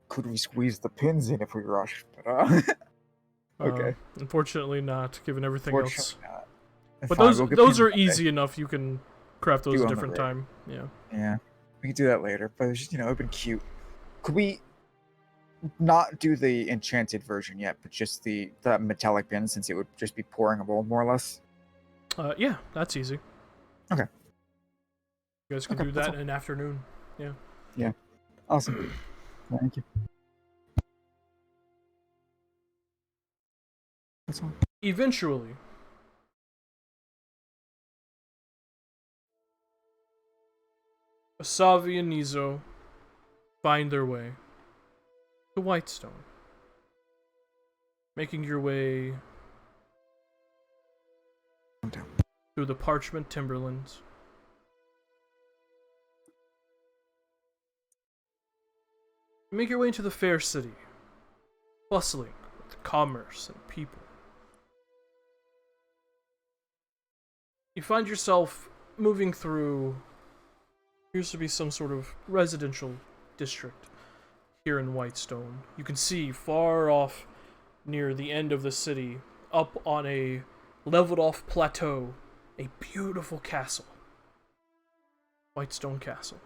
could we squeeze the pins in if we rush? But Okay. Unfortunately not, given everything else. Fortunately not. But Fine, those we'll get those painted are Monday. easy enough. You can craft those Do a on the different road. time. Yeah. Yeah, we can do that later. But it's just, it'd been cute. Could we not do the enchanted version yet, but just the metallic bin, since it would just be pouring a bowl more or less? Yeah, that's easy. Okay. You guys can Okay, do that's that in an afternoon. Yeah. Yeah. Awesome. Thank you. That's all. Eventually, Asavi and Nizo find their way to Whitestone, making your way Downtown. through the parchment timberlands. You make your way into the fair city, bustling with commerce and people. You find yourself moving through appears to be some sort of residential district here in Whitestone. You can see far off near the end of the city, up on a leveled off plateau, a beautiful castle. Whitestone Castle.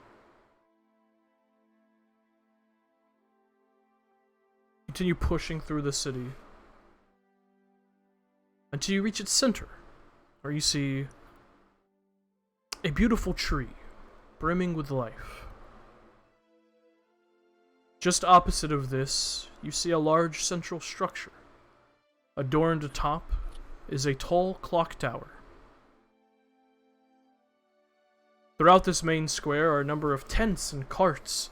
Continue pushing through the city until you reach its center, where you see a beautiful tree brimming with life. Just opposite of this, you see a large central structure. Adorned atop is a tall clock tower. Throughout this main square are a number of tents and carts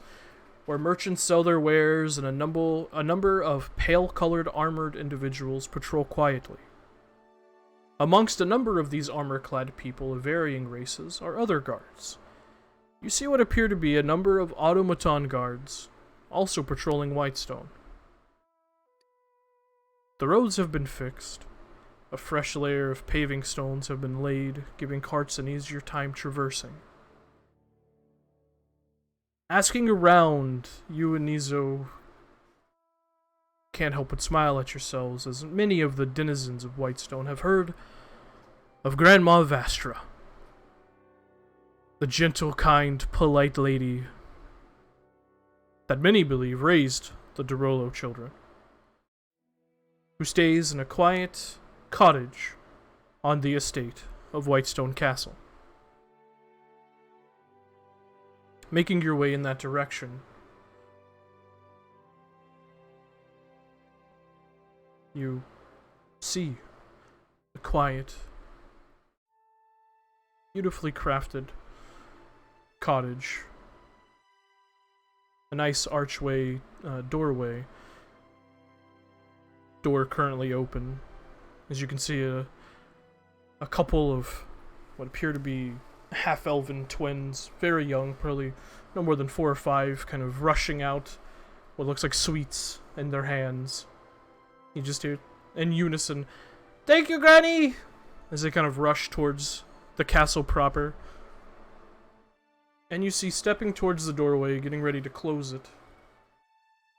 where merchants sell their wares, and a number of pale-colored armored individuals patrol quietly. Amongst a number of these armor-clad people of varying races are other guards. You see what appear to be a number of automaton guards, also patrolling Whitestone. The roads have been fixed. A fresh layer of paving stones have been laid, giving carts an easier time traversing. Asking around, you and Nizo can't help but smile at yourselves, as many of the denizens of Whitestone have heard of Grandma Vastra, the gentle, kind, polite lady that many believe raised the Dorolo children, who stays in a quiet cottage on the estate of Whitestone Castle. Making your way in that direction, you see the quiet, beautifully crafted cottage. A nice archway, doorway. Door currently open. As you can see, a couple of what appear to be half-elven twins, very young, probably no more than 4 or 5, kind of rushing out what looks like sweets in their hands. You just hear, in unison, "Thank you, Granny!" as they kind of rush towards the castle proper. And you see, stepping towards the doorway, getting ready to close it,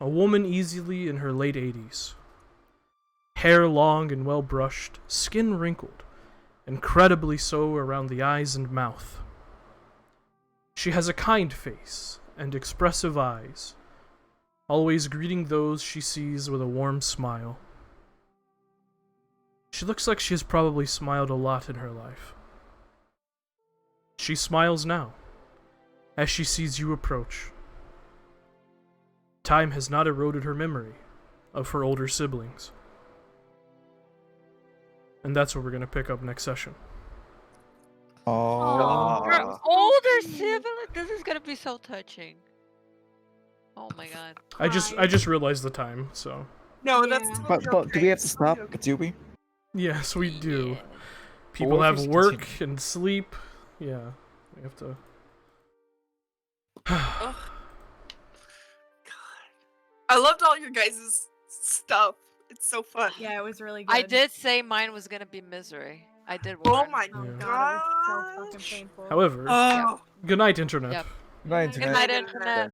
a woman easily in her late 80s. Hair long and well brushed, skin wrinkled, incredibly so around the eyes and mouth. She has a kind face and expressive eyes, always greeting those she sees with a warm smile. She looks like she has probably smiled a lot in her life. She smiles now, as she sees you approach. Time has not eroded her memory of her older siblings. And that's where we're going to pick up next session. Oh. Your older sibling? This is gonna be so touching. Oh my god. I just realized the time, so. No, that's Yeah. totally But do we have to okay. stop? Okay. Do we? Yes, we do. Yeah. People Or if have we work continue. and sleep. Yeah, we have to. Ugh. God. I loved all your guys' stuff. It's so fun. Yeah, it was really good. I did say mine was gonna be misery. I did Oh warn. my Oh Yeah. god, it was so gosh. fucking painful. However, Oh. good night, Internet. Yep. Good night, Good Internet. night, Internet. internet.